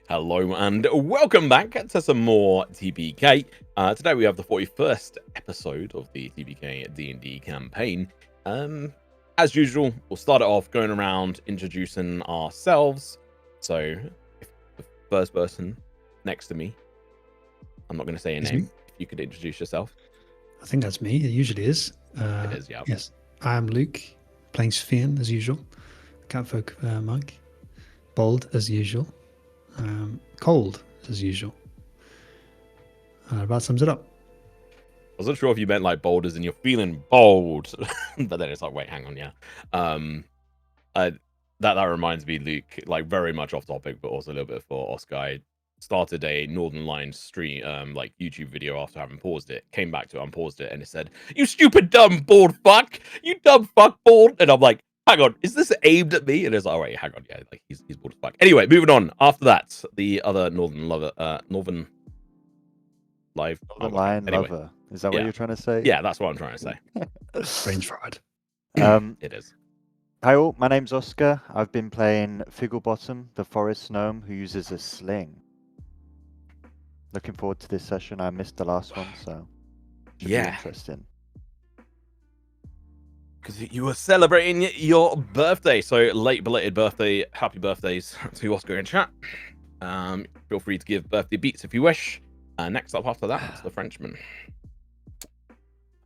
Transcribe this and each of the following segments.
Hello and welcome back to some more TPK. Today we have the 41st episode of the TPK D&D campaign. As usual, we'll start it off going around introducing ourselves. So, if the first person next to me, I'm not going to say your name, if you could introduce yourself. I think that's me. It usually is. It is, yeah. Yes, I'm Luke, playing Sven as usual. Catfolk Mike. Bold as usual. Cold as usual. About sums it up. I wasn't sure if you meant like bold as in you're feeling bold, but then it's like, wait, hang on, yeah. That reminds me, Luke, like very much off topic, but also a little bit for Oscar. I started a Northern Lions stream, like YouTube video after having paused it, came back to it, unpaused it, and it said, "You stupid dumb bald fuck, you dumb fuck bald," and I'm like, hang on, is this aimed at me? And it's like, oh wait, hang on, yeah, like he's bald as fuck. Anyway, moving on. After that, the other Northern Live Lion anyway. Lover. Is that what you're trying to say? Yeah, that's what I'm trying to say. Brains fried. It is. Hi all, my name's Oscar. I've been playing Figglebottom, the forest gnome who uses a sling. Looking forward to this session. I missed the last one, so should be interesting. Because you were celebrating your birthday, so late belated birthday. Happy birthdays to Oscar in chat. Feel free to give birthday beats if you wish. Next up after that, it's the Frenchman.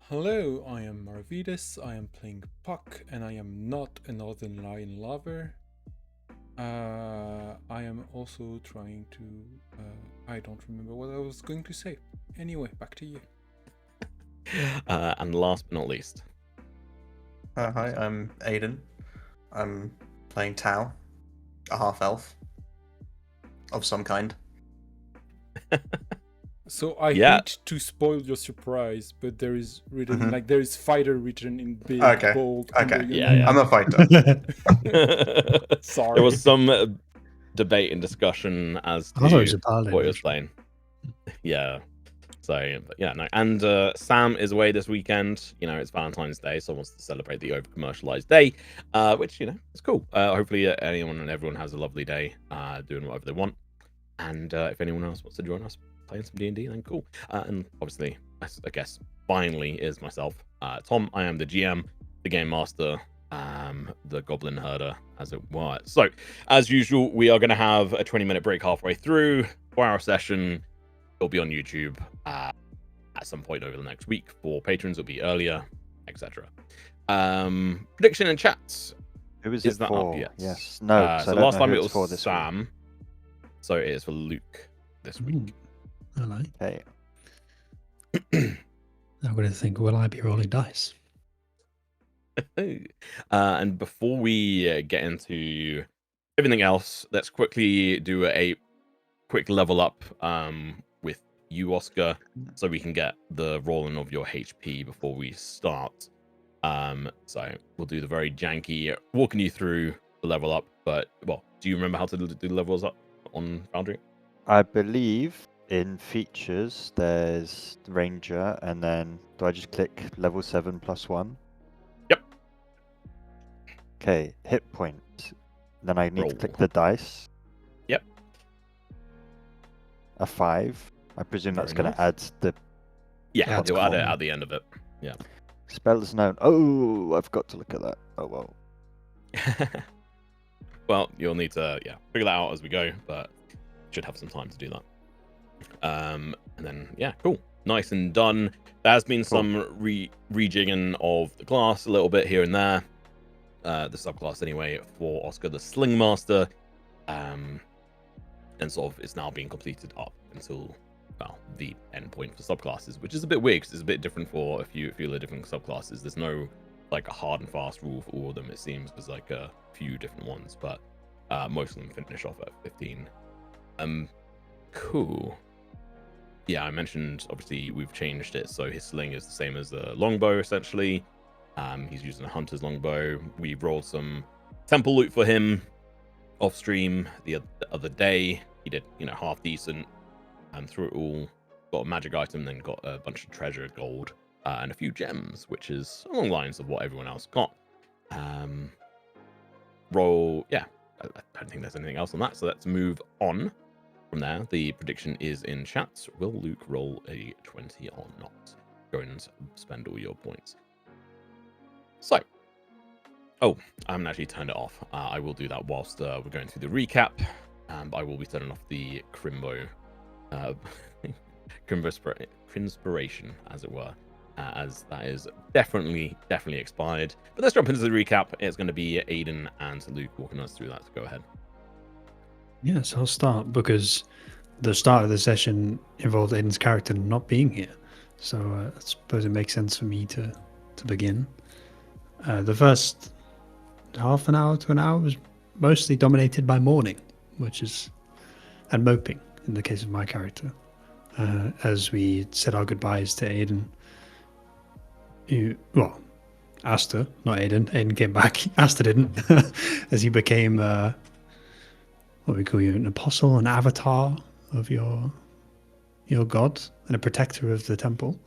Hello, I am Marvides. I am playing Puck, and I am not a Northern Lion lover. I am also trying to... I don't remember what I was going to say. Anyway, back to you. And last but not least. Hi, I'm Aiden. I'm playing Tao, a half-elf of some kind. So I hate to spoil your surprise, but there is written like there is fighter written in big bold. Okay, yeah, I'm a fighter. Sorry, there was some debate and discussion as to what he was playing. Yeah, so but yeah, no, and Sam is away this weekend. You know, it's Valentine's Day, so wants to celebrate the over-commercialized day, which is cool. Hopefully, anyone and everyone has a lovely day, doing whatever they want. And if anyone else wants to join us playing some D&D, then cool. And obviously, I guess, finally is myself, Tom. I am the GM, the Game Master, the Goblin Herder, as it were. So, as usual, we are going to have a 20-minute break halfway through for our session. It'll be on YouTube at some point over the next week. For patrons, it'll be earlier, etc. Prediction in chats. Who is it that for? Up yet? Yes. No. So last time it was Sam. So it is for Luke this week. Hello. Hey. I'm going to think, will I be rolling dice? And before we get into everything else, let's quickly do a quick level up with you, Oscar, so we can get the rolling of your HP before we start. So we'll do the very janky walking you through the level up. But well, do you remember how to do the levels up on Foundry? I believe in features there's Ranger, and then do I just click level 7 plus 1? Yep. Okay, hit point. Then I need to click the dice. Yep. A 5. I presume that's going to add the... Yeah, it'll add it at the end of it. Yeah. Spells known. Oh, I've got to look at that. Oh, well. Well, you'll need to figure that out as we go, but should have some time to do that. And then cool, nice and done. There has been some rejigging of the class a little bit here and there, the subclass anyway, for Oscar the Sling Master, and sort of it's now being completed up until the end point for subclasses, which is a bit weird because it's a bit different for a few of the different subclasses. There's no like a hard and fast rule for all of them. It seems there's like a few different ones, but most of them finish off at 15. Cool. Yeah, I mentioned obviously we've changed it so his sling is the same as the longbow essentially. He's using a hunter's longbow. We rolled some temple loot for him off stream the other day. He did half decent, and through it all got a magic item, then got a bunch of treasure, gold, and a few gems, which is along the lines of what everyone else got. I don't think there's anything else on that, so let's move on. from there, the prediction is in chat. Will Luke roll a 20 or not? Go and spend all your points. So, oh, I haven't actually turned it off. I will do that whilst we're going through the recap. I will be turning off the Crimbo, Crimspiration, as it were, as that is definitely expired. But let's jump into the recap. It's going to be Aiden and Luke walking us through that. So go ahead. Yes, I'll start because the start of the session involved Aiden's character not being here. So I suppose it makes sense for me to begin. The first half an hour to an hour was mostly dominated by mourning, and moping in the case of my character. As we said our goodbyes to Aiden, Asta, not Aiden. Aiden came back. Asta didn't, as he became what we call you, an apostle, an avatar of your god, and a protector of the temple.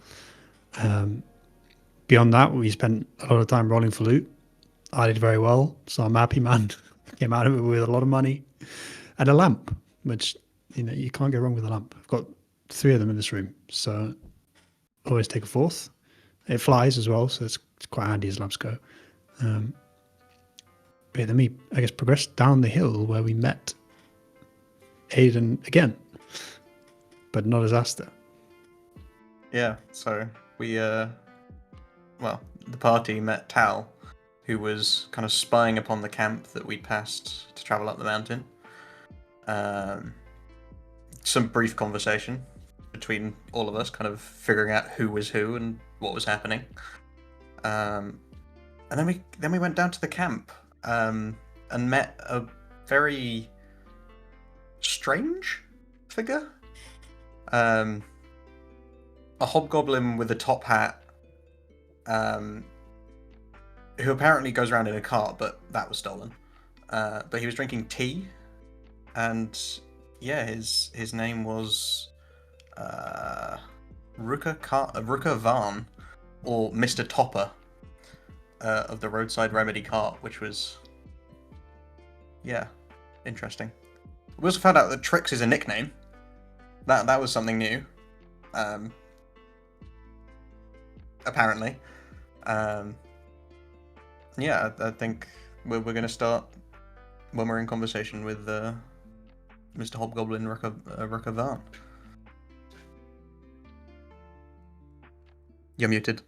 Beyond that, we spent a lot of time rolling for loot. I did very well, so I'm happy, man. Came out of it with a lot of money and a lamp, which you can't go wrong with a lamp. I've got 3 of them in this room, so always take a 4th. It flies as well, so it's quite handy as lamps go. But then we, I guess, progressed down the hill where we met Aiden again, but not as Asta. Yeah, so we, the party met Tal, who was kind of spying upon the camp that we'd passed to travel up the mountain. Some brief conversation between all of us, kind of figuring out who was who and what was happening. And then we went down to the camp and met a very strange figure. A hobgoblin with a top hat, who apparently goes around in a cart, but that was stolen. But he was drinking tea, and yeah, his name was Ruka Varn, or Mr. Topper, of the Roadside Remedy cart, which was, yeah, interesting. We also found out that Trix is a nickname. That was something new. Apparently. Yeah, I think we're going to start when we're in conversation with Mr. Hobgoblin Ruka Varn. You're muted.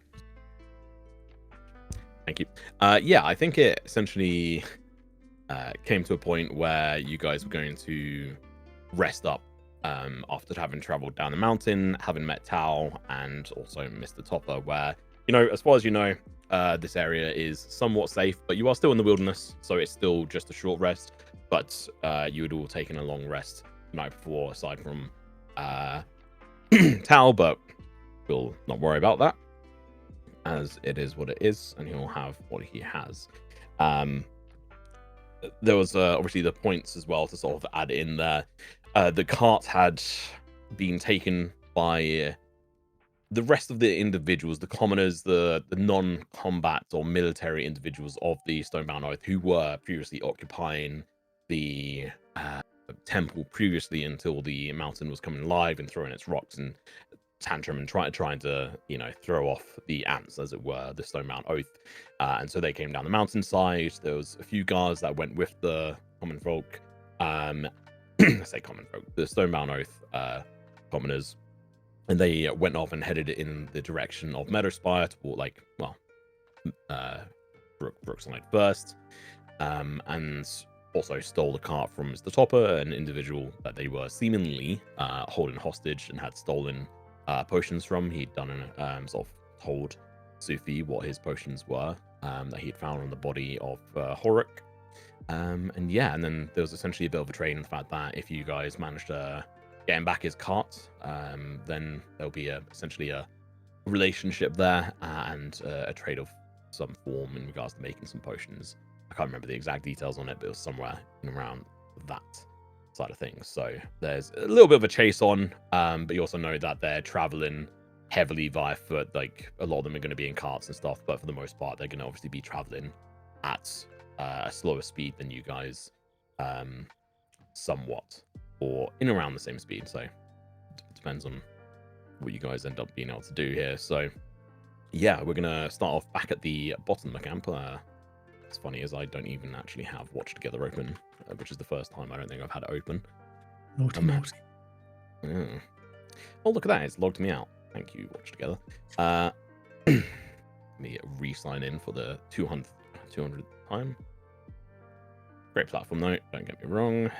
Thank you. Yeah, I think it essentially came to a point where you guys were going to rest up after having traveled down the mountain, having met Tao and also Mr. Topper, where, as far as you know, this area is somewhat safe, but you are still in the wilderness, so it's still just a short rest. But you had all taken a long rest the night before, aside from Tao, but we'll not worry about that, as it is what it is, and he'll have what he has. There was obviously the points as well to sort of add in there. The cart had been taken by the rest of the individuals, the commoners, the non-combat or military individuals of the Stonebound Oath, who were previously occupying the temple previously until the mountain was coming alive and throwing its rocks and tantrum and trying to throw off the ants, as it were, the Stonebound Oath. And so they came down the mountainside. There was a few guards that went with the common folk. I say common folk, the Stonebound Oath commoners, and they went off and headed in the direction of Meadowspire toward Brookside first, and also stole the cart from Mr. Topper, an individual that they were seemingly holding hostage and had stolen potions from. He'd done sort of told Sufi what his potions were that he'd found on the body of Horuk. And then there was essentially a bit of a trade in the fact that if you guys managed to get him back his cart, then there'll be essentially a relationship there and a trade of some form in regards to making some potions. I can't remember the exact details on it, but it was somewhere in around that side of things. So there's a little bit of a chase on, but you also know that they're traveling heavily via foot. Like, a lot of them are going to be in carts and stuff, but for the most part, they're going to obviously be traveling at a slower speed than you guys, somewhat. or in around the same speed. So it depends on what you guys end up being able to do here. So yeah, we're gonna start off back at the bottom of the camp. It's funny as I don't even actually have Watch Together open, which is the first time I don't think I've had it open. Naughty. Yeah. Oh, look at that. It's logged me out. Thank you, Watch Together. Let me re-sign in for the 200th time. Great platform, though. Don't get me wrong.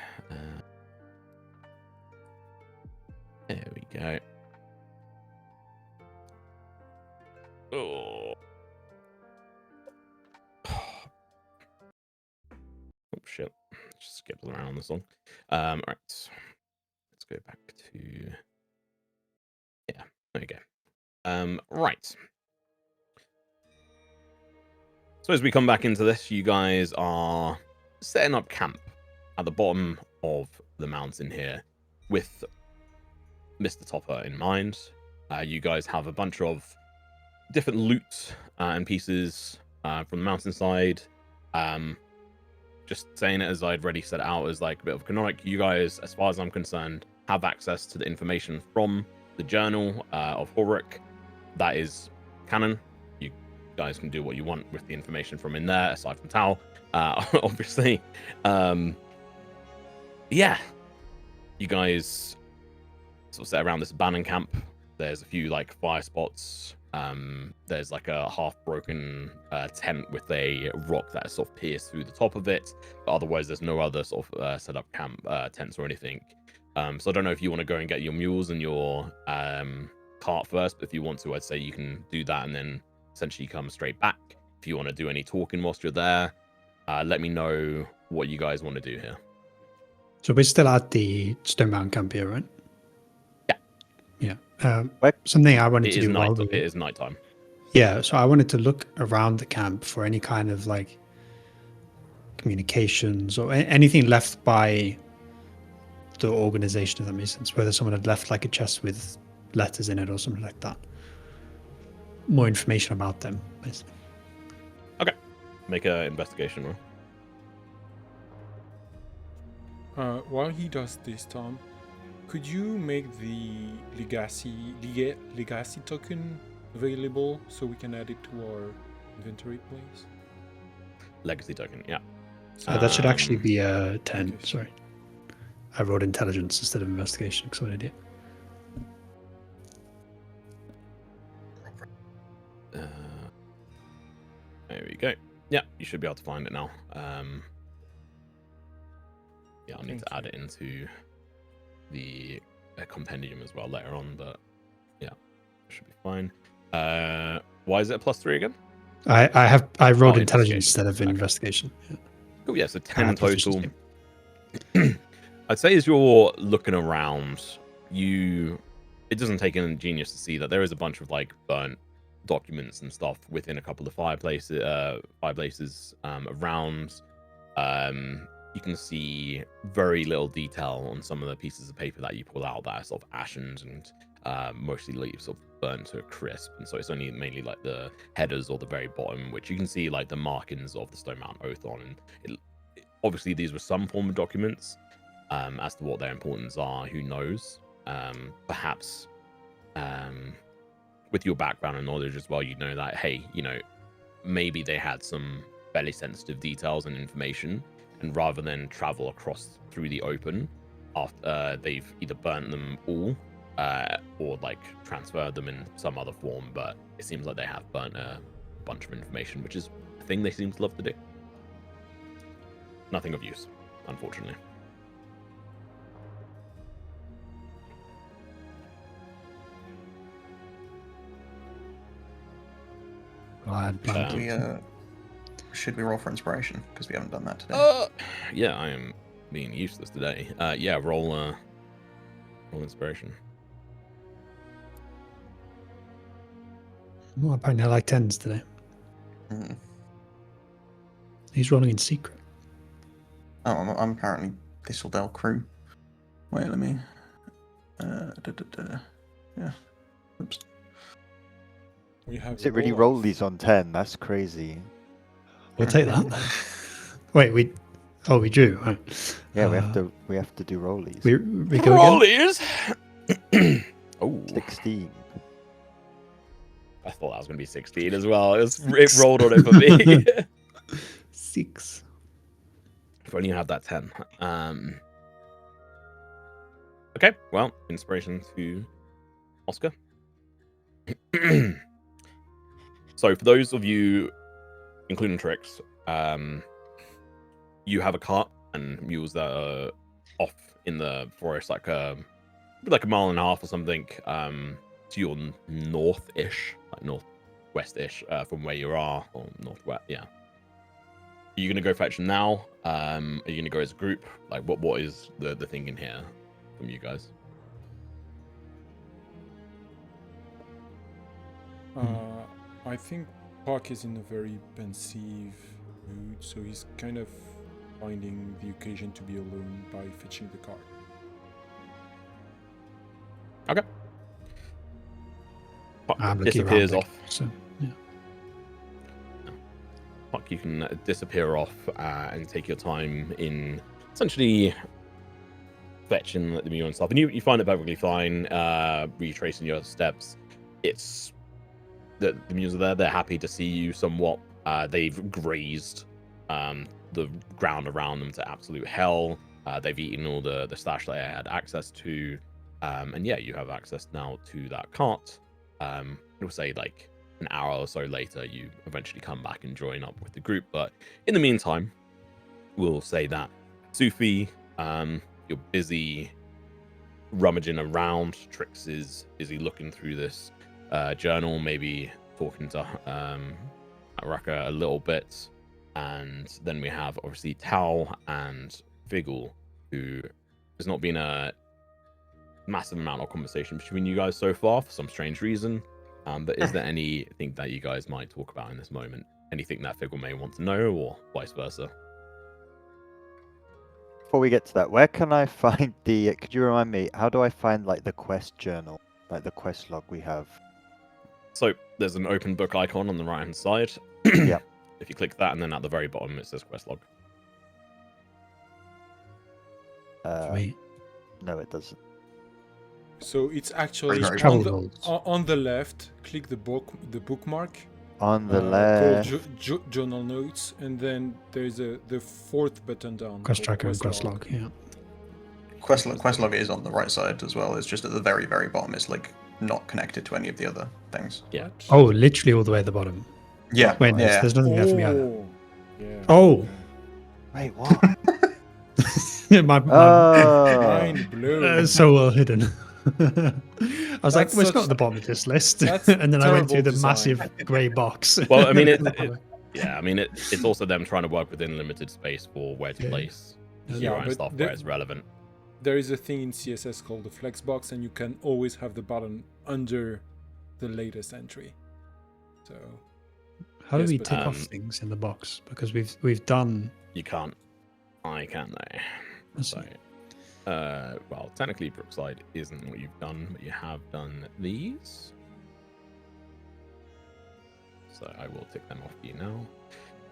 There we go. Oh. Oh, shit. Just skipped around this one. All right. Let's go back to... Yeah, there we go. Right. So as we come back into this, you guys are setting up camp at the bottom of the mountain here with Mr. Topper in mind. You guys have a bunch of different loot and pieces from the mountainside. Just saying it as I'd already set it out as like a bit of canonic. You guys, as far as I'm concerned, have access to the information from the journal of Horrick. That is canon. You guys can do what you want with the information from in there, aside from Tau, obviously. Yeah, you guys sort of set around this abandoned camp. There's a few like fire spots. There's like a half-broken tent with a rock that is sort of pierced through the top of it. But otherwise, there's no other sort of set up camp tents or anything. So I don't know if you want to go and get your mules and your cart first. But if you want to, I'd say you can do that and then essentially come straight back. If you want to do any talking whilst you're there, let me know what you guys want to do here. So we're still at the Stonebound camp here, right? Yeah. Yeah. Something I wanted to do. It is nighttime. Yeah, so I wanted to look around the camp for any kind of like communications or anything left by the organization, if that makes sense. Whether someone had left like a chest with letters in it or something like that. More information about them, basically. Okay. Make an investigation roll. While he does this, Tom, could you make the legacy token available so we can add it to our inventory, please? Legacy token, yeah. That should actually be a 10. Okay. Sorry, I wrote intelligence instead of investigation because what I did. There we go. Yeah, you should be able to find it now. Yeah, I'll need to add it into the compendium as well later on, but yeah, should be fine. Why is it a +3 again? I wrote intelligence instead of investigation. Yeah. Cool, yeah, so 10 total. I'd say as you're looking around, it doesn't take an genius to see that there is a bunch of like burnt documents and stuff within a couple of fireplaces around. You can see very little detail on some of the pieces of paper that you pull out that are sort of ashened and mostly sort of burnt to a crisp. And so it's only mainly like the headers or the very bottom, which you can see like the markings of the Stone Mountain Oath on. And obviously these were some form of documents. As to what their importance are, who knows? Perhaps with your background and knowledge as well, you know that, hey, maybe they had some fairly sensitive details and information, and rather than travel across through the open after they've either burnt them all or like transferred them in some other form, but it seems like they have burnt a bunch of information, which is a thing they seem to love to do. Nothing of use, unfortunately. Should we roll for inspiration? Because we haven't done that today. Yeah, I am being useless today. Yeah, roll inspiration. Well, apparently I like 10s today. Mm. He's rolling in secret. Oh, I'm apparently Thistledale crew. Wait, let me. Yeah. Oops. Does it really roll these on 10? That's crazy. We'll take that. Wait, Oh, we do. Right. Yeah, we have to do rollies. We go rollies. Oh, 16. I thought that was going to be 16 as well. It rolled on it for me. 6. If only you had that 10. Okay, well, inspiration to Oscar. So for those of you, including Trix, you have a cart and mules that are off in the forest, like a mile and a half or something, to your north-ish, like northwest-ish, from where you are, or northwest. Yeah. Are you gonna go fetch them now? Are you gonna go as a group? Like, what is the thinking here from you guys? I think Puck is in a very pensive mood, so he's kind of finding the occasion to be alone by fetching the car. Okay. I'm Puck disappears off. So, yeah. Puck, you can disappear off and take your time in essentially fetching the mule and stuff. And you find it perfectly fine, retracing your steps. It's the mules are there. They're happy to see you somewhat. They've grazed the ground around them to absolute hell. They've eaten all the stash they had access to. And yeah, you have access now to that cart. It'll say like an hour or so later, you eventually come back and join up with the group. But in the meantime, we'll say that Sufi, you're busy rummaging around. Trix is busy looking through this journal, maybe talking to Raka a little bit. And then we have obviously Tal and Figgle, who has not been a massive amount of conversation between you guys so far for some strange reason. But is there anything that you guys might talk about in this moment? Anything that Figgle may want to know, or vice versa? Before we get to that, where can I find the? Could you remind me? How do I find like the quest journal, like the quest log we have? So there's an open book icon on the right hand side. Yeah. If you click that, and then at the very bottom it says quest log. No, it doesn't. So it's actually on the left. Click the bookmark on the left called journal notes, and then there's the fourth button down. Quest tracker and quest log. Yeah. Quest log is on the right side as well. It's just at the very bottom. It's like not connected to any of the other things. Yeah. Oh, literally all the way at the bottom. Yeah. Wait, yeah. There's nothing there for me either. Yeah. Oh. Wait, what? my mind blown. So well hidden. I was like, well, it's not at the bottom of this list. And then I went through the massive grey box. Well, I mean, it's also them trying to work within limited space for where to place your own stuff where it's relevant. There is a thing in CSS called the flex box, and you can always have the button under the latest entry. So how do we tick off things in the box? Because we've done. You can't. I can't know. So, well, technically Brookside isn't what you've done, but you have done these. So I will tick them off for you now.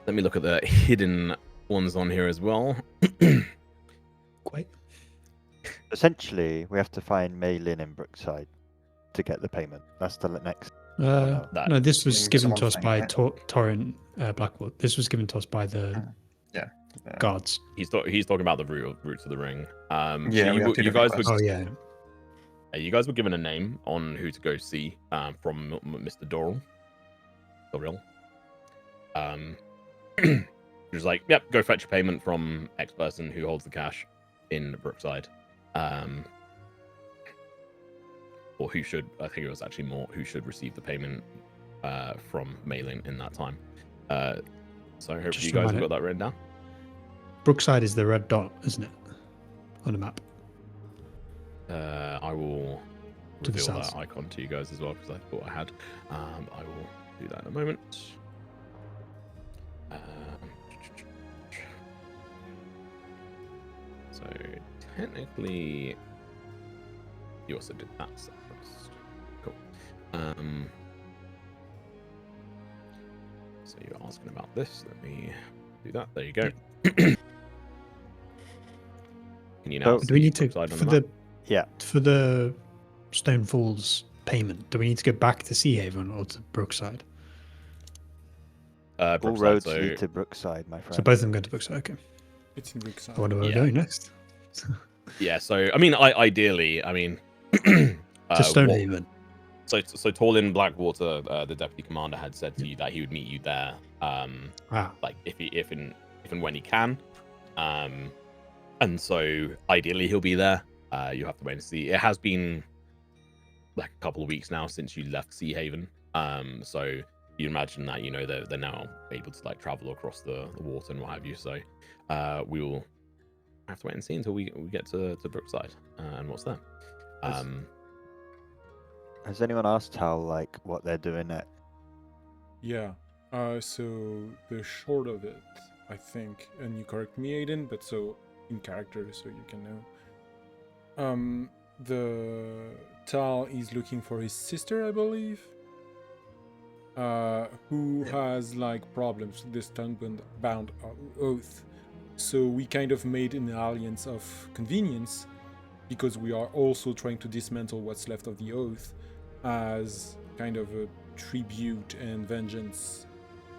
Let me look at the hidden ones on here as well. Quite. Essentially, we have to find Maylin in Brookside to get the payment. That's the next. No, this was given to us by Torrent Blackwood. This was given to us by the guards. He's talking about the route to the ring. Yeah, so you guys were. You guys were given a name on who to go see from Mr. Doral. He was like, "Yep, go fetch a payment from X person who holds the cash in Brookside." Or who should? I think it was actually more who should receive the payment from Maylin in that time. So hopefully you guys have got that written down. Brookside is the red dot, isn't it, on the map? I will reveal that icon to you guys as well because I thought I had. I will do that in a moment. So technically, you also did that first. Cool. So you're asking about this. Let me do that. There you go. Can you now do we need to Brookside on for the map? for the Stone Falls payment? Do we need to go back to Sea Haven or to Brookside? All Brookside, roads so... lead to Brookside, my friend. So both of them go to Brookside. Okay. It's in Brookside. Where do we go next? Yeah, so I mean, ideally, I mean, to Stonehaven. So Torlin Blackwater, the deputy commander, had said to you that he would meet you there, like if and when he can, and so ideally he'll be there. You have to wait and see. It has been like a couple of weeks now since you left Sea Haven, so you imagine that they're now able to like travel across the water and what have you. So we will have to wait and see until we get to Brookside and what's there. Has anyone asked how what they're doing at? Yeah. So the short of it, I think, and you correct me, Aiden, but so in character, so you can know. The Tal is looking for his sister, I believe, who has problems with the stone-bound oath. So we kind of made an alliance of convenience, because we are also trying to dismantle what's left of the oath as kind of a tribute and vengeance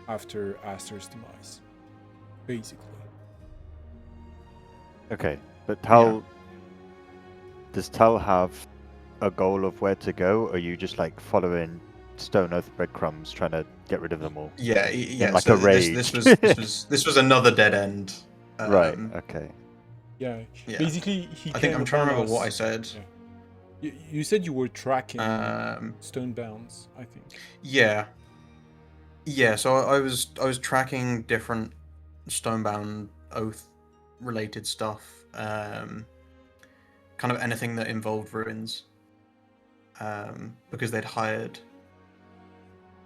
after Aster's demise, basically. Okay, but Tal, does Tal have a goal of where to go, or are you just following Stone Oath breadcrumbs, trying to get rid of them all? Yeah. In, so a rage. This was another dead end. Right. Okay. Yeah. Basically, I think I'm trying to remember what I said. Yeah. You said you were tracking Stonebounds, I think. Yeah. Yeah. So I was tracking different Stonebound Oath related stuff. Kind of anything that involved ruins. Because they'd hired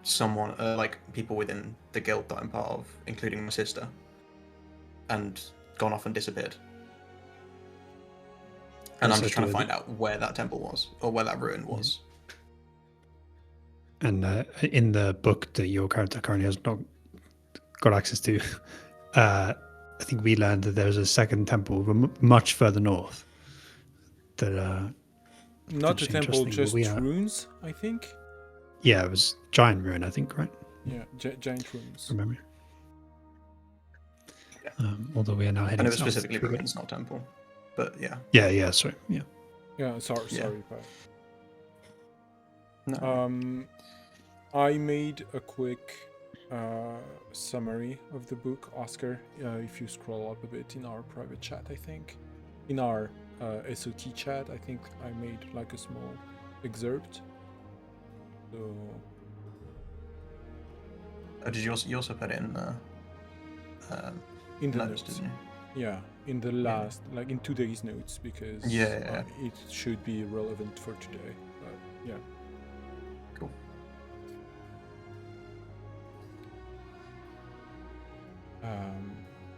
someone, people within the guild that I'm part of, including my sister, and gone off and disappeared. And I'm just trying to find out where that temple was, or where that ruin was. And in the book that your character currently has not got access to, I think we learned that there's a second temple much further north. That not a temple, just ruins, I think. Yeah, it was giant ruin, I think, right? Yeah, giant ruins. Remember? Yeah. Although we are now heading. And it was specifically ruins, not temple. But yeah. Yeah. Sorry. Yeah. Yeah. Sorry, but. No. I made a quick summary of the book, Oscar. If you scroll up a bit in our private chat, I think, in our SOT chat, I think I made a small excerpt. So. Did you also put it in the notes, didn't you? Yeah, in the last, in today's notes, because it should be relevant for today. But yeah. Cool.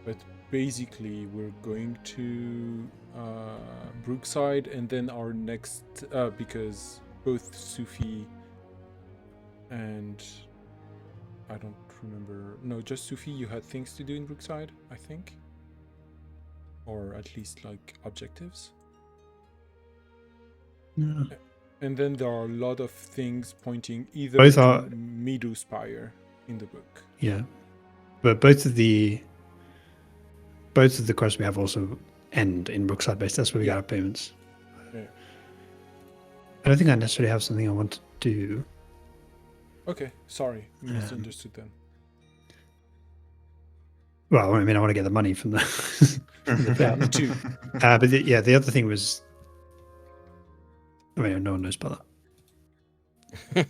But basically, we're going to Brookside, and then our next, because both Sufi and I don't remember. No, just Sufi, you had things to do in Brookside, I think. Or at least objectives. Yeah. And then there are a lot of things pointing either to Meadowspire in the book. Yeah. But both of the quests we have also end in Brookside base. That's where we got our payments. Yeah. I don't think I necessarily have something I want to do. Okay, sorry, misunderstood then. Well, I mean, I want to get the money from the. Too. But the other thing was. I mean, no one knows about that.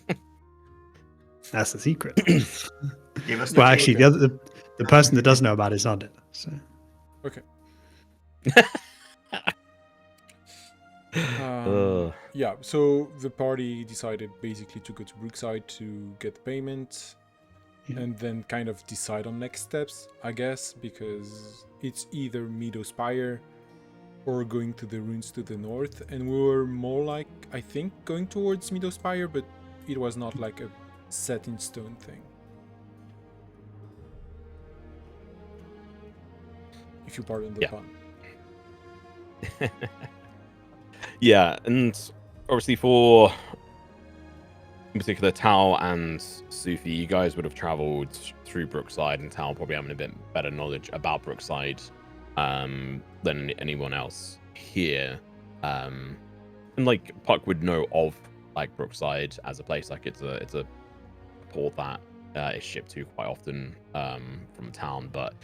That's the secret. Well, actually, the person that does know about it is on it. So. Okay. Yeah, so the party decided basically to go to Brookside to get the payment and then kind of decide on next steps, I guess, because it's either Meadowspire or going to the ruins to the north, and we were more I think, going towards Meadowspire, but it was not a set in stone thing. If you pardon the pun. Yeah, and obviously for in particular Tao and Sufi, you guys would have traveled through Brookside, and Tao probably having a bit better knowledge about Brookside than anyone else here. And like Puck would know of like Brookside as a place, like it's a port that is shipped to quite often from town, but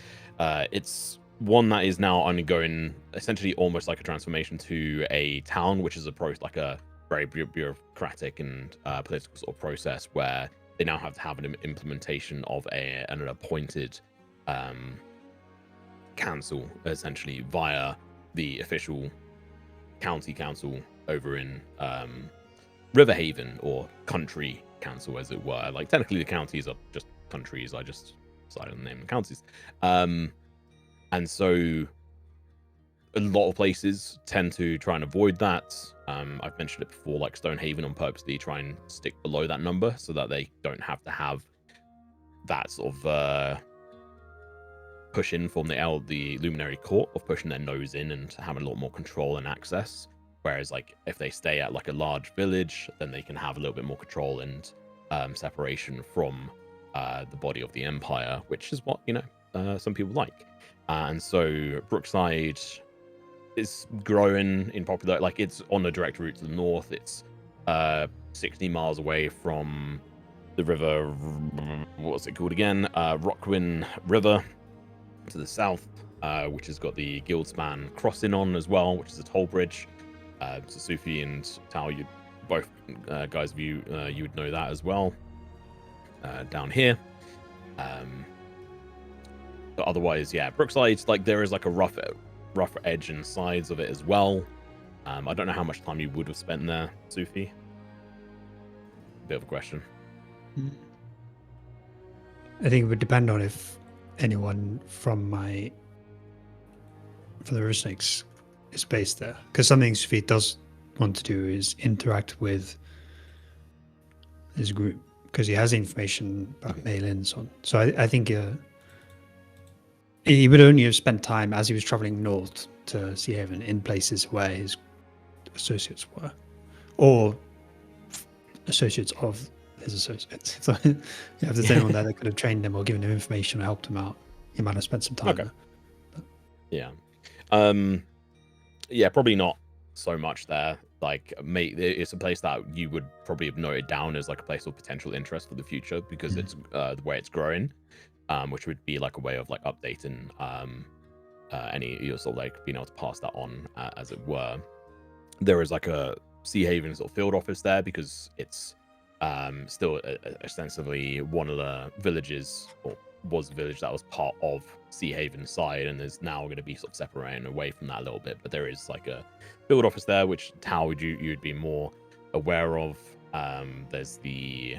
it's one that is now undergoing essentially almost like a transformation to a town, which is like a very bureaucratic and political sort of process where they now have to have an implementation of an appointed council, essentially via the official county council over in Riverhaven, or country council as it were. Like technically the counties are just countries, I just decided on the name of the counties. And so a lot of places tend to try and avoid that. I've mentioned it before, like Stonehaven on purposely try and stick below that number so that they don't have to have that sort of push in from the Luminary Court of pushing their nose in and having a lot more control and access. Whereas like if they stay at like a large village, then they can have a little bit more control and separation from the body of the Empire, which is what, some people like. And so Brookside is growing in popular, like it's on a direct route to the north. It's 60 miles away from the river, what's it called again? Rockwin River to the south, which has got the Guildspan crossing on as well, which is a toll bridge. So Sufi and Tao, you both guys of you would know that as well. Down here. But otherwise, yeah, Brookside, like there is like a rough edge and sides of it as well. I don't know how much time you would have spent there, Sufi. Bit of a question. I think it would depend on if anyone from the River Snakes is based there. Because something Sufi does want to do is interact with his group, because he has information about mail-ins on. So I think he would only have spent time as he was traveling north to Sea Haven in places where his associates were, or associates of his associates. So if there's anyone there that could have trained him or given him information or helped him out, he might have spent some time there. Yeah. Yeah, probably not so much there. Like, it's a place that you would probably have noted down as like a place of potential interest for the future, because it's the way it's growing, which would be like a way of like updating any sort of like being able to pass that on, as it were. There is like a Sea Haven sort of field office there, because it's still ostensibly one of the villages, or was a village that was part of Sea Haven side, and is now going to be sort of separating away from that a little bit. But there is like a field office there, which Tao you'd be more aware of. There's the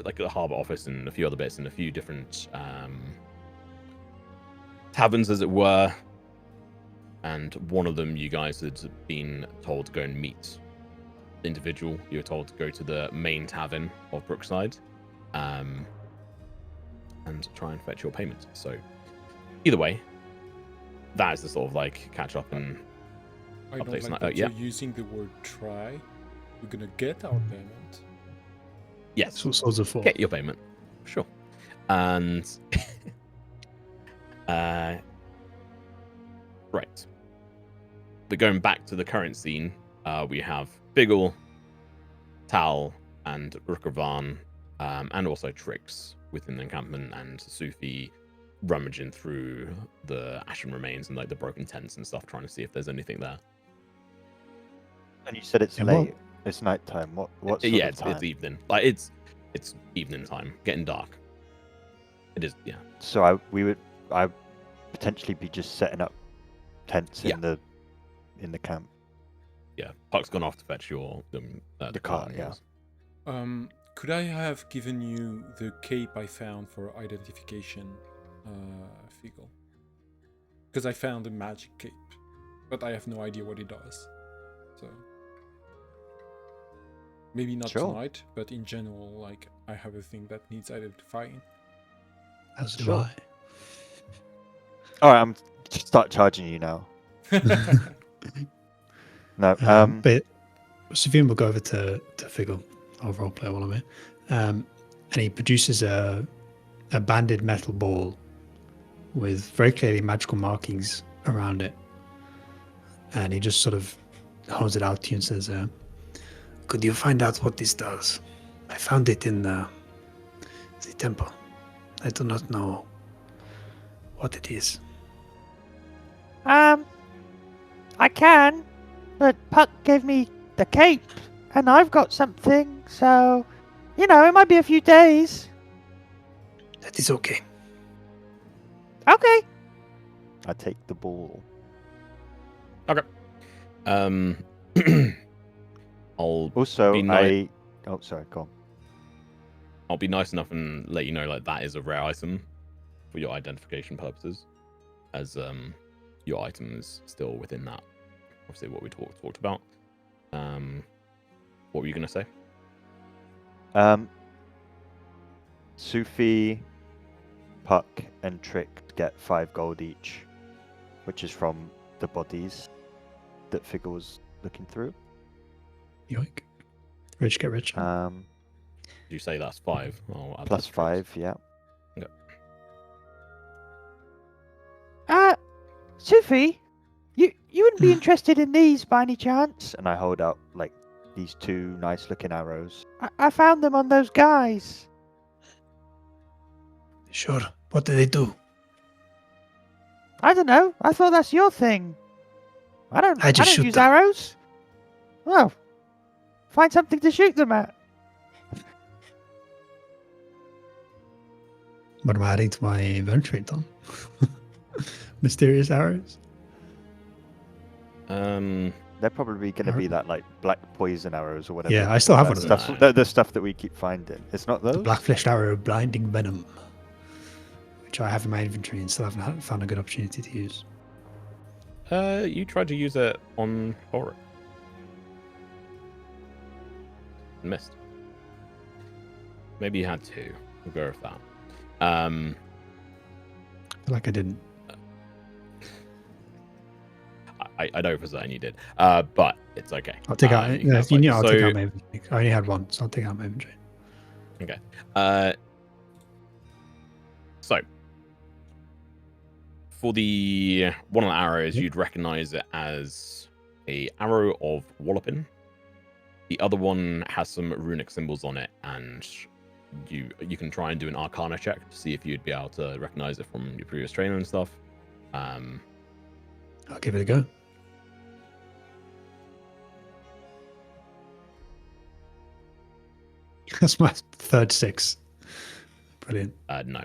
like a harbour office and a few other bits and a few different taverns, as it were. And one of them, you guys had been told to go and meet the individual. You were told to go to the main tavern of Brookside, and try and fetch your payment. So either way, that is the sort of like catch up and I don't updates. like that you're using the word try. We're gonna get our payment. Yes, so sorts of get your payment, sure. And right, but going back to the current scene, we have Biggle, Tal, and Rookervan, and also Trix within the encampment, and Sufi rummaging through the ashen remains and like the broken tents and stuff, trying to see if there's anything there. And you said it's late. It's nighttime. What sort of time? It's evening. Like it's evening time, getting dark. It is, yeah. So I potentially be just setting up tents in the camp. Yeah, Puck's gone off to fetch your the cart. Yeah. Could I have given you the cape I found for identification, Figgle? Because I found a magic cape, but I have no idea what it does. So maybe not tonight, but in general, like I have a thing that needs identifying. As do I. All right, I'm start charging you now. No. But Savine will go over to Figgle, our role player while I'm here, and he produces a banded metal ball with very clearly magical markings around it, and he just sort of holds it out to you and says, "Could you find out what this does? I found it in the temple. I do not know what it is." I can, but Puck gave me the cape, and I've got something, so, it might be a few days. That is okay. Okay. I take the ball. Okay. I'll Also, be Oh, sorry, go on. I'll be nice enough and let you know like that is a rare item for your identification purposes, as your item is still within that. Obviously, what we talked about. What were you gonna say? Sufi, Puck, and Trick get 5 gold each, which is from the bodies that Figure was looking through. Yoink. Rich get rich. Did you say that's 5? Oh, Plus 5, yeah. Okay. Sufi, you wouldn't be interested in these by any chance? And I hold out like these 2 nice looking arrows. I found them on those guys. Sure. What do they do? I don't know. I thought that's your thing. I don't shoot use them. arrows. Well, find something to shoot them at. What am I adding to my inventory, Tom? Mysterious arrows? They're probably going to be that like black poison arrows or whatever. Yeah, I still have one of those. Stuff, the stuff that we keep finding. It's not those? The black-fleshed arrow, blinding venom, which I have in my inventory and still haven't found a good opportunity to use. You tried to use it on Horror. Missed. Maybe you had to. We'll go with that. I feel like I didn't. I know for certain you did. But it's okay. I'll take out. Yeah, if you knew, I'll take out my so, inventory. I only had one, so I'll take out my inventory. Okay. So for the one of the arrows, you'd recognize it as a arrow of walloping. The other one has some runic symbols on it, and you can try and do an Arcana check to see if you'd be able to recognize it from your previous training and stuff. I'll give it a go. That's my third 6. Brilliant. No.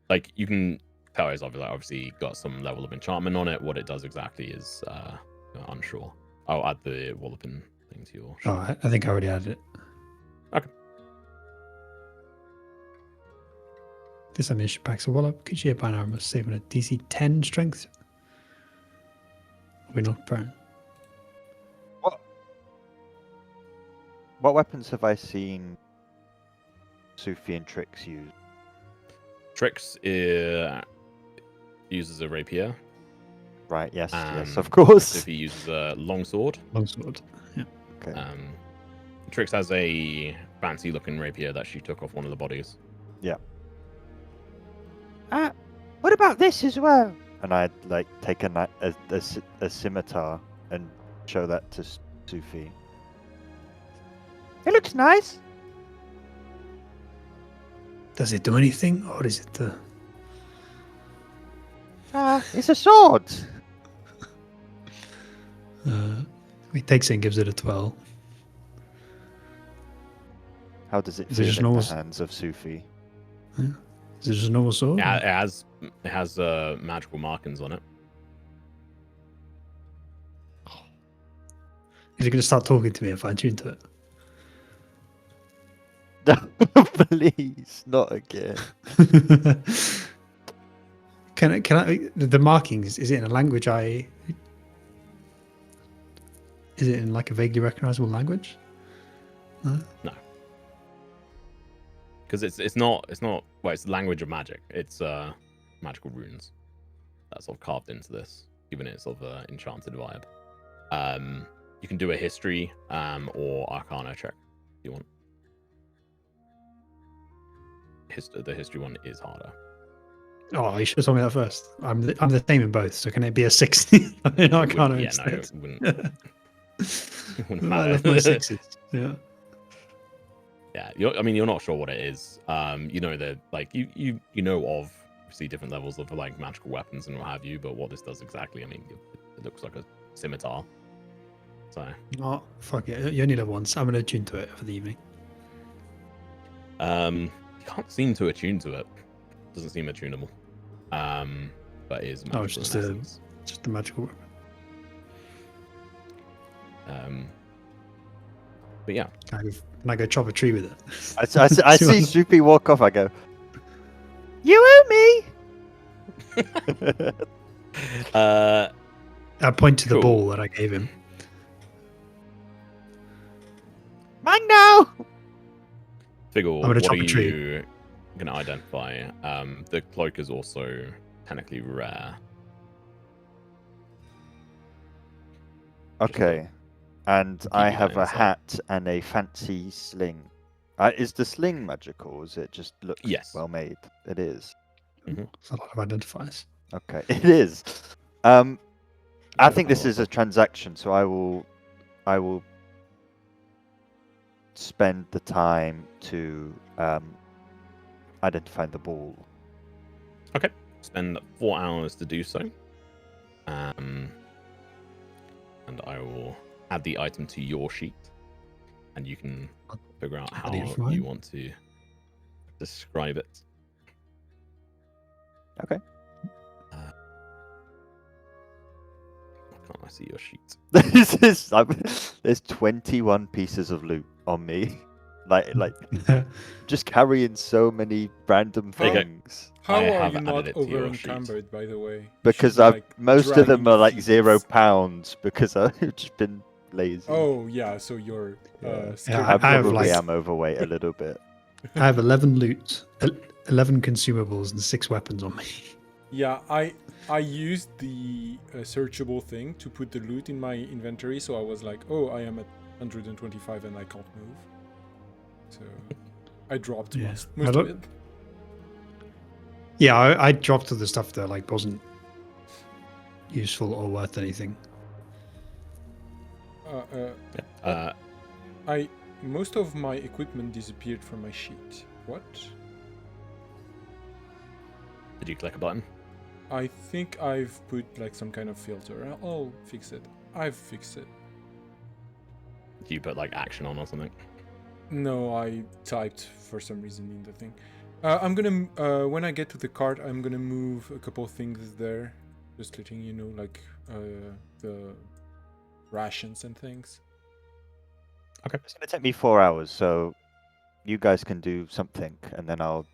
Like, you can tell it's obviously got some level of enchantment on it. What it does exactly is unsure. I'll add the walloping thing to your... Oh, I think I already added it. Okay. This ammunition packs a wallop. Could you by now must save on a DC 10 strength? We're not burn. What weapons have I seen Sufi and Trix use? Trix uses a rapier. Right, yes, of course. If he uses a longsword. Longsword, yeah. Okay. Trix has a fancy looking rapier that she took off one of the bodies. Yeah. What about this as well? And I'd like take a scimitar and show that to Sufi. It looks nice. Does it do anything, or is it It's a sword. He takes it and gives it a 12. How does it Is it feel just in normal? the hands of Sufi? Yeah. Is it just a normal sword? Yeah, it has magical markings on it. Is he going to start talking to me if I tune to it? Please, not again. Can I? The markings, is it in a language is it in like a vaguely recognizable language? No. Because it's not well, it's the language of magic. It's magical runes that's sort of carved into this, giving it sort of enchanted vibe. You can do a history or Arcana check if you want. The history one is harder. Oh, you should have told me that first. I'm the same in both, so can it be a 60 in Arcana instead? No, it wouldn't. It wouldn't I matter. love my sixes. Yeah. Yeah, you're not sure what it is. You know that, like, you know of obviously different levels of like magical weapons and what have you, but what this does exactly, I mean, it looks like a scimitar. So. Oh, fuck it. You only live once. I'm gonna attune to it for the evening. You can't seem to attune to it. Doesn't seem attunable. But it is magical. Oh, it's just a magical weapon. But yeah. Can I go chop a tree with it? I see Soupy walk off. I go, you owe me. I point to the ball that I gave him. Mango! Figure, I'm gonna chop what a are tree. you going to identify? The cloak is also technically rare. okay. And I have a insight. hat and a fancy sling. Is the sling magical, or is it just look well made? It is. It's a lot of identifiers. Okay, it is. I think this is a transaction, so I will spend the time to identify the ball. Okay. Spend 4 hours to do so. And I will add the item to your sheet, and you can figure out how you want to describe it. Okay. Why can't I see your sheet? There's 21 pieces of loot on me, like just carrying so many random things. How are you not over encumbered, by the way? Because most of them are like £0 because I've just been lazy. Oh yeah, so you're. I probably am overweight a little bit. I have 11 loot, 11 consumables, and 6 weapons on me. Yeah, I used the searchable thing to put the loot in my inventory, so I was like, oh, I am at 125 and I can't move. So I dropped most of it. Yeah, I dropped all the stuff that like wasn't useful or worth anything. Most of my equipment disappeared from my sheet. What? Did you click a button? I think I've put like some kind of filter. I'll fix it. I've fixed it. Did you put like action on or something? No, I typed for some reason in the thing. I'm gonna when I get to the cart, I'm gonna move a couple things there, just letting you know, like the rations and things. Okay. It's gonna take me 4 hours, so you guys can do something, and then I'll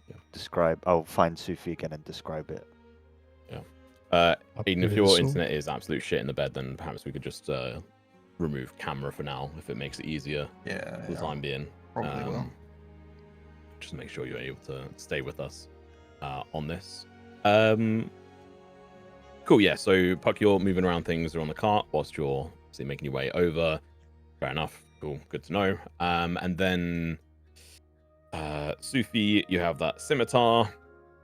find Sufi again and describe it. Yeah. Eden, if your internet is absolute shit in the bed, then perhaps we could just remove camera for now, if it makes it easier. For the time being. Probably will. Just make sure you're able to stay with us on this. Cool, yeah. So, Puck, you're moving around things on the cart whilst you're making your way over. Fair enough. Cool. Good to know. And then, Sufi, you have that scimitar.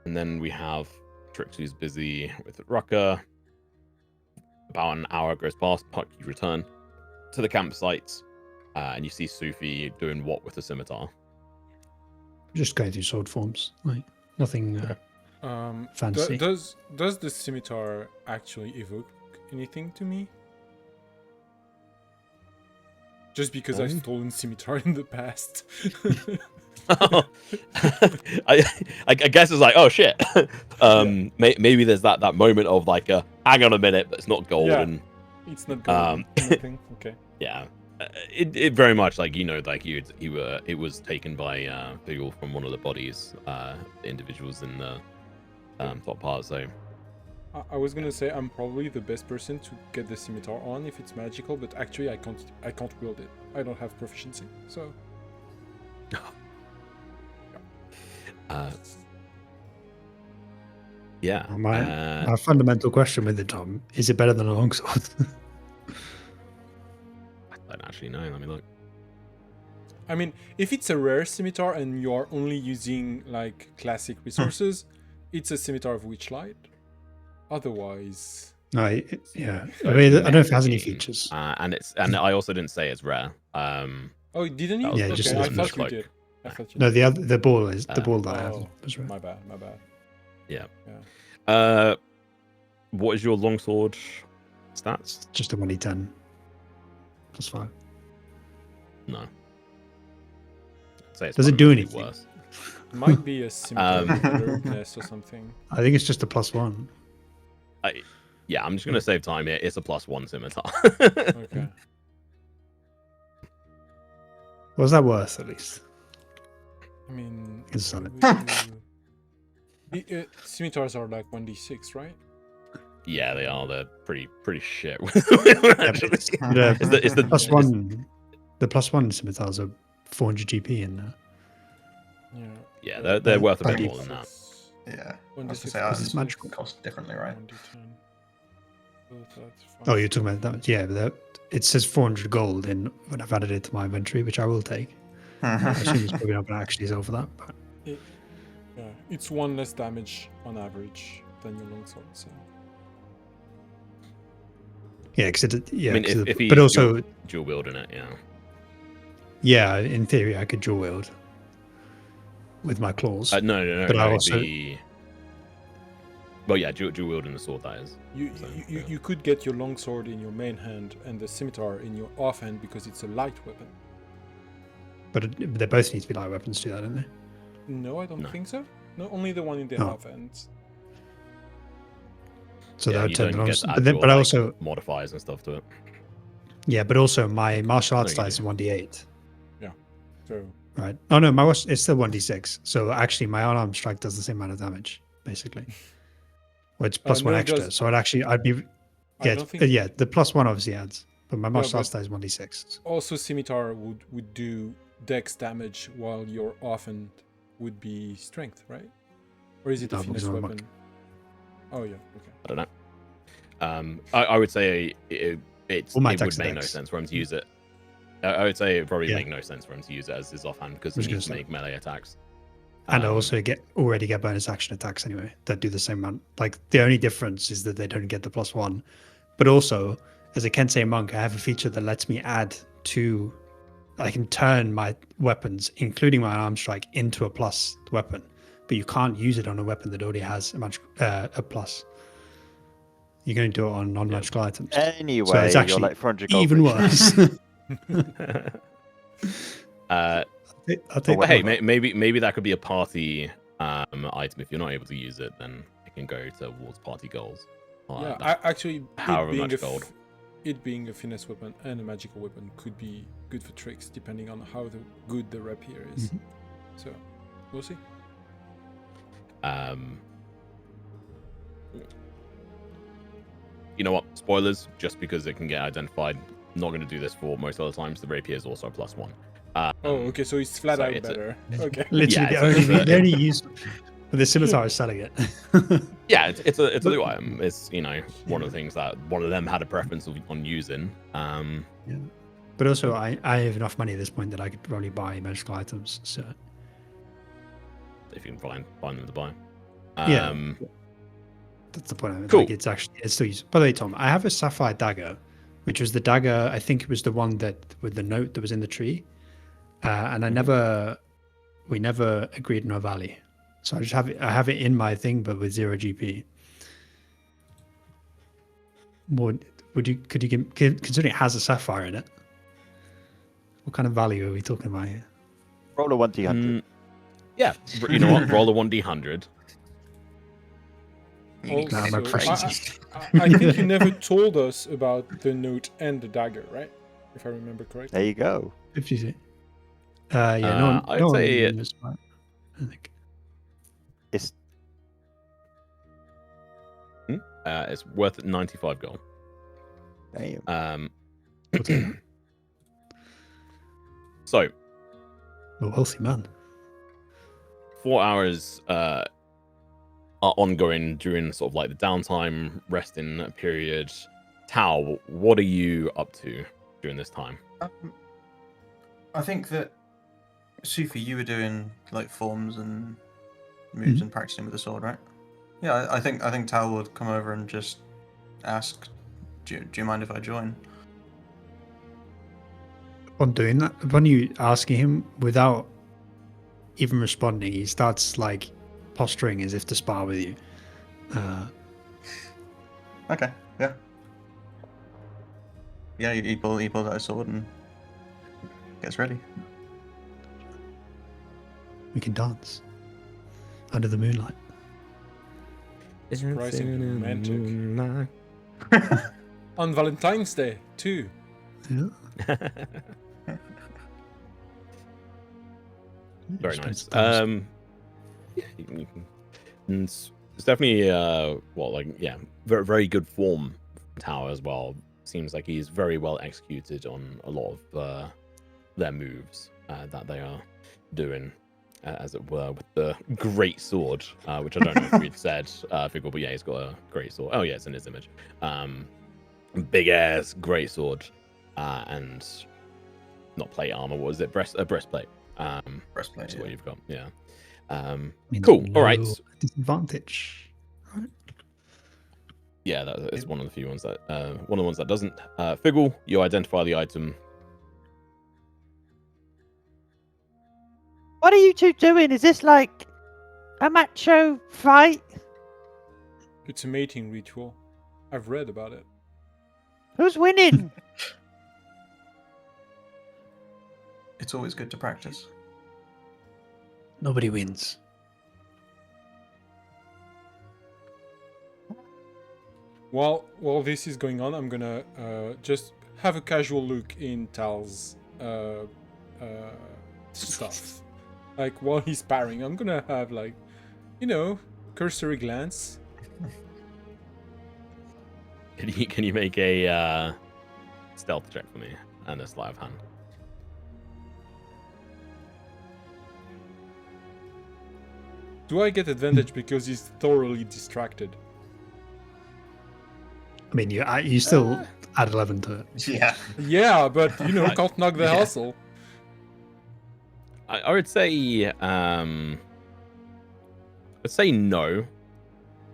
And then we have Trix, who's busy with Rucker. About an hour goes past. Puck, you return to the campsite. And you see Sufi doing what with the scimitar? Just going through sword forms, like nothing fancy. Does the scimitar actually evoke anything to me? Just because I've stolen scimitar in the past. I guess it's like, oh shit. Maybe there's that moment of like, hang on a minute, but it's not golden. Yeah, it's not golden. Okay. Yeah. It very much like, like it was taken by people from one of the bodies, the individuals in the top part. So I was gonna say I'm probably the best person to get the scimitar on if it's magical, but actually I can't wield it. I don't have proficiency, so. My fundamental question with it, Tom, is it better than a longsword? actually know. Let me look. I mean, if it's a rare scimitar and you are only using like classic resources, it's a scimitar of Witchlight. Otherwise, no, yeah. I mean, I don't know if it has any features. And I also didn't say it's rare. oh, didn't you? Yeah, Okay, just I the thought you cloak. did. I thought you No, did. the ball is the ball that I have Oh, was right. my bad. Yeah. What is your longsword stats? Just a 1d10 +5. No. I'd say it's Does it do fundamentally anything? worse. Might be a scimitar of alertness or something. I think it's just a +1. Yeah, I'm just gonna save time here. It's a +1 scimitar. Okay. What was that worth, at least? I mean, It's solid. scimitars are like 1d6, right? Yeah, they are. They're pretty shit. Actually, It's the the +1, the +1 scimitars are 400 GP in there. Yeah. Yeah, they're worth a bit more than that. Yeah. I 1d6 was gonna say, This is magical. cost differently, right? 1d10. So that's Oh, fine. you're talking about that? Yeah, but it says 400 gold in when I've added it to my inventory, which I will take. I assume it's probably not going to actually sell for that. But Yeah, it's 1 less damage on average than your longsword. So yeah, because I mean, if he's but also dual wielding it, yeah. yeah, in theory, I could dual wield with my claws. No. But I it'd also be... Well, yeah, dual wielding the sword, that is. you could get your longsword in your main hand and the scimitar in your offhand because it's a light weapon. But they both need to be light weapons to do that, don't they? No, I don't No. think so. No, only the one in the Oh. offhand. So Yeah, that would you turn don't it on. get But, then, actual, but I like, also modifiers and stuff to it. yeah, but also my martial arts No, you dice is 1d8. So Right. Oh no, it's still 1d6. So actually, my unarmed strike does the same amount of damage, basically. Well, it's plus no, one it extra. does- So I'd be I yeah, don't think yeah. The +1 obviously adds, but my martial but- arts die is 1d6. also scimitar would do dex damage while your offhand would be strength, right? Or is it a No, finesse because I'm a weapon? Oh yeah, okay. I don't know. I would say it All my would attacks are make no dex. sense for him to use it. I would say it probably Yeah. make no sense for him to use it as his offhand because I was he needs to gonna say. make melee attacks. And I Um, also already get bonus action attacks anyway that do the same amount. Like the only difference is that they don't get the +1. But also, as a Kensei monk, I have a feature that lets me add to. I can turn my weapons, including my arm strike, into a plus weapon, but you can't use it on a weapon that already has a plus. You can only do it on non-magical items. Anyway, So it's you're actually like 400 gold even rich. worse. uh, I'll take but hey, that. maybe that could be a party item. If you're not able to use it, then it can go towards party goals. Yeah, That- actually, however much gold. it being a finesse weapon and a magical weapon could be good for tricks, depending on how good the rapier is. Mhm. So, we'll see. You know what? Spoilers, just because it can get identified. I'm not going to do this for most other times. The rapier is also a +1. Oh, okay, so it's flat so out it's a- better. Okay. Literally, Yeah, the only use for the scimitar is selling it. Yeah, it's a new item. It's one of the things that one of them had a preference on using. Yeah. But also, I have enough money at this point that I could probably buy magical items. So If you can find them to buy. yeah, that's the point of it. Cool. Like it's still used. By the way, Tom, I have a sapphire dagger, which was the dagger. I think it was the one that with the note that was in the tree, and we never agreed on a value. So I just have it. I have it in my thing, but with 0 GP. Could you give, considering it has a sapphire in it? What kind of value are we talking about here? Roll a 1d100. Yeah, you know what? Roll a 1d100. You Nah, need my to precious. I think you never told us about the note and the dagger, right? If I remember correctly. There you go. 50. Yeah, no one. I'd no say one was smart, I think. It's It's worth 95 gold. damn. I'll take that. So A wealthy man. 4 hours are ongoing during sort of like the downtime, resting period. Tao, what are you up to during this time? I think that Sufi, you were doing like forms and moves and practicing with the sword, right? Yeah, I think Tal would come over and just ask, do you mind if I join? On doing that, upon you asking him without even responding, he starts like posturing as if to spar with you. Okay, yeah. Yeah, he pulls out his sword and gets ready. We can dance under the moonlight. Surprisingly romantic. On Valentine's Day, too. Yeah. Very nice. Yeah, you can, and it's definitely very, very good form Tower as well. Seems like he's very well executed on a lot of their moves that they are doing, as it were, with the great sword, which I don't know if we'd said, Figgle, but yeah, he's got a great sword. Oh yeah, it's in his image. Big ass great sword, and not plate armor. What was it? Breastplate. Breastplate. That's what you've got. Yeah. Means Cool. no All right. Disadvantage. Right. Yeah, that is one of the few ones that one of the ones that doesn't. Figgle, you identify the item. What are you two doing? Is this like a macho fight? It's a mating ritual. I've read about it. Who's winning? It's always good to practice. Nobody wins. While this is going on, I'm gonna just have a casual look in Tal's stuff. Like while he's sparring, I'm gonna have like, cursory glance. Can you make a stealth check for me and a sleight of hand? Do I get advantage because he's thoroughly distracted? I mean, you still add 11 to it. Yeah. Yeah, but can't knock the hustle. I would say no,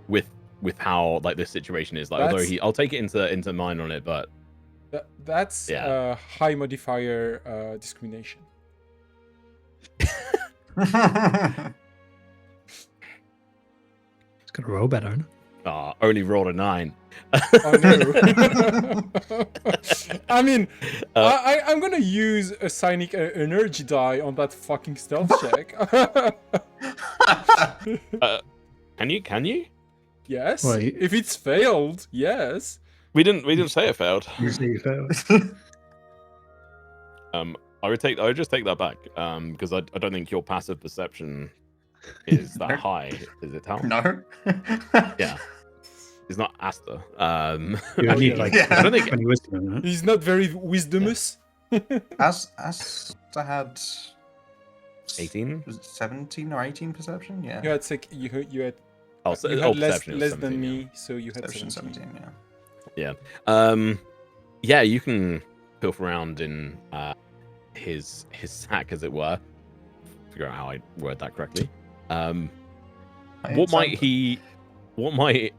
with how like this situation is. Like, although I'll take it into mind on it, but that's high modifier discrimination. It's gonna roll better, isn't it? Only rolled a 9. Oh no! I mean, I'm gonna use a psionic energy die on that fucking stealth check. Can you? Yes. Wait. If it's failed, yes. We didn't say it failed. You say you failed. I would just take that back. Because I don't think your passive perception is that high. Is it, Tal? No. Yeah. He's not Asta. You need like I don't think 20 wisdom, right? He's not very wisdomous. As I had 18. Was it 17 or 18 perception? Yeah. You had you had perception less 17, than yeah. me, so you had Perception 17. 17, yeah. Yeah. Yeah, you can pilfer around in his sack, as it were. Figure out how I word that correctly. What might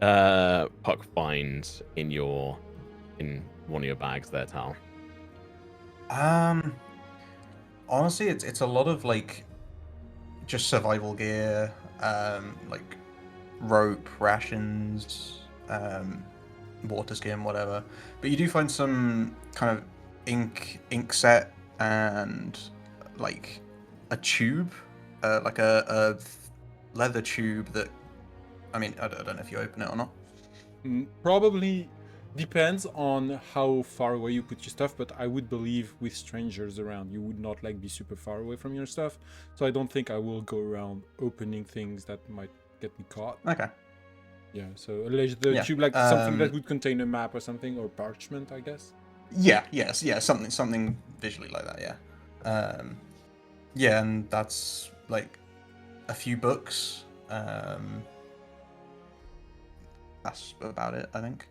Puck find in one of your bags there, Tal? Honestly, it's a lot of like just survival gear, like rope, rations, water skin, whatever. But you do find some kind of ink set and like a tube, like a leather tube that, I mean, I don't know if you open it or not. Probably depends on how far away you put your stuff, but I would believe with strangers around, you would not like be super far away from your stuff. So I don't think I will go around opening things that might get me caught. Okay. Yeah, so unless the tube, like something that would contain a map or something, or parchment, I guess. Yeah, something visually like that, yeah. Yeah, and that's like a few books. That's about it, I think.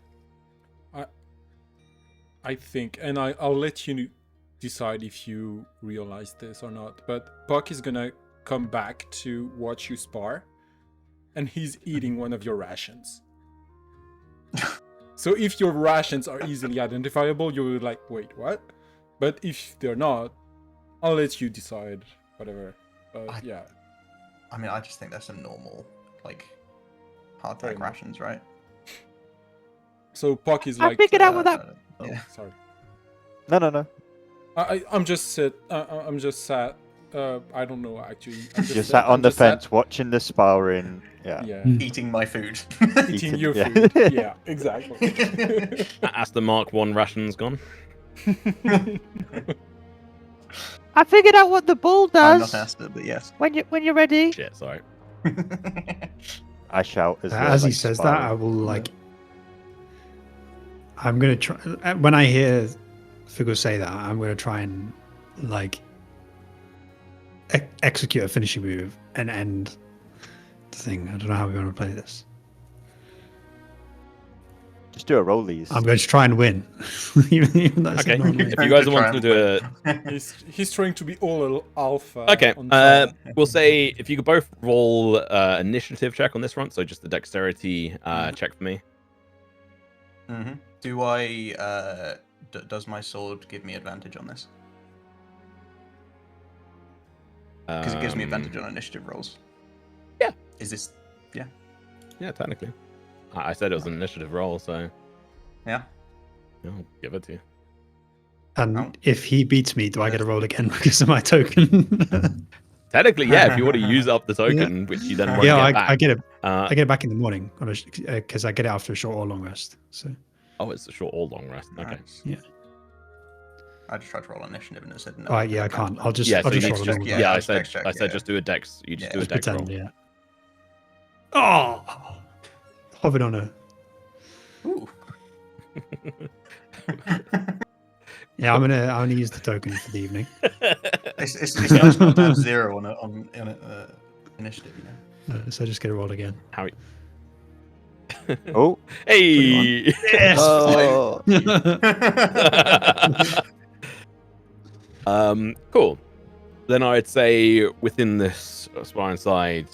I think, and I'll let you decide if you realize this or not. But Puck is gonna come back to watch you spar, and he's eating one of your rations. So if your rations are easily identifiable, you're like, wait, what? But if they're not, I'll let you decide, whatever. Yeah. I mean, I just think there's some normal, like, hardtack rations, right? So Puck is like... I figured out what that... Oh, Yeah. sorry. No. I'm just sad. I don't know, actually. You're sat on the fence watching the sparring. Yeah. Eating my food. Eating your food. Yeah, exactly. As the Mark 1 ration's gone. I figured out what the bull I'm does. not Asta, but yes. When you're ready. Shit, sorry. I shout as well. As he like, says sparring. that, I will like. I'm gonna try. When I hear Figo say that, I'm gonna try and like execute a finishing move and end the thing. I don't know how we're gonna play this. Just do a roll these. I'm going to try and win. Even though it's Okay, not if you guys want to do He's trying to be all alpha. Okay, on top. we'll say if you could both roll initiative check on this front, so just the dexterity check for me. Mm-hmm. Do I? Does my sword give me advantage on this? Because it gives me advantage on initiative rolls. Yeah. Is this? Yeah, technically. I said it was an initiative roll, so Yeah. I'll give it to you. And if he beats me, do I get a roll again because of my token? Technically, yeah. If you want to use up the token, which you then want to get back. I get it. I get it back in the morning because I get it after a short or long rest. So. Oh, it's a short or long rest. Okay. Nice. Yeah. I just tried to roll initiative and it said no. Oh, yeah, I can't. I'll just. Yeah, I'll so just you roll need a to normal. I dex said check, just do a dex. You just do a Just dex pretend, roll. yeah. Oh, hovered on a. Ooh. Yeah, I'm gonna use the token for the evening. It's nice not to have 0 on initiative, you know. So just get a roll again. How? Oh. Hey. Yes. Oh. Cool. Then I'd say within this sparring side,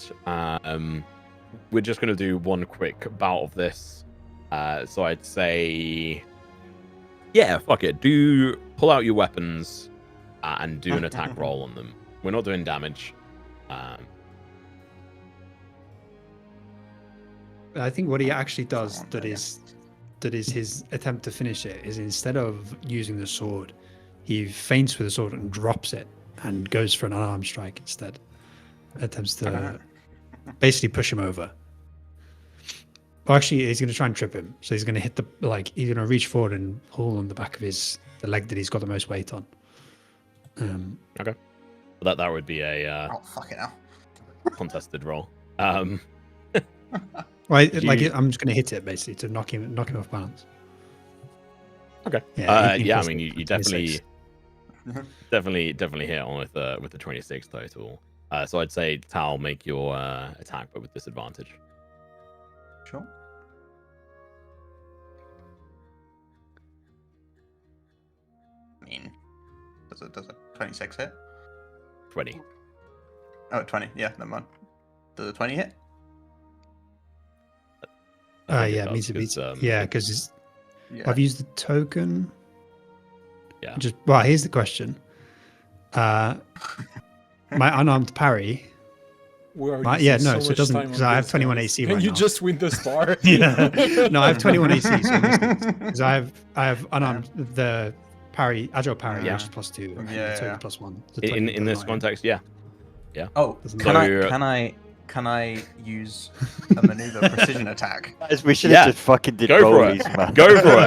we're just gonna do one quick bout of this. So I'd say, yeah, fuck it. Do pull out your weapons and do an attack roll on them. We're not doing damage. I think what he actually does that is his attempt to finish it is instead of using the sword, he feints with the sword and drops it and goes for an unarmed strike instead. Attempts to basically push him over. Well, actually, he's going to try and trip him. So he's going to hit he's going to reach forward and pull on the back of the leg that he's got the most weight on. Okay. Well, that would be a Oh, fucking hell. contested roll. I'm just going to hit it basically to knock him off balance. Okay. Yeah, I mean, you definitely 26. definitely hit on with the 26 total. So I'd say Tal, make your attack, but with disadvantage. Sure. I mean, does a 26 hit? 20. Oh, 20. Yeah, never mind. Does a 20 hit? Yeah, means it beats. Yeah, because I've used the token. Yeah. Here's the question. My unarmed parry. So it doesn't because I have 21 AC right now. You just win the spar. Yeah. No, I have 21 AC because I have unarmed the parry, agile parry, which is +2, and the token +1. So In this context, yeah. Oh, can I use a maneuver precision attack? We should have just fucking did rollies, man. Go for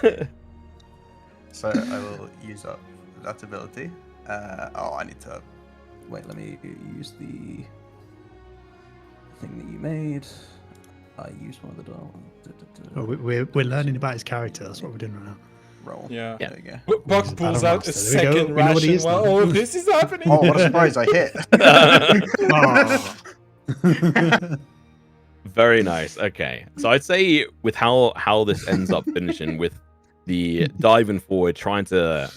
it. So I will use that ability. I need to wait. Let me use the thing that you made. I used one of the we're learning about his character. That's what we're doing right now. Roll. Yeah. There you go. Buck pulls out a There we go. second We know what he ration is while now. all of this is happening. Oh, what a surprise! I hit. Very nice. Okay, so I'd say with how this ends up finishing with the diving forward, trying to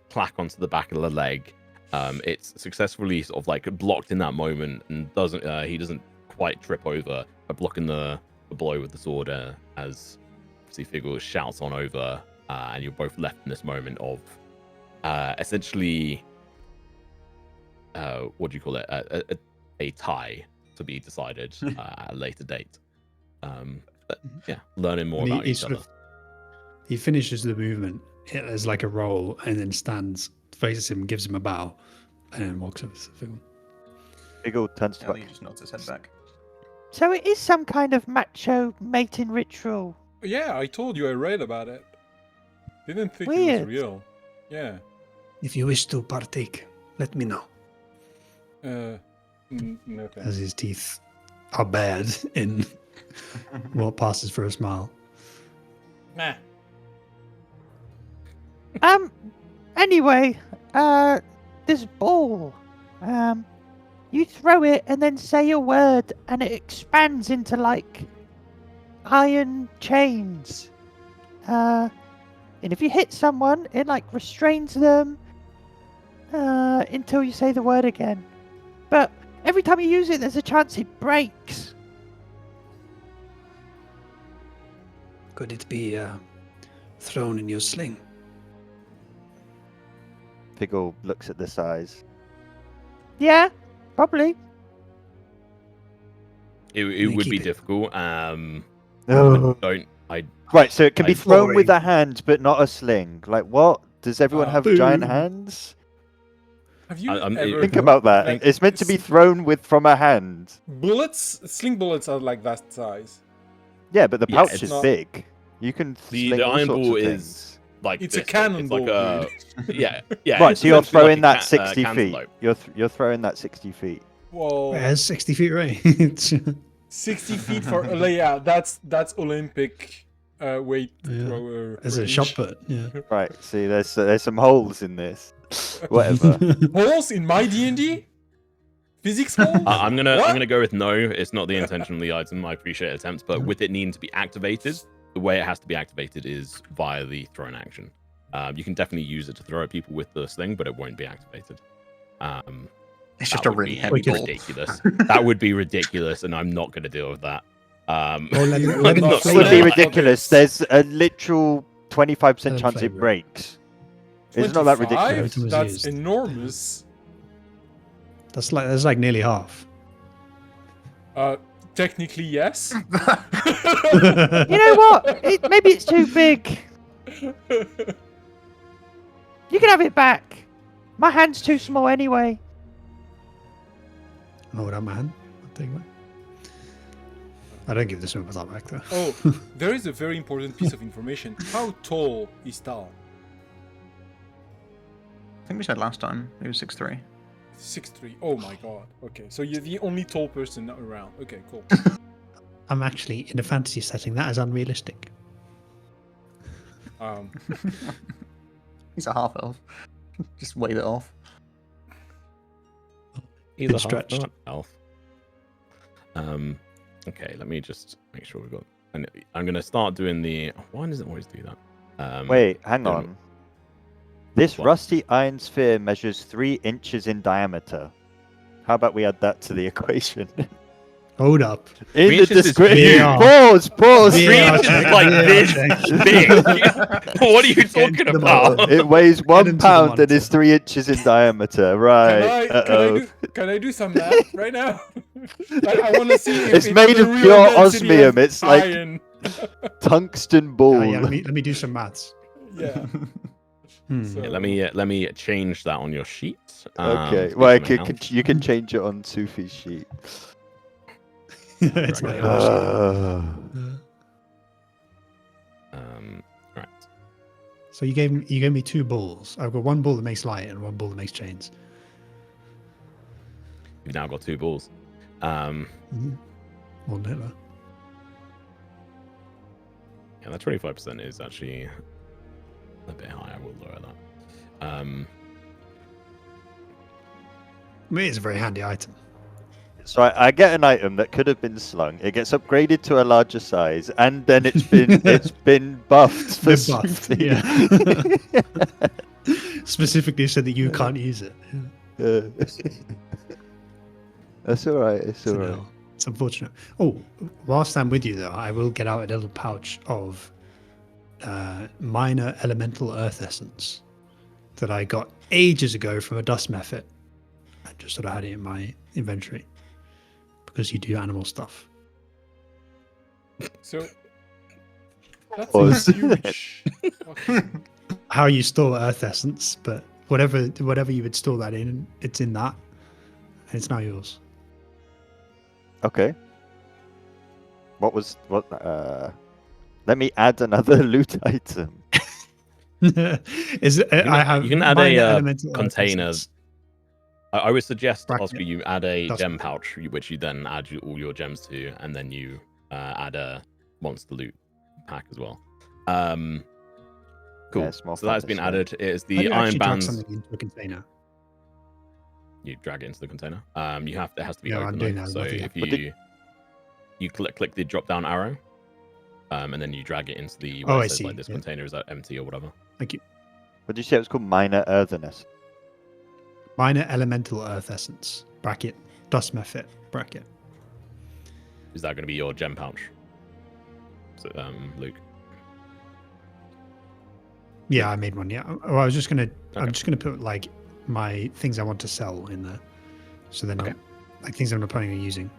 clack onto the back of the leg. It's successfully sort of like blocked in that moment, and he doesn't quite trip over by blocking the blow with the sword as Figgle shouts on over, and you're both left in this moment of essentially what do you call it, a tie to be decided at a later date. But yeah, learning more about each other. He finishes the movement as like a roll, and then stands, faces him, gives him a bow, and then walks over to Figgle. Figgle turns to He just nods his head back. So it is some kind of macho mating ritual. Yeah, I told you I read about it. Didn't think it Weird. was real. Yeah. If you wish to partake, let me know. No thanks. As his teeth are bared in what passes for a smile. Nah. Anyway, this ball. You throw it and then say a word, and it expands into like iron chains. And if you hit someone, it like restrains them until you say the word again. But every time you use it, there's a chance it breaks. Could it be thrown in your sling? Figgle looks at the size. Yeah, probably. It would keep be it. difficult. Right, so it can be I- thrown with Boring. a hand, but not a sling. Like what? Does everyone have giant Boom. hands? Have you I'm- ever Think about that. like, It's meant to be thrown from a hand. sling bullets are like that size. Yeah, but the Yeah, pouch it's is not- big. You can The sling all iron sorts ball of is things. like It's this a big. cannonball, It's like yeah. Right, it's so you're essentially throwing like that 60 feet. cantaloupe. You're throwing that 60 feet. Whoa. It has 60 feet range. 60 feet for yeah, that's Olympic weight Yeah. thrower. As a range. shot put, yeah. Right, see, there's some holes in this. Whatever. Holes in my D&D? Physics holes? I'm gonna What? go with no. It's not the intention of the item. I appreciate attempts, but with it needing to be activated, the way it has to be activated is via the thrown action. You can definitely use it to throw at people with the sling, but it won't be activated. It's just That a would really be heavy ball. ridiculous. That would be ridiculous, and I'm not going to deal with that. Well, let him I'm not It would be saying- ridiculous. There's a literal 25% chance it favourite. breaks. It's not that 25? ridiculous. was That's used. enormous. That's like nearly half. Technically, yes. You know what? Maybe it's too big. You can have it back. My hand's too small anyway. Oh, that man. I'll take it. I don't give the swimmer that back though. Oh, there is a very important piece of information. How tall is Tal? I think we said last time he was 6'3". 6'3". Oh my god. Okay, so you're the only tall person around. Okay, cool. I'm actually in a fantasy setting. That is unrealistic. He's a half elf. Just wave it off. He's Been a stretched. elf. Okay, let me just make sure we've got. I'm gonna start doing the. Why does it always do that? Wait, hang don't- on. This What? rusty iron sphere measures 3 inches in diameter. How about we add that to the equation? Hold up. In 3 the inches is description. huge. Pause. Three Yeah, inches okay. is like Yeah, this okay. big. What are you talking into the about? It weighs 1 into the pound and monitor. is 3 inches in diameter. Right. Can I do some math right now? I want to see if It's made the of real pure density osmium. of It's like- iron. Tungsten ball. Yeah, let me do some maths. Yeah. So- Yeah, let me change that on your sheet. Okay. to Well, something else. you can change it on Sufi's sheet. It's Right. like, oh, Right. so you gave me 2 balls. I've got 1 ball that makes light and 1 ball that makes chains. You've now got 2 balls. One Hitler. Yeah, that 25% is actually a bit high. I will lower that. I mean, it's a very handy item. So I get an item that could have been slung. It gets upgraded to a larger size, and then it's been buffed for Been buffed, Sophie. yeah. Specifically so that you can't use it. That's all right. It's all right. It's unfortunate. Oh, whilst I'm with you though, I will get out a little pouch of minor elemental earth essence that I got ages ago from a dust method. I just sort of had it in my inventory because you do animal stuff. So that's a huge. How you store earth essence, but whatever you would store that in, it's in that, and it's now yours. Okay. What? Let me add another loot item. I have. You can add minor a elemental earth container. essence. I would suggest, Bracket. Oscar, you add a That's gem pouch, which you then add all your gems to, and then you add a monster loot pack as well. Cool. Yeah, small so that's been fantasy. added. It is How do the you iron actually drag bands. something into a container? You drag it into the container. It has to be Yeah, I'm open. doing though. that, So nothing if happened. you click the drop down arrow, and then you drag it into the Oh, where I it says see, like this yeah. container is empty or whatever. Thank you. What did you say it was called? Minor earthiness. Minor elemental earth essence. Bracket. Dust method. Bracket. Is that going to be your gem pouch? So, Luke. Yeah, I made one. Yeah. Well, I was just gonna. I'm Okay. just gonna put like my things I want to sell in there, so they're not Okay. like things I'm not planning on using.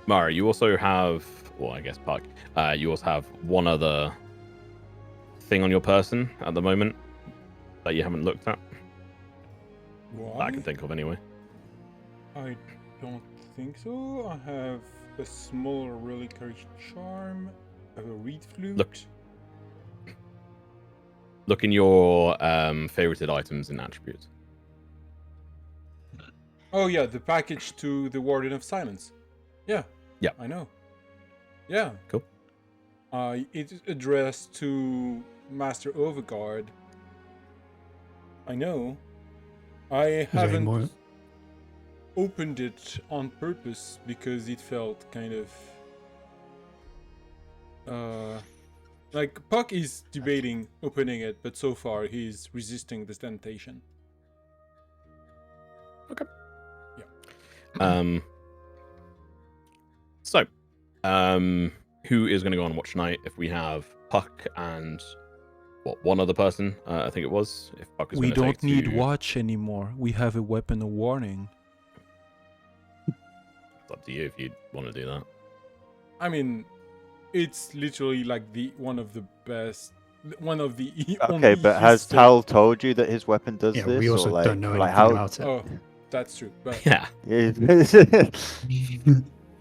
Mara, you also have, well, I guess Puck. You also have one other thing on your person at the moment that you haven't looked at. That I Why? can think of anyway. I don't think so. I have a small reliquary charm, I have a reed flute. Look in your favorited items and attributes. Oh yeah, the package to the Warden of Silence. Yeah. Yeah. I know. Yeah. Cool. It is addressed to Master Overguard. I know. I there any more? haven't opened it on purpose because it felt kind of like Puck is debating opening it, but so far he's resisting the temptation. So, who is going to go on watch night? If we have Puck and one other person, I think it was. If Puck is We gonna don't take need to... watch anymore. We have a weapon of warning. It's up to you if you want to do that. I mean, it's literally like one of the Okay, only but has useful- Tal told you that his weapon does Yeah, this? we also or like, don't know anything like how... about it. Oh, that's true. But Yeah.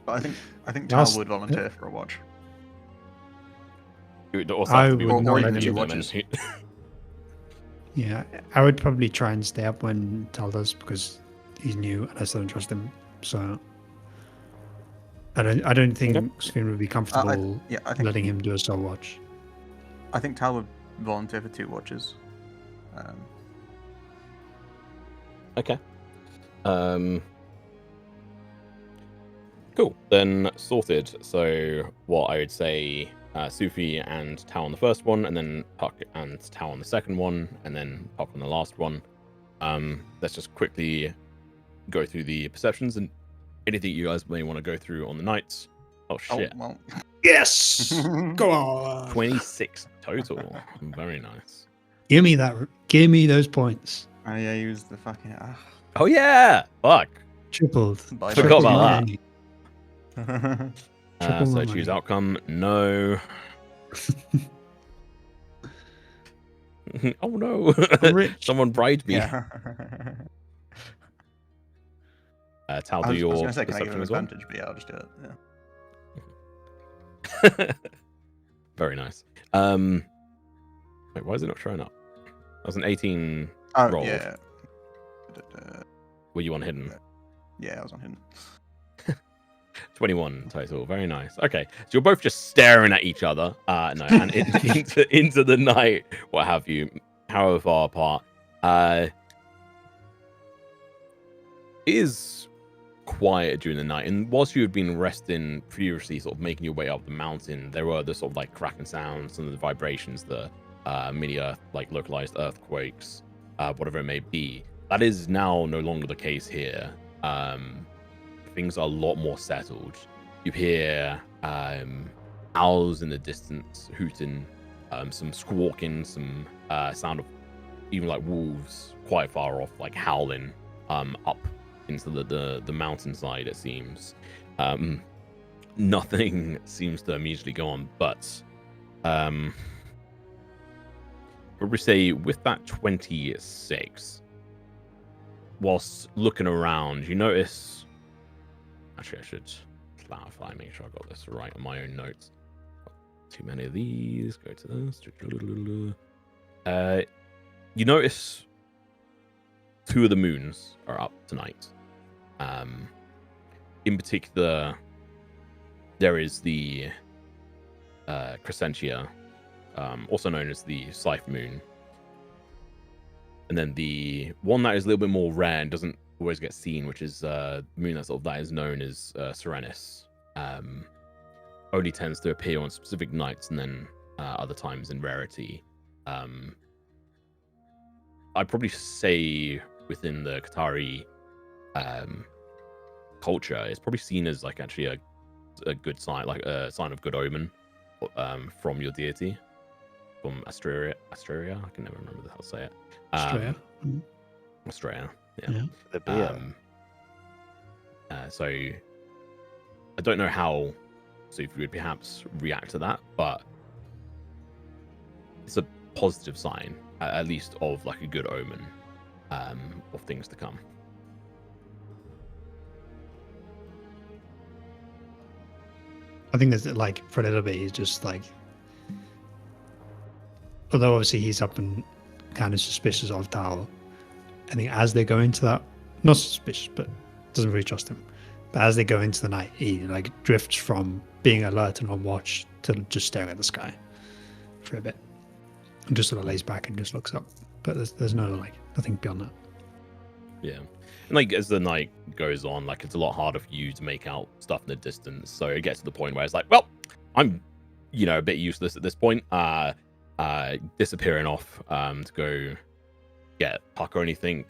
But I think Tal Last- would volunteer for a watch. It would also I have to be would one not of let you, him and watches. then Yeah, I would probably try and stay up when Tal does because he's new and I still don't trust him. So I don't think Okay. Sven would be comfortable I think letting him do a soul watch. I think Tal would volunteer for 2 watches. Okay. Cool. Then sorted. So what I would say, Sufi and Tao on the first one, and then Puck and Tao on the second one, and then Puck on the last one. Let's just quickly go through the perceptions and anything you guys may want to go through on the nights. Oh shit. Oh, well. Yes, go on. 26 total. Very nice. Give me that. Give me those points. Oh yeah, use the fucking... Oh yeah. Fuck. Tripled. Bye, Forgot Triple about money. that. Triple So my choose money. outcome. No. Oh no. Rich. Someone bribed me. Yeah. Tal, I do was your going to say, can I give perception him as well. advantage? But yeah, I'll just do it. Yeah. Very nice. Wait, why is it not showing up? That was an 18 Oh, roll. yeah. Were you on hidden? Yeah, I was on hidden. 21 total. Very nice. Okay, so you're both just staring at each other. No, and into the night, what have you, however far apart. is quiet during the night, and whilst you had been resting previously, sort of making your way up the mountain, there were the sort of like cracking sounds and the vibrations, the mini earth, like localized earthquakes, whatever it may be. That is now no longer the case here. Things are a lot more settled. You hear owls in the distance hooting, some squawking, some sound of even like wolves quite far off, like howling up into the mountainside, it seems. Nothing seems to immediately go on, but probably say with that 26, whilst looking around, you notice. Actually, I should clarify, make sure I got this right on my own notes. Too many of these. Go to this. You notice 2 of the moons are up tonight. In particular, there is the Crescentia, also known as the Scythe Moon. And then the one that is a little bit more rare and doesn't always get seen, which is the moon that is known as Serenis. Only tends to appear on specific nights and then other times in rarity. I'd probably say within the Qatari culture, it's probably seen as like actually a good sign, like a sign of good omen from your deity, from Astraea. I can never remember how to say it. Astraea. Yeah. The beer. So I don't know how Sufi would perhaps react to that, but it's a positive sign, at least of like a good omen of things to come. I think that like for a little bit, he's just like, although obviously he's up and kind of suspicious of Tao. I think as they go into that, not suspicious, but doesn't really trust him. But as they go into the night, he like drifts from being alert and on watch to just staring at the sky for a bit, and just sort of lays back and just looks up. But there's no like nothing beyond that. Yeah, and like as the night goes on, like it's a lot harder for you to make out stuff in the distance. So it gets to the point where it's like, well, I'm, a bit useless at this point. Disappearing off to go get Puck or anything.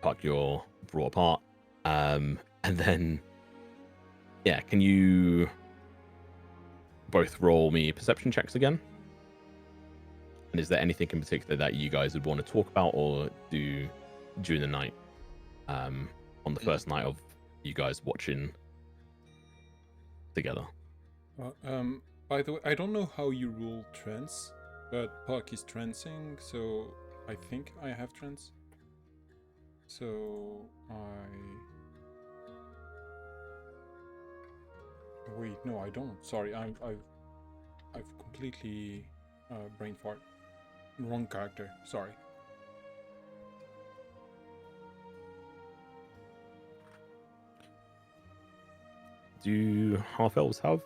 Puck, you're brought apart. And then, yeah, can you both roll me perception checks again? And is there anything in particular that you guys would want to talk about or do during the night? On the first night of you guys watching together. By the way, I don't know how you rule trance, but Puck is trancing, so I think I have trance. So wait, no, I don't. Sorry, I've completely brain fart. Wrong character. Sorry. Do half elves have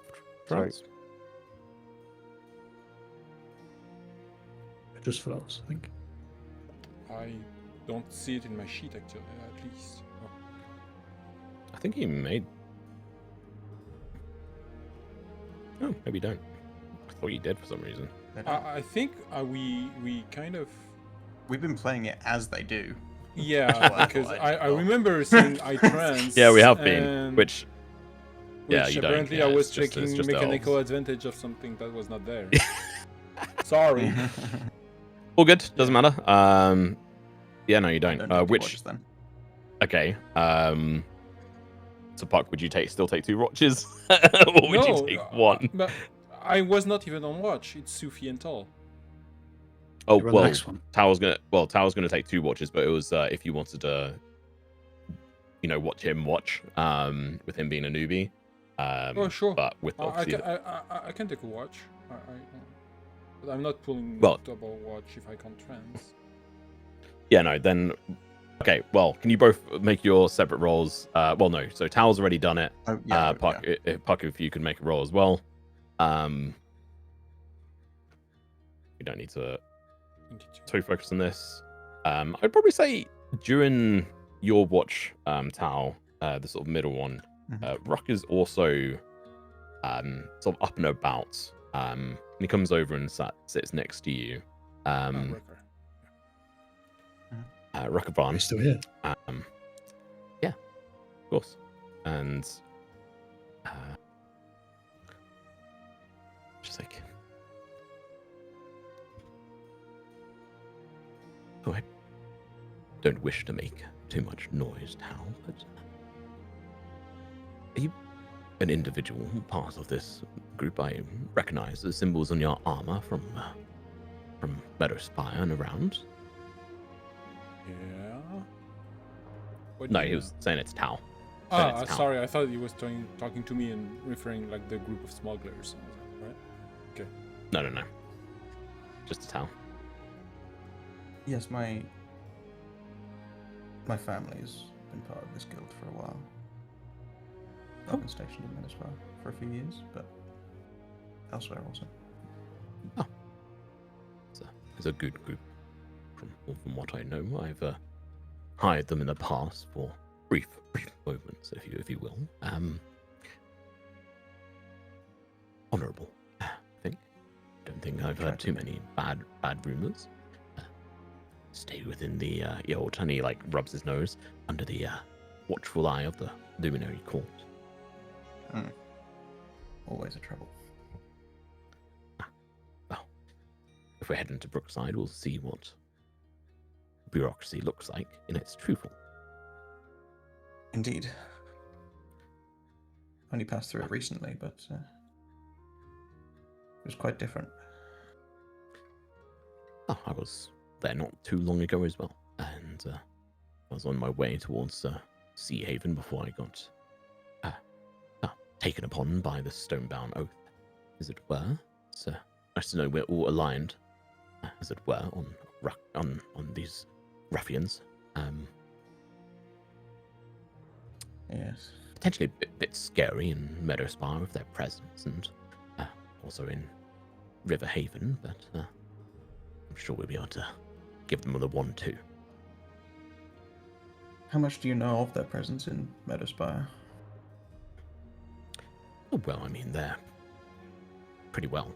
trance? Just for those, I think. I don't see it in my sheet actually, at least. Oh. I think he made. Oh, maybe you don't. I thought you did for some reason. I think we kind of. We've been playing it as they do. Yeah, because I remember saying I trance. Yeah, we have been, which yeah, you apparently don't. Yeah, I was taking mechanical advantage of something that was not there. Sorry. All good. Doesn't matter. Yeah, no, you don't. Which then? Okay. So, Puck, would you still take 2 watches, or would you take 1? But I was not even on watch. It's Sufi and Tal. Oh well, Tao's gonna take 2 watches, but it was if you wanted to, watch him watch, with him being a newbie. Oh sure. But with I can take a watch. But I'm not pulling double watch if I can't trance. Yeah, no, then okay, well, can you both make your separate rolls? Well, no, so Tao's already done it. Oh, yeah, Puck, Puck, if you can make a roll as well. You don't need to too focus on this. I'd probably say during your watch, Tao, the sort of middle one, Ruck is also sort of up and about. And he comes over and sits next to you. Rucker Barn. He's still here. Yeah, of course. And just like, oh, I don't wish to make too much noise, Tao, but are you an individual part of this group? I recognize the symbols on your armor from Meadowspire and around. Yeah. No, he was saying it's Tao. Sorry, I thought he was talking to me and referring like the group of smugglers, right? Okay. No. Just a Tao. Yes, my family's been part of this guild for a while. I've been stationed in Meadowspire for a few years, but elsewhere also. Oh. It's a good group. From what I know, I've hired them in the past for brief moments, if you will. Honourable, I think. Don't think I've heard too many bad rumors. Stay within the old, and he like rubs his nose under the watchful eye of the luminary court. Always a trouble. Well, if we're heading to Brookside, we'll see what bureaucracy looks like in its true form. Indeed. Only passed through it recently, but it was quite different. Oh, I was there not too long ago as well, and I was on my way towards Sea Haven before I got taken upon by the Stonebound Oath, as it were. It's nice to know we're all aligned, as it were, on these ruffians. Yes. Potentially a bit scary in Meadowspire with their presence, and also in River Haven, but I'm sure we'll be able to give them the 1-2. How much do you know of their presence in Meadowspire? Oh, well, I mean, they're pretty well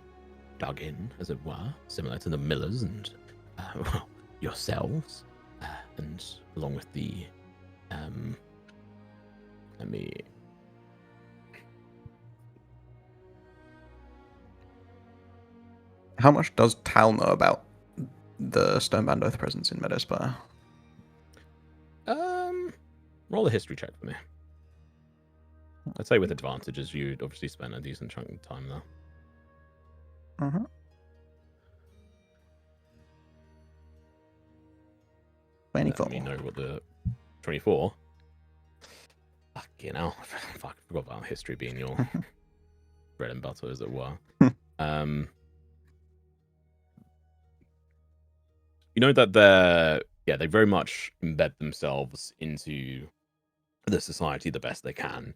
dug in, as it were, similar to the Millers and, well, yourselves, and along with the, How much does Tal know about the Stonebound Oath presence in Meadowspire? Roll a history check for me. I'd say with advantages, you'd obviously spend a decent chunk of time there. 24. Let me know what the 24. Fucking hell. Fuck, I forgot about history being your bread and butter, as it were. You know that they very much embed themselves into the society the best they can,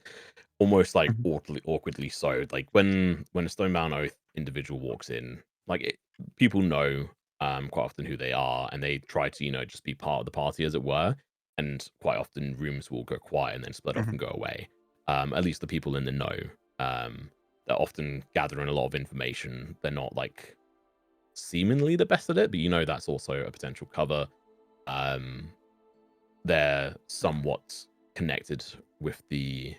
almost like awkwardly so. Like when a Stonebound Oath individual walks in, like people know quite often who they are, and they try to just be part of the party, as it were. And quite often rooms will go quiet and then split off and go away. At least the people in the know, they're often gathering a lot of information. They're not like seemingly the best at it, but that's also a potential cover. They're somewhat connected with the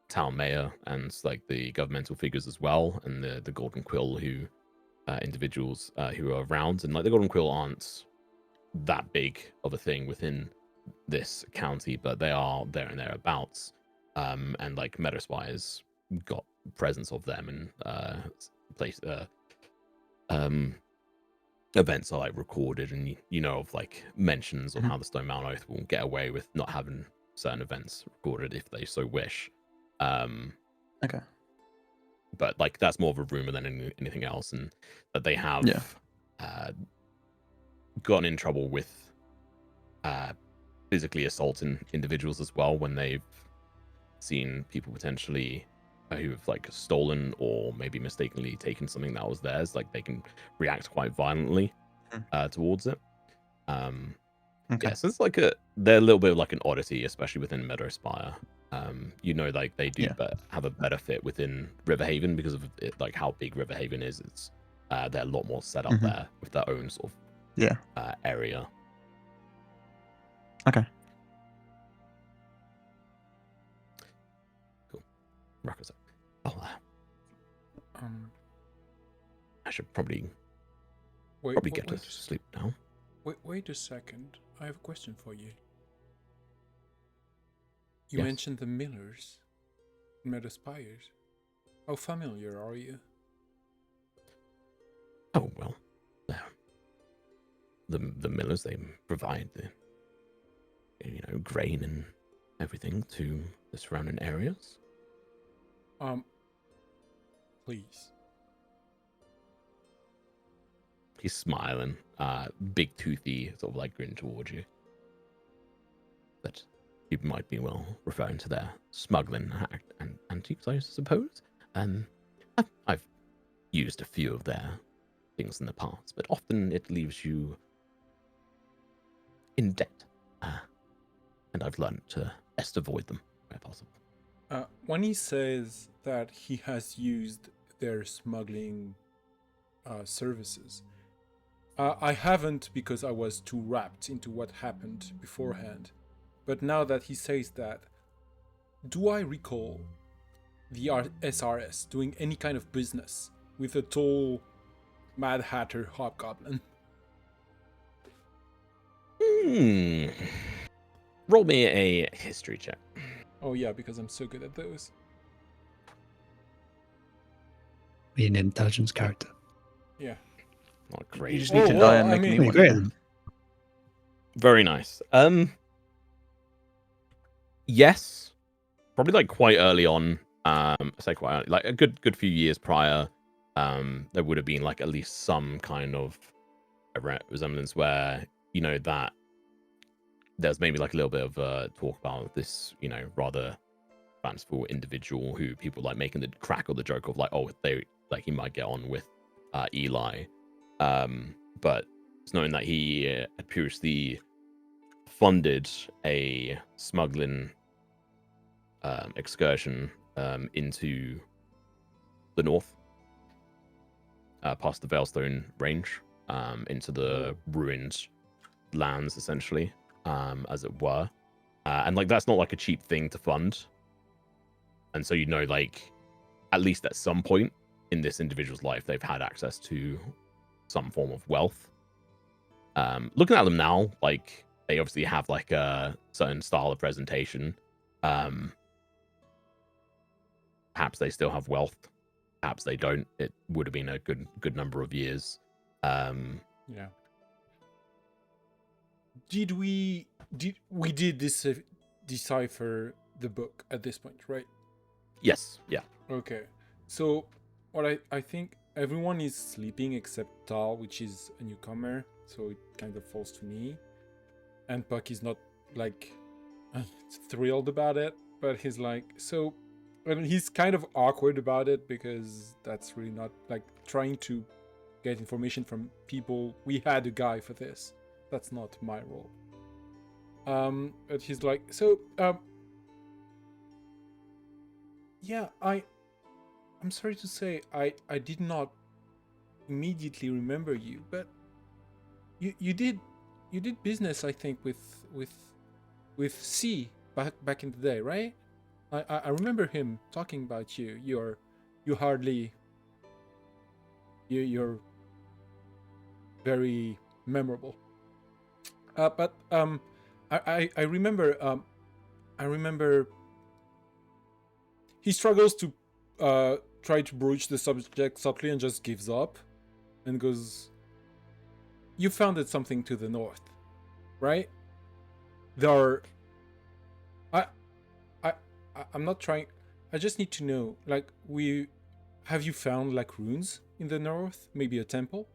town mayor and like the governmental figures as well, and the Golden Quill individuals who are around. And like the Golden Quill aren't that big of a thing within this county, but they are there and thereabouts. And like Meadowspire's got presence of them, and events are like recorded, and of like mentions on how the Stonebound Oath will get away with not having certain events recorded if they so wish. Okay. But like that's more of a rumor than anything else, and that they have gotten in trouble with physically assaulting individuals as well when they've seen people potentially who have like stolen or maybe mistakenly taken something that was theirs. Like they can react quite violently. towards it. Okay. Yeah, so it's like they're a little bit of like an oddity, especially within Meadowspire. Like they do have a better fit within Riverhaven because of it, like how big Riverhaven is. It's they're a lot more set up there with their own sort of area. Okay. Cool. Ruckus. Oh, I should probably get to sleep now. Wait a second. I have a question for you. You mentioned the millers in Meadowspires. How familiar are you? Oh well, the millers, they provide the grain and everything to the surrounding areas. Please. He's smiling, big toothy sort of like grin towards you. But you might be referring to their smuggling and antiques, I suppose. I've used a few of their things in the past, but often it leaves you in debt. And I've learned to best avoid them where possible. When he says that he has used their smuggling services, I haven't, because I was too wrapped into what happened beforehand. But now that he says that, do I recall the SRS doing any kind of business with a tall Mad Hatter hobgoblin? Roll me a history check. Oh yeah, because I'm so good at those. Be an intelligence character. Yeah. Not great. You just need to die and make me one. Great. Very nice. Yes, probably like quite early on. I say quite early, like a good few years prior. There would have been like at least some kind of a resemblance where that there's maybe like a little bit of talk about this, rather fanciful individual who people like making the crack or the joke of like, oh, he might get on with Eli. But it's known that he had previously funded a smuggling excursion into the north, past the Veilstone range, into the ruined lands, essentially, as it were. And like that's not like a cheap thing to fund. And so like at least at some point in this individual's life, they've had access to some form of wealth. Looking at them now, like they obviously have like a certain style of presentation. Perhaps they still have wealth. Perhaps they don't. It would have been a good number of years. Yeah. Did we decipher the book at this point, right? Yes. Yeah. Okay. So what I think everyone is sleeping except Tal, which is a newcomer, so it kind of falls to me. And Puck is not like thrilled about it, but he's like, so I mean, he's kind of awkward about it because that's really not like trying to get information from people. We had a guy for this. That's not my role. But he's like, so yeah, I'm sorry to say I did not immediately remember you, but you did business, I think, with C back in the day, right? I remember him talking about you. You're very memorable. But I remember he struggles to try to broach the subject subtly and just gives up and goes, you founded something to the north, right? I'm not trying. I just need to know, like, have you found like runes in the north? Maybe a temple?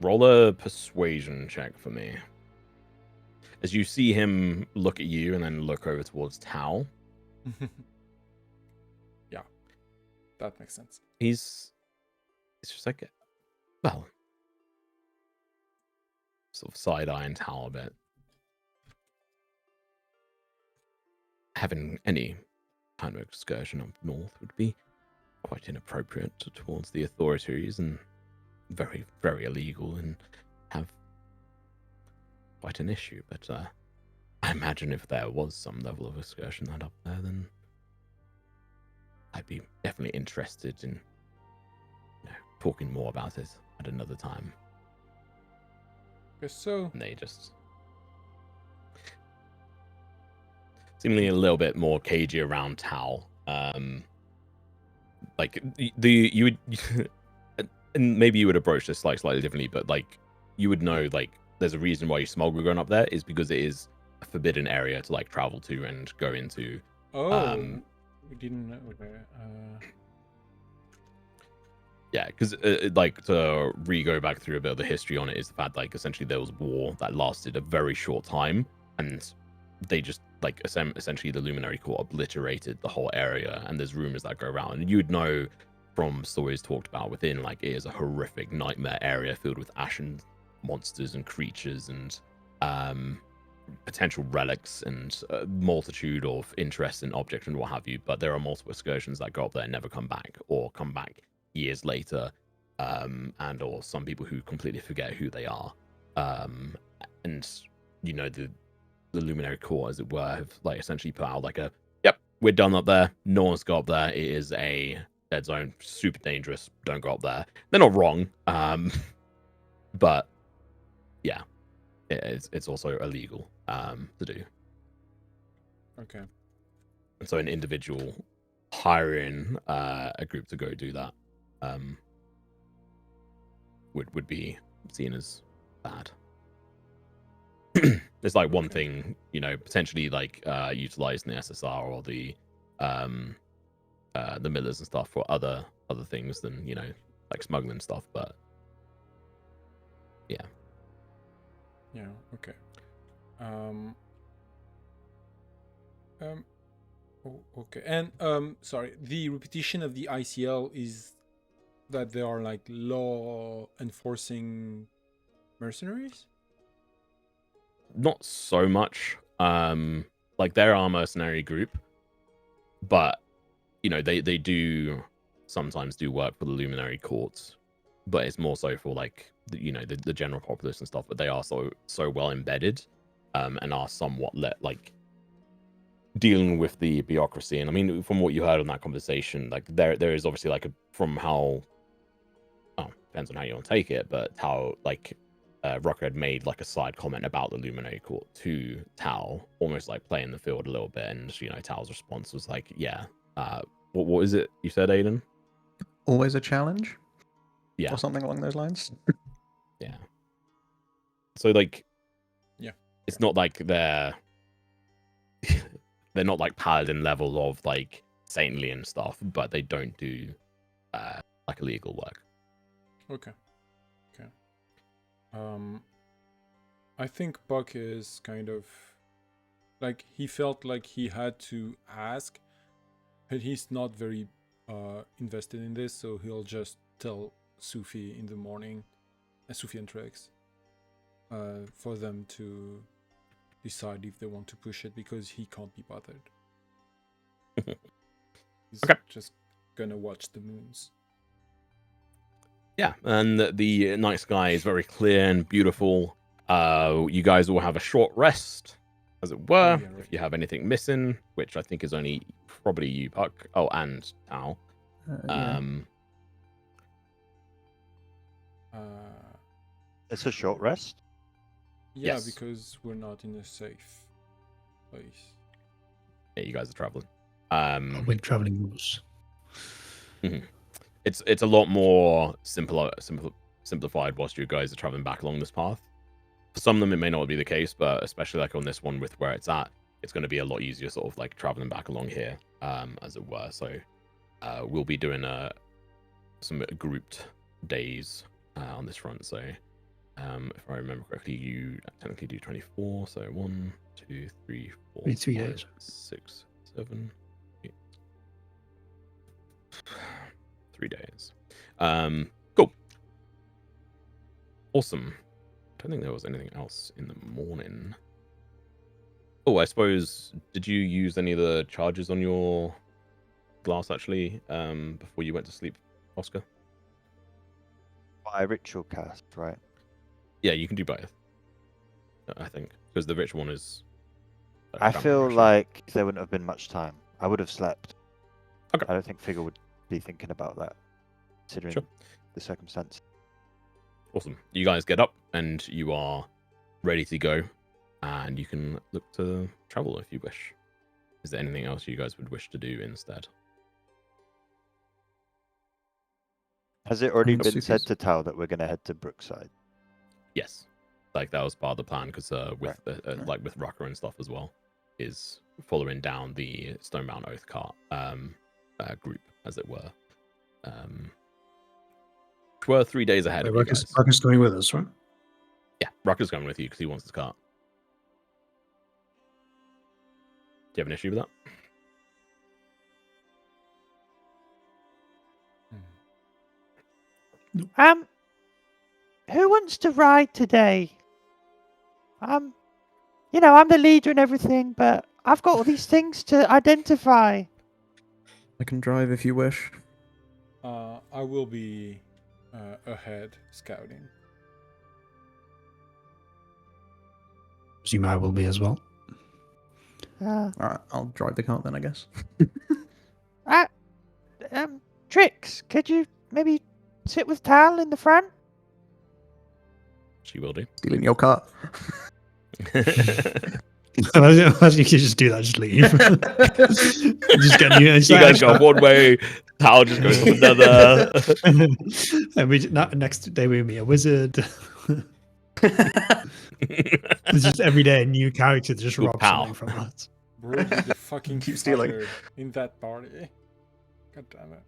Roll a persuasion check for me. As you see him look at you and then look over towards Tao. Yeah. That makes sense. It's just like, well, sort of side-eyeing Tal a bit. Having any kind of excursion up north would be quite inappropriate towards the authorities and very, very illegal and have quite an issue. But I imagine if there was some level of excursion that up there, then I'd be definitely interested in talking more about it at another time. Guess so. And they just seemingly a little bit more cagey around Tal. Like you would, and maybe you would approach this like slightly differently, but like you would know like there's a reason why you smuggle going up there is because it is a forbidden area to like travel to and go into. We didn't know. Yeah, because like to go back through a bit of the history on it is the fact like essentially there was a war that lasted a very short time, and they just like essentially the Luminary Court obliterated the whole area, and there's rumors that go around, and you would know from stories talked about within, like it is a horrific nightmare area filled with ashen monsters and creatures and potential relics and a multitude of interesting objects and what have you. But there are multiple excursions that go up there and never come back, or come back years later, and or some people who completely forget who they are. And you know, the Luminary Court, as it were, have like essentially put out like a, yep, we're done up there. No one's got up there. It is a dead zone, super dangerous. Don't go up there. They're not wrong, but yeah, it's also illegal to do. Okay. And so an individual hiring a group to go do that would be seen as bad. It's like one thing, you know, potentially like utilizing the SSR or the millers and stuff for other things than, you know, like smuggling stuff, but yeah. Okay. Okay. And sorry, the repetition of the ICL is that they are like law enforcing mercenaries? Not so much. Like they're our mercenary group, but you know, they do sometimes do work for the Luminary Courts, but it's more so for like the general populace and stuff. But they are so well embedded, and are somewhat like dealing with the bureaucracy. And I mean, from what you heard on that conversation, like there is obviously like depends on how you want to take it, but how like Rucker had made like a side comment about the Luminary Court to Tal, almost like playing the field a little bit, and you know, Tal's response was like, yeah, what is it you said, Aiden? Always a challenge? Yeah. Or something along those lines? Yeah. So like, yeah, it's not like they're not like paladin level of like saintly and stuff, but they don't do like illegal work. Okay. I think Buck is kind of like, he felt like he had to ask, but he's not very invested in this, so he'll just tell Sufi in the morning, Sufi and Trex, for them to decide if they want to push it, because he can't be bothered. He's just gonna watch the moons. Yeah, and the night sky is very clear and beautiful. You guys will have a short rest, as it were. Yeah, right. If you have anything missing, which I think is only probably you, Puck. Oh, and Tal. It's a short rest? Yeah, Yes. because we're not in a safe place. Yeah, you guys are traveling. We're traveling rules. It's a lot more simplified whilst you guys are traveling back along this path. For some of them, it may not be the case, but especially like on this one with where it's at, it's going to be a lot easier sort of like traveling back along here, as it were. So we'll be doing some grouped days on this front. So if I remember correctly, you technically do 24. So 1, 2, 3, 4, 3 5, days. 6, 7, 8. 3 days. Cool. Awesome. I don't think there was anything else in the morning. Oh, I suppose, did you use any of the charges on your glass, actually, before you went to sleep, Oscar? By ritual cast, right? Yeah, you can do both, I think, because the ritual one is... I feel like there wouldn't have been much time. I would have slept. Okay. I don't think Figure would be thinking about that, considering the circumstance. Awesome. You guys get up, and you are ready to go, and you can look to travel if you wish. Is there anything else you guys would wish to do instead? Has it already been said to Tal that we're going to head to Brookside? Yes, like that was part of the plan, because like with Rucker and stuff as well, is following down the Stonebound Oath cart group, as it were. We're 3 days ahead of you guys. Rucker's going with us, right? Yeah, Rucker's going with you because he wants his cart. Do you have an issue with that? Who wants to ride today? I'm the leader and everything, but I've got all these things to identify. I can drive if you wish. I will be ahead scouting. Presume I will be as well. Alright, I'll drive the cart then, I guess. Trix, could you maybe sit with Tal in the front? She will do. Stealing your cart. Imagine you just do that, just leave. Just get you. You guys go one way, Tal just goes another. And next day we meet a wizard. It's just every day a new character that just robs something from us. Bro, the fucking Keep stealing in that party. God damn it.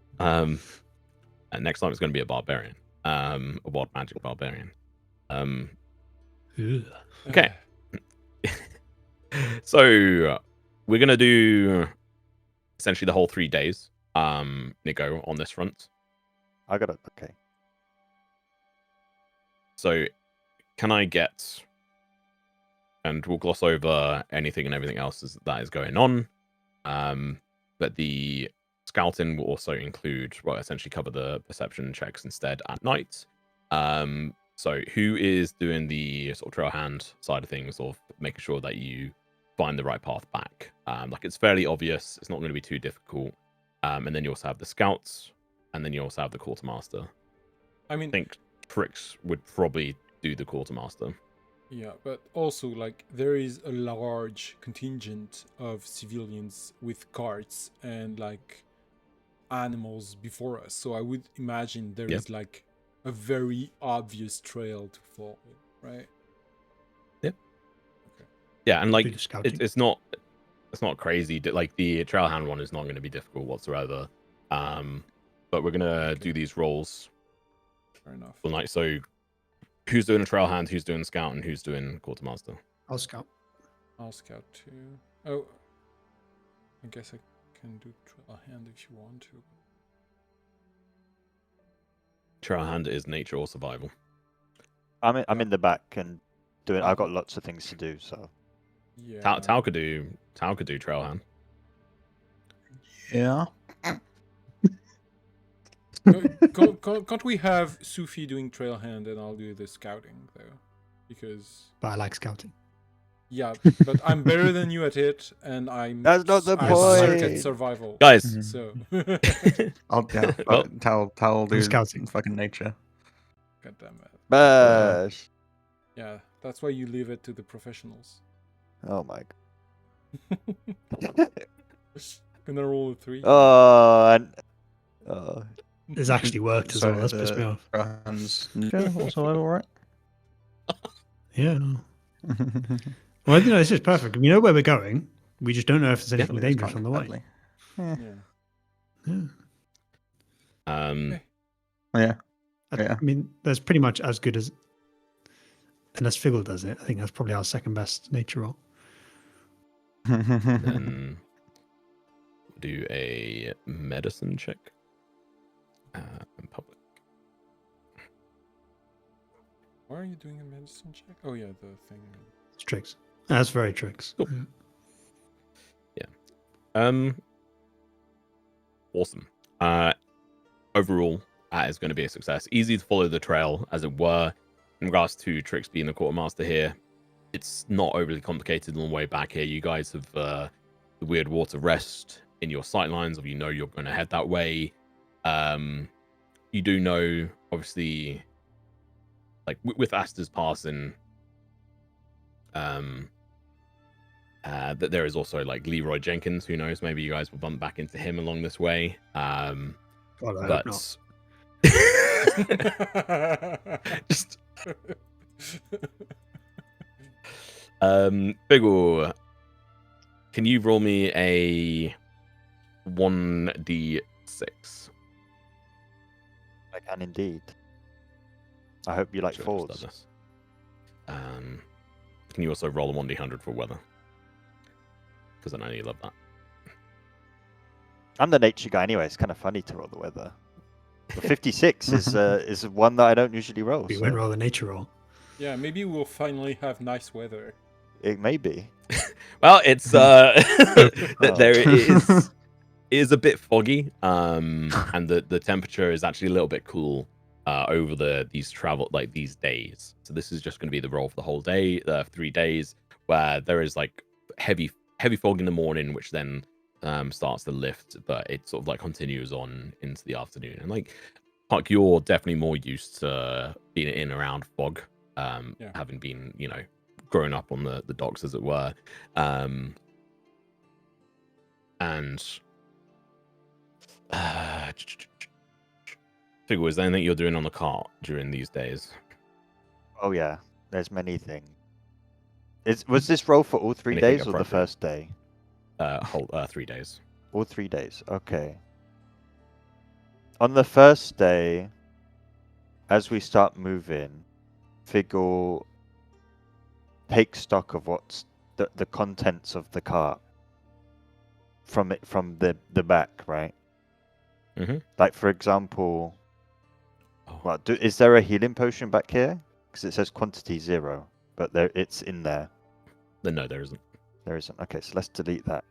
And next time it's going to be a barbarian, a wild magic barbarian. Okay. So we're gonna do essentially the whole 3 days, Nico, on this front. I got it. Okay. So can I get, and we'll gloss over anything and everything else that is going on, but the scouting will also include, well, essentially cover the perception checks instead at night. So who is doing the sort of trail hand side of things, or making sure that you find the right path back? Like, it's fairly obvious, it's not going to be too difficult. And then you also have the scouts, and then you also have the quartermaster. I think Trix would probably do the quartermaster. Yeah, but also, like, there is a large contingent of civilians with carts and, like, animals before us. So I would imagine there is, like, a very obvious trail to follow, right? Yep. Okay. Yeah, and like it's not crazy. Like, the trail hand one is not going to be difficult whatsoever. But we're gonna do these rolls. Fair enough. All night. So who's doing a trail hand? Who's doing scout? And who's doing quartermaster? I'll scout. I'll scout too. Oh, I guess I can do trail hand if you want to. Trail hand is nature or survival. I'm in the back and doing. I've got lots of things to do, so. Yeah. Tal could do trail hand. Yeah. Can't we have Sufi doing trail hand and I'll do the scouting though? Because. But I like scouting. Yeah, but I'm better than you at it, and That's not the suck point. at survival, guys. So. Tal do scouting. Fucking nature. God damn it. Bash. Yeah, that's why you leave it to the professionals. Oh my god. Gonna roll a 3. It's actually worked as well. That's pissed me off. Also alright. Yeah. Well, this is perfect. We know where we're going. We just don't know if there's anything dangerous on the way. Yeah. Yeah. I mean, that's pretty much as good as, unless Figgle does it. I think that's probably our second best nature roll. Then do a medicine check. in public. Why are you doing a medicine check? Oh yeah, the thing. It's tricks. That's very tricks. Cool. Yeah. Awesome. Overall, that is going to be a success. Easy to follow the trail, as it were. In regards to Trix being the quartermaster here, it's not overly complicated on the way back here. You guys have the Weird Water Rest in your sightlines, or you know you're going to head that way. You do know, obviously, like with Asta's passing, that there is also like Leroy Jenkins. Who knows? Maybe you guys will bump back into him along this way. God, I But hope not. just Biggle, can you roll me a 1d6? I can indeed. I hope you like Sure, fours. just done this. Can you also roll a 1d100 for weather? Because I know you love that. I'm the nature guy anyway. It's kind of funny to roll the weather. But 56 is one that I don't usually roll. We So went rather nature roll. Yeah, maybe we'll finally have nice weather. it may be. Well, it's there is a bit foggy, and the temperature is actually a little bit cool over these days. So this is just going to be the roll for the whole day, 3 days, where there is like heavy fog in the morning, which then starts to lift, but it sort of like continues on into the afternoon. And like, Puck, you're definitely more used to being in and around fog, having been, growing up on the docks, as it were. And figure, is there anything you're doing on the cart during these days? Oh yeah, there's many things. Was this roll for all 3 Anything days or the first day? 3 days. All 3 days. Okay. On the first day, as we start moving, Figgle take stock of what's the contents of the cart from the back, right? Mm-hmm. Like for example, is there a healing potion back here? Because it says quantity 0, but it's in there. No, there isn't. There isn't. Okay, so let's delete that.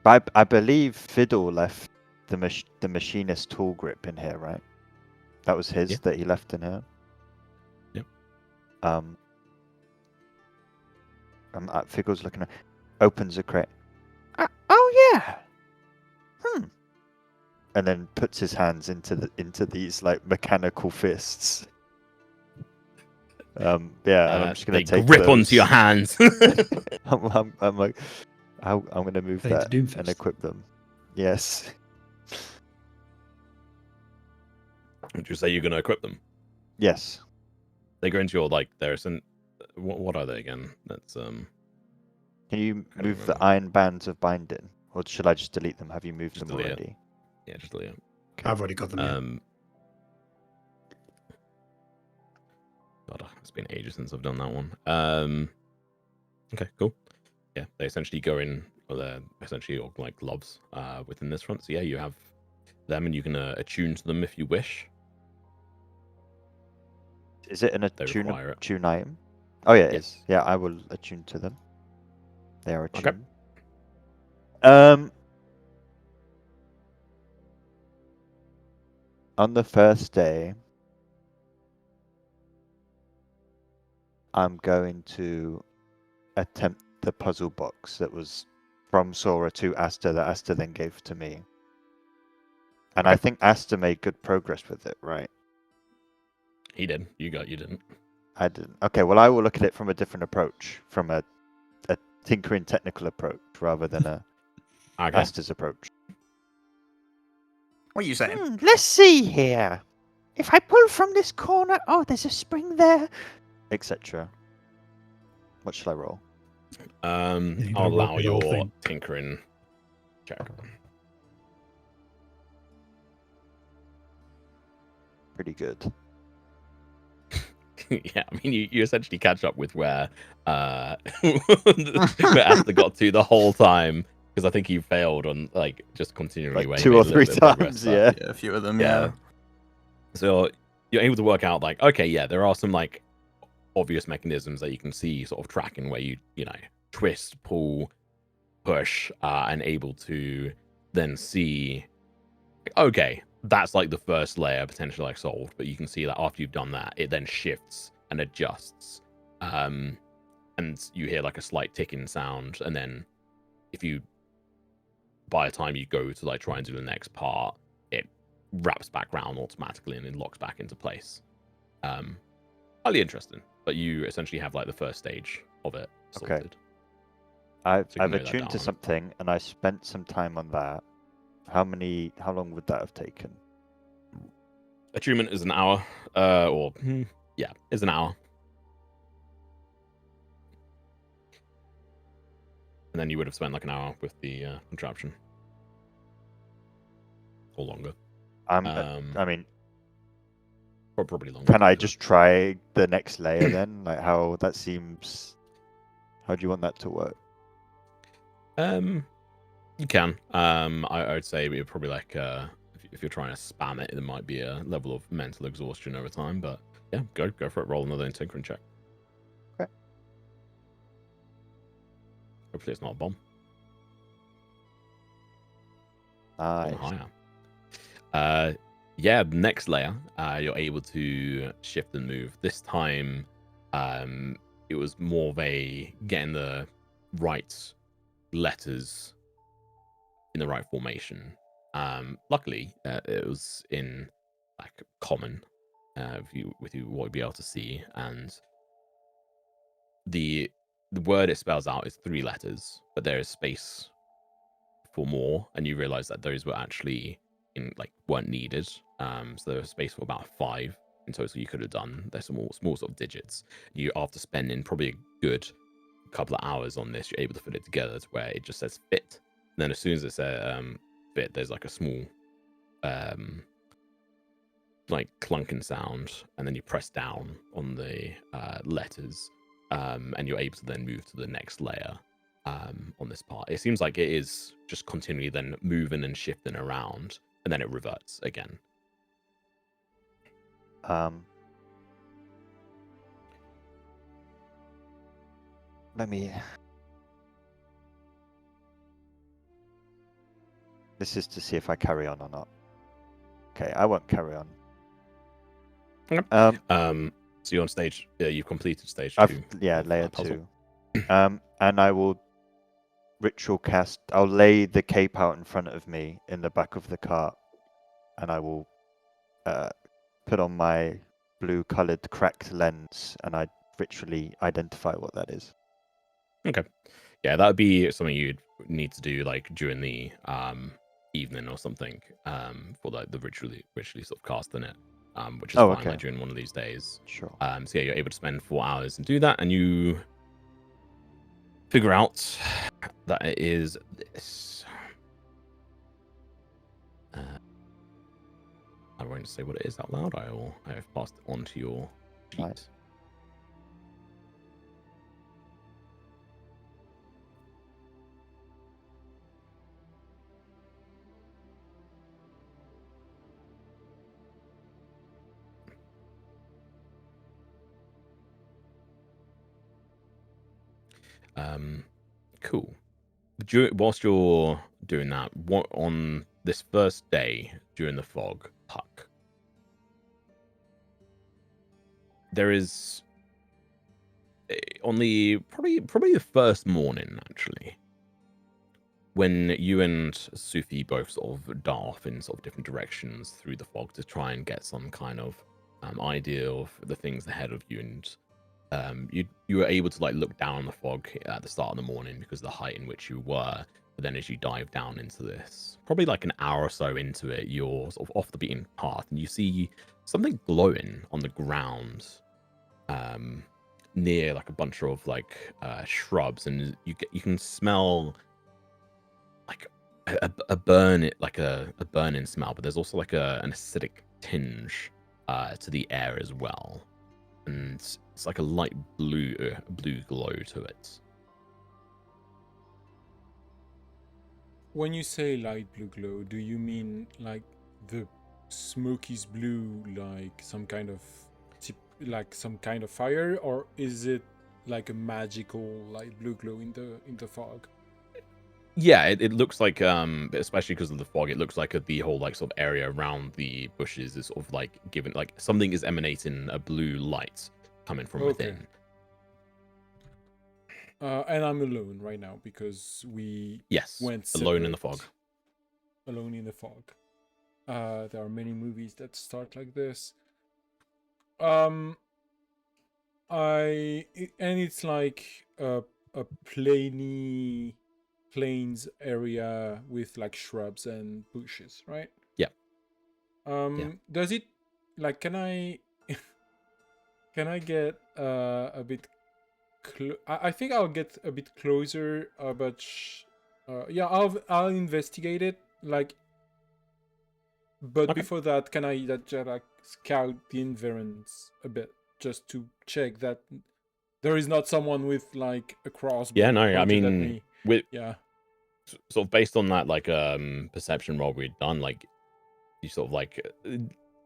I believe Fiddle left the machinist tool grip in here, right? That was his that he left in here. Yep. Fiddle's looking at, opens a crate. Oh yeah. And then puts his hands into these like mechanical fists. And I'm just gonna take grip those. onto your hands. I'm like, I'm gonna move that and equip them. Yes. Would you say you're gonna equip them? Yes. They go into your there's an what are they again? That's Can you move the iron bands of binding, or should I just delete them? Have you moved them already? Yeah, just delete them. Okay. I've already got them. God, it's been ages since I've done that one. Okay, cool. Yeah, they essentially go in. Well, they're essentially like globs within this front. So yeah, you have them, and you can attune to them if you wish. Is it an attune item? Oh yeah, it is. Yeah, I will attune to them. They are attuned. Okay. On the first day, I'm going to attempt the puzzle box that was from Sora to Asta that Asta then gave to me. And I think Asta made good progress with it, right? He did. You didn't. I didn't. Okay, well, I will look at it from a different approach, from a tinkering technical approach rather than a Asta's approach. What are you saying? Let's see here. If I pull from this corner, there's a spring there, etc. What should I roll? I'll allow your tinkering check. Pretty good. Yeah, I mean, you essentially catch up with where Asta got to the whole time, because I think you failed on like just continually Like where you 2 made or a little 3 bit of progress, times, but- yeah. Yeah, a few of them. Yeah. Yeah. So you're able to work out like, okay, yeah, there are some like obvious mechanisms that you can see sort of tracking where you know, twist, pull, push, and able to then see, okay, that's like the first layer potentially like solved, but you can see that after you've done that, it then shifts and adjusts. And you hear like a slight ticking sound, and then if you, by the time you go to like try and do the next part, it wraps back round automatically and it locks back into place. Highly interesting, but you essentially have like the first stage of it sorted. Okay. I've So you can note that attuned to down. something, and I spent some time on that. How long would that have taken? Attunement is an hour, yeah, is an hour. And then you would have spent like an hour with the contraption. Or longer. I mean, probably longer. can I just try the next layer then? Like how that seems... How do you want that to work? You can. I would say we're probably like if you're trying to spam it, there might be a level of mental exhaustion over time. But yeah, go for it. Roll another Tinkering check. Okay. Hopefully it's not a bomb. Nice. Higher. Yeah, next layer, you're able to shift and move. This time, it was more of a getting the right letters in the right formation. Luckily, it was in like common, with you what you'd be able to see, and the word it spells out is 3 letters, but there is space for more, and you realize that those were actually weren't needed. So there was space for about 5 in total you could have done. They're small sort of digits. You, after spending probably a good couple of hours on this, you're able to put it together to where it just says fit. And then as soon as it says fit, there's like a small like clunking sound, and then you press down on the letters, and you're able to then move to the next layer on this part. It seems like it is just continually then moving and shifting around, and then it reverts again. Let me... This is to see if I carry on or not. Okay, I won't carry on. So you're on stage. You've completed stage 2. Yeah, layer 2. And I will ritual cast. I'll lay the cape out in front of me in the back of the cart, and I will put on my blue-colored cracked lens, and I ritually identify what that is. Okay. Yeah, that would be something you'd need to do like during the evening or something, for like the ritually sort of casting it, which is fine, okay. like during one of these days. Sure. So yeah, you're able to spend 4 hours and do that, and you figure out that it is this. I won't say what it is out loud. I have passed it on to your sheet. Right. Cool. Whilst you're doing that, what on this first day during the fog, Puck, there is on the probably the first morning actually, when you and Sufi both sort of dart off in sort of different directions through the fog to try and get some kind of idea of the things ahead of you, and you were able to like look down on the fog at the start of the morning because of the height in which you were. But then as you dive down into this, probably like an hour or so into it, you're sort of off the beaten path, and you see something glowing on the ground near like a bunch of like shrubs, and you can smell like a burning smell, but there's also like an acidic tinge to the air as well. and it's like a light blue glow to it. When you say light blue glow, do you mean like the smoke is blue, like some kind of fire, or is it like a magical light blue glow in the fog? Yeah, it looks like especially because of the fog, it looks like the whole like sort of area around the bushes is sort of like given like something is emanating a blue light coming from within. And I'm alone right now because we went alone in the fog. Alone in the fog. There are many movies that start like this. It's like a plains area with like shrubs and bushes, right? Yeah. Does it like can I get a bit I think I'll get a bit closer, but I'll investigate it like. But before that, can I like scout the environs a bit just to check that there is not someone with like a crossbow? Yeah, no, I mean, sort of based on that like perception roll we'd done, like you sort of like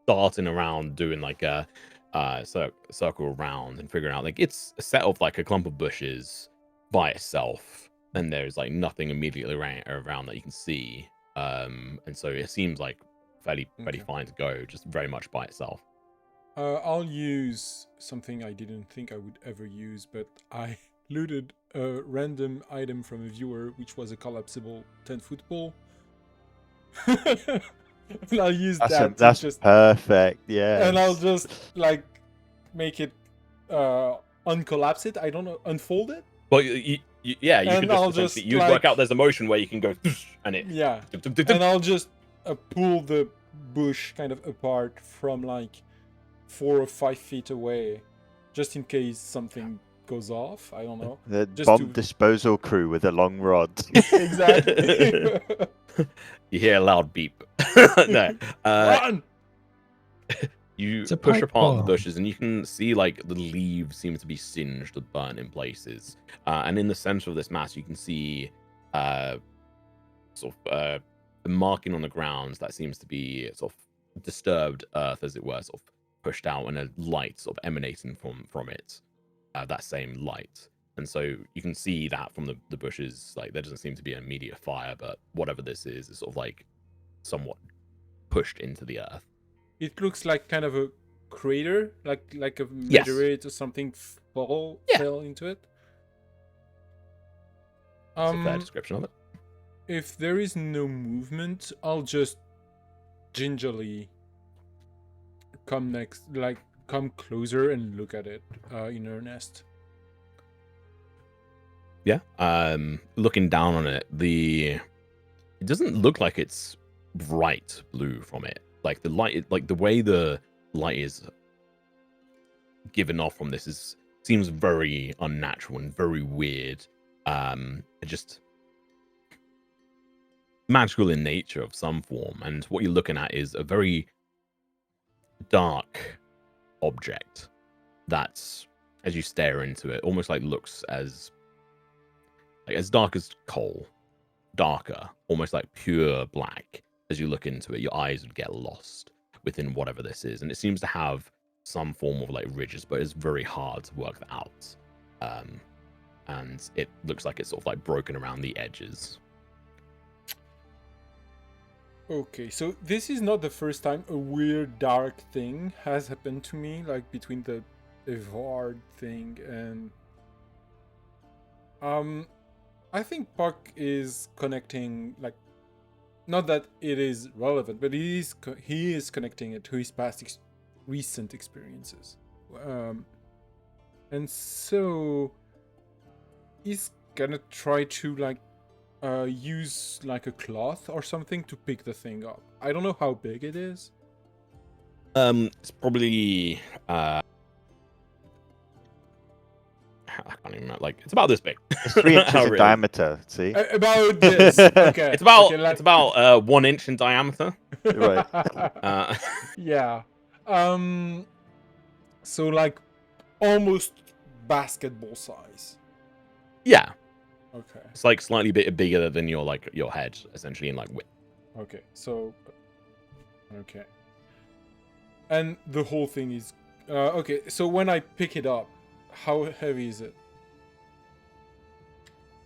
darting around doing like a circle around and figuring out like it's a set of like a clump of bushes by itself, and there's like nothing immediately around that you can see, and so it seems like fairly fine to go, just very much by itself. I'll use something I didn't think I would ever use, but I looted a random item from a viewer, which was a collapsible 10-foot pole. And I'll use that's just perfect, yeah. And I'll just like make it uncollapse it. I don't know, unfold it. Well, you can just you work out there's a motion where you can go and it. Yeah. And I'll just pull the bush kind of apart from like 4 or 5 feet away, just in case something goes off. I don't know. The bomb disposal crew with a long rod. Exactly. You hear a loud beep. No. Run! You push apart the bushes and you can see like the leaves seem to be singed or burnt in places. And in the center of this mass, you can see sort of a marking on the ground that seems to be sort of disturbed earth, as it were, sort of pushed out, and a light sort of emanating from it. That same light. And so you can see that from the bushes, like there doesn't seem to be an immediate fire, but whatever this is sort of like somewhat pushed into the earth. It looks like kind of a crater, like a meteorite or something fell into it. That's a fair description of it. If there is no movement, I'll just gingerly come closer and look at it in earnest. Yeah. Looking down on it, it doesn't look like it's bright blue from it. Like the light, like the way the light is given off from this seems very unnatural and very weird. Just magical in nature of some form. And what you're looking at is a very dark object that's, as you stare into it, almost like looks as dark as coal, darker, almost like pure black. As you look into it, your eyes would get lost within whatever this is, and it seems to have some form of like ridges, but it's very hard to work that out. And it looks like it's sort of like broken around the edges. Okay, so this is not the first time a weird dark thing has happened to me, like between the Evard thing and I think Puck is connecting, like, not that it is relevant, but he is connecting it to his past recent experiences, and so he's gonna try to like use like a cloth or something to pick the thing up. I don't know how big it is. It's probably I can't even remember. Like, it's about this big. It's 3 inches in diameter. See, about this. Okay, it's about 1 inch in diameter. Right. Yeah. So like almost basketball size. Yeah. Okay. It's like slightly bit bigger than your head, essentially, in like width. Okay. So. Okay. And the whole thing is okay. So when I pick it up, how heavy is it?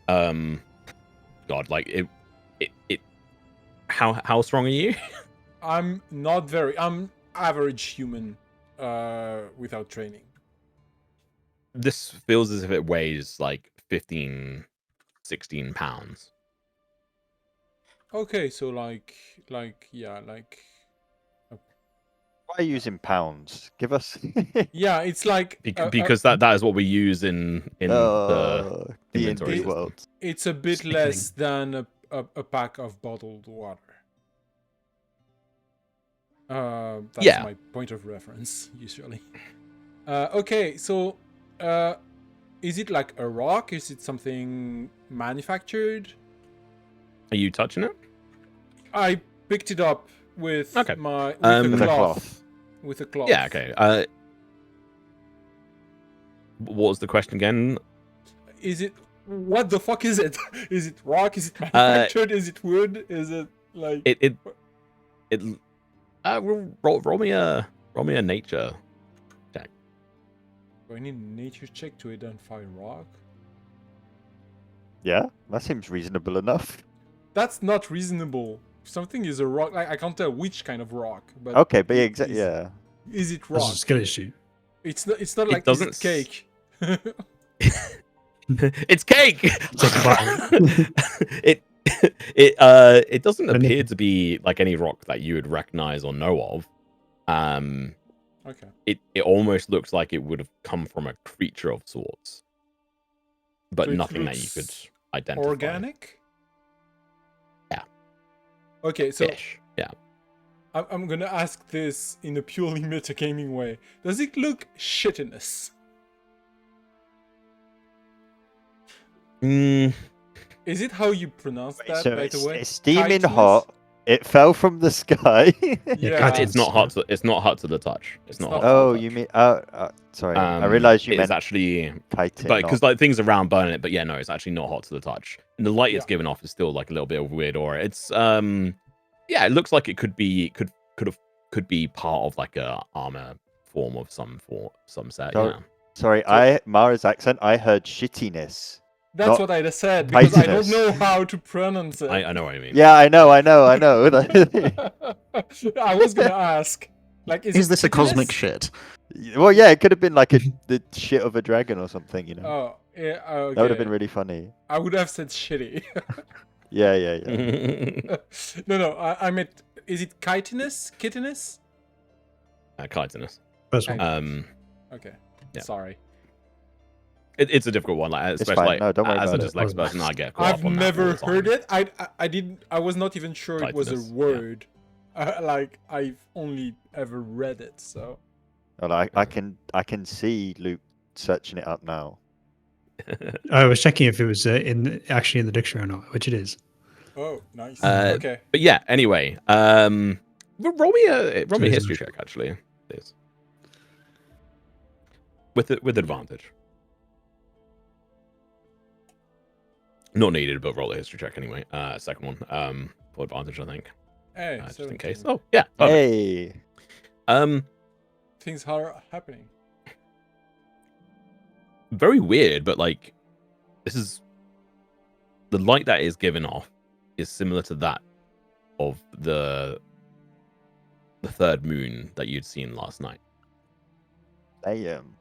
God, like it. How strong are you? I'm not very. I'm average human, without training. This feels as if it weighs like 15, 16 pounds. Okay, so like yeah, like. Why are you using pounds? Give us. Yeah, it's like because that is what we use in the inventory system. world. It's a bit less than a pack of bottled water. That's my point of reference usually. Okay, so is it like a rock? Is it something manufactured? Are you touching it? I picked it up with Okay. my With a cloth. With a cloth. Yeah. Okay. What was the question again? Is it? What the fuck is it? Is it rock? Is it manufactured? Is it wood? Is it like it? Roll me a nature check. Do I need a nature check to identify rock? Yeah, that seems reasonable enough. That's not reasonable. Something is a rock. Like, I can't tell which kind of rock. But okay, but yeah. Is it rock? That's a skill issue. It's not. It's not like doesn't is it cake. It's cake. It doesn't appear to be like any rock that you would recognize or know of. Okay. It almost looks like it would have come from a creature of sorts, but So it nothing that you could identify. Organic? Yeah. Okay, so Ish. Yeah. I'm gonna ask this in a purely metagaming way. Does it look shittiness? Is it how you pronounce that, So by the way? it's steaming Chitinous? hot. It fell from the sky. Yeah. It's not hot. It's not hot to the touch. It's not hot. Oh, to the you touch. mean? Sorry, I realized you it's meant actually chitin. but because like things around burn it, but yeah, no, it's actually not hot to the touch. And the light it's Yeah. given off is still like a little bit of weird aura. It's yeah, it looks like it could be part of like a armor form of some set. So- Yeah. Sorry, Mara's accent. I heard shittiness. That's Not what I just said because I don't chitinous. know how to pronounce it. I know what you mean. Yeah, I know. I was gonna ask, like, Is this a cosmic chitinous? shit? Well, yeah, it could have been like the shit of a dragon or something. You know, Oh, yeah. Okay. that would have been really funny. I would have said shitty. Yeah. No. I meant, is it chitinous? Chitinous? Chitinous. First one. Okay. Yeah. Sorry. It's a difficult one, like especially fine. like, No, don't worry as a about it. dyslexic person, I get caught I've up on that all never the time. heard it. I didn't. I was not even sure it was a Chitinous, yeah. word. Like, I've only ever read it. So. Well, I can see Luke searching it up now. I was checking if it was actually in the dictionary or not, which it is. Oh, nice. Uh, Okay. But yeah, anyway, roll me a history check actually, please. With advantage. Not needed, but roll a history check anyway. Second one, for advantage, I think. Hey, Just in 17. case. Oh yeah. Perfect. Hey, Things are happening. Very weird, but like, this is the light that is given off is similar to that of the third moon that you'd seen last night. damn.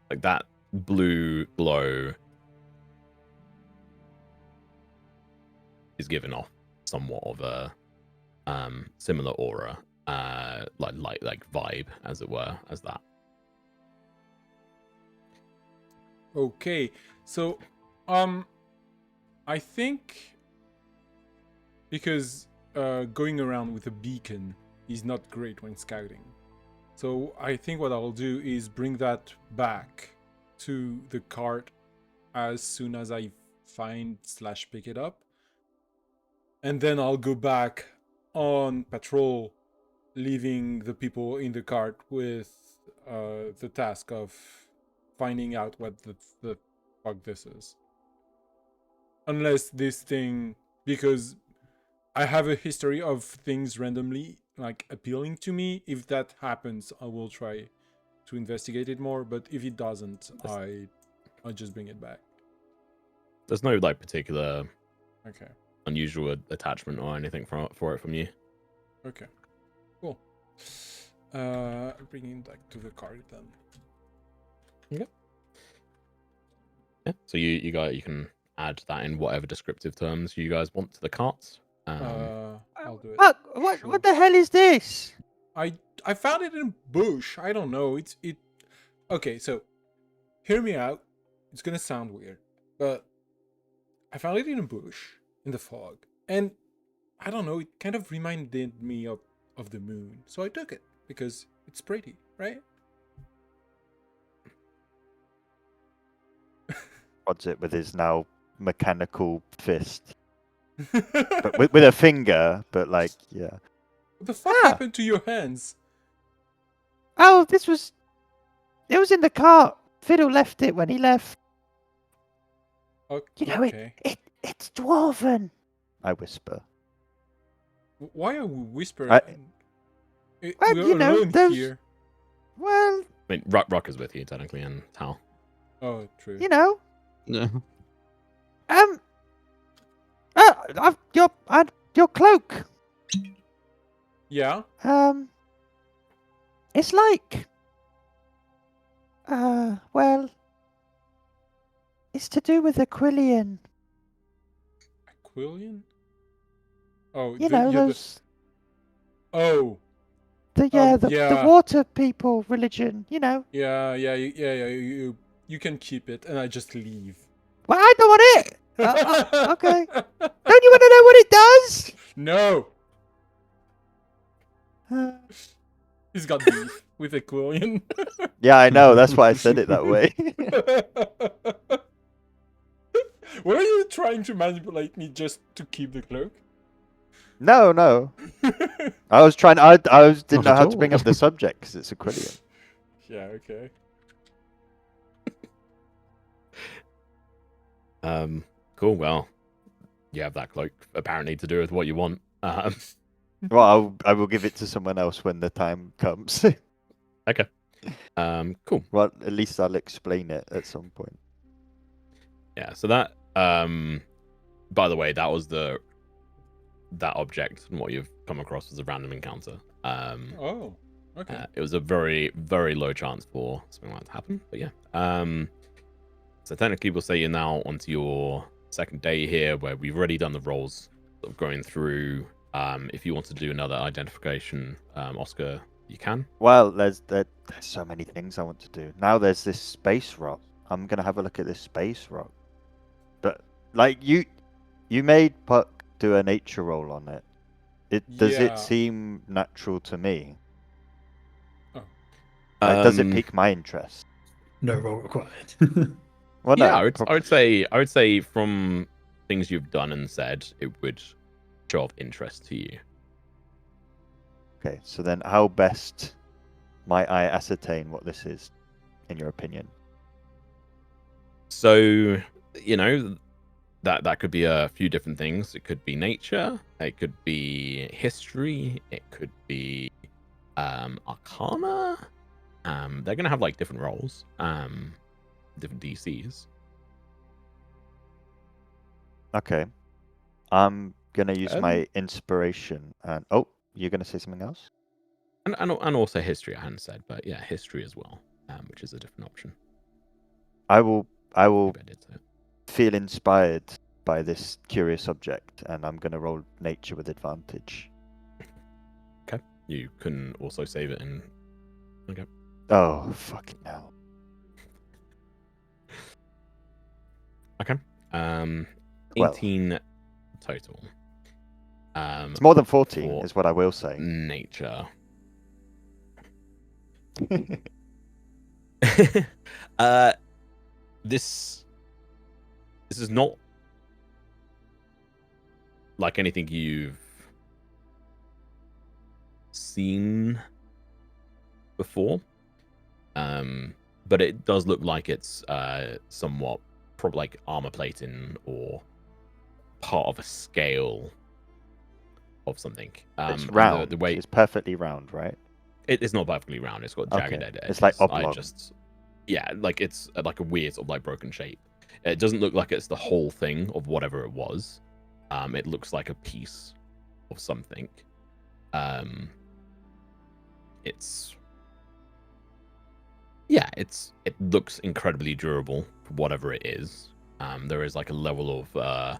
Like that blue glow is given off somewhat of a similar aura, like vibe, as it were, as that. Okay, so I think because going around with a beacon is not great when scouting. So I think what I'll do is bring that back to the cart as soon as I find/pick it up. And then I'll go back on patrol, leaving the people in the cart with the task of finding out what the fuck this is. Unless this thing, because I have a history of things randomly like appealing to me. If that happens, I will try to investigate it more. But if it doesn't, I'll just bring it back. There's no like particular Okay. unusual attachment or anything for it from you. Okay. Cool. Bringing back to the card then. Yep. Yeah. So you can add that in whatever descriptive terms you guys want to the carts. I'll do it. What the hell is this? I found it in a bush. I don't know. It. Okay, so hear me out. It's gonna sound weird, but I found it in a bush in the fog, and I don't know. It kind of reminded me of the moon, so I took it because it's pretty, right? Prods it with his now mechanical fist, but with a finger. But like, yeah. What the fuck happened to your hands? Oh, it was in the cart. Fiddle left it when he left. Okay. You know, it's dwarven. I whisper. Why are we whispering? Well, We're you know, alone there's... here. Well... I mean, Rock is with you, technically, and Tal. Oh, true. You know... Yeah. Your cloak. Yeah? It's like... well... It's to do with Aquilian. Aquilian? Oh, you know, those... Oh. The water people religion, you know. Yeah. You can keep it, and I just leave. Well, I don't want it. Okay. Don't you want to know what it does? No. He's got beef with Aquilian. Yeah, I know. That's why I said it that way. Were you trying to manipulate me just to keep the cloak? No. I was trying. I didn't know how to bring up the subject because it's Aquilian. Yeah. Okay. Cool. Well, you have that cloak apparently to do with what you want. Well, I will give it to someone else when the time comes. Okay. Cool. Well, at least I'll explain it at some point. Yeah. So that, by the way, that was that object and what you've come across was a random encounter. Oh. Okay. It was a very, very low chance for something like that to happen. But yeah. So technically, we'll say you're now onto your second day here, where we've already done the rolls, sort of going through. If you want to do another identification, Oscar, you can. Well, there's so many things I want to do. Now there's this space rock. I'm gonna have a look at this space rock. But like you made Puck do a nature roll on it. Does it seem natural to me? Oh. Like, does it pique my interest? No roll required. Well, no, yeah, I would say from things you've done and said, it would show of interest to you. Okay, so then how best might I ascertain what this is, in your opinion? So, you know, that could be a few different things. It could be nature, it could be history, it could be arcana. They're gonna have like different roles, different DCs. Okay, I'm gonna use my inspiration. And you're gonna say something else? And also history, I hadn't said, but yeah, history as well, which is a different option. I will feel inspired by this curious object, and I'm gonna roll nature with advantage. Okay, you can also save it in. Okay. Oh fucking hell. Okay. 18 total. It's more than 14, is what I will say. Nature. This is not like anything you've seen before. But it does look like it's somewhat probably like armor plating or part of a scale of something. It's round. The way it's perfectly round, right? It's not perfectly round. It's got jagged edges. It's like oblong. Yeah, like it's like a weird sort of like broken shape. It doesn't look like it's the whole thing of whatever it was. It looks like a piece of something. It looks incredibly durable for whatever it is. There is like a level of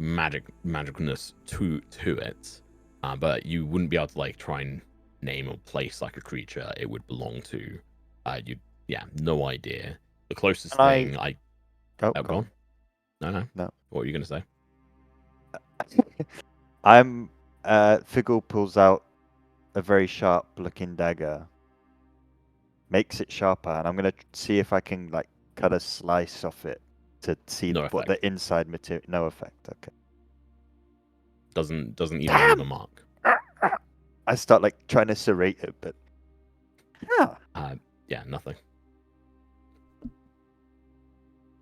magicness to it, but you wouldn't be able to like try and name or place like a creature it would belong to. No idea. The closest thing go on. No. What were you gonna say? Figgle pulls out a very sharp looking dagger, makes it sharper, and I'm gonna see if I can like cut a slice off it to see what the inside material. No effect. Okay. Doesn't even leave a mark. I start like trying to serrate it, but nothing.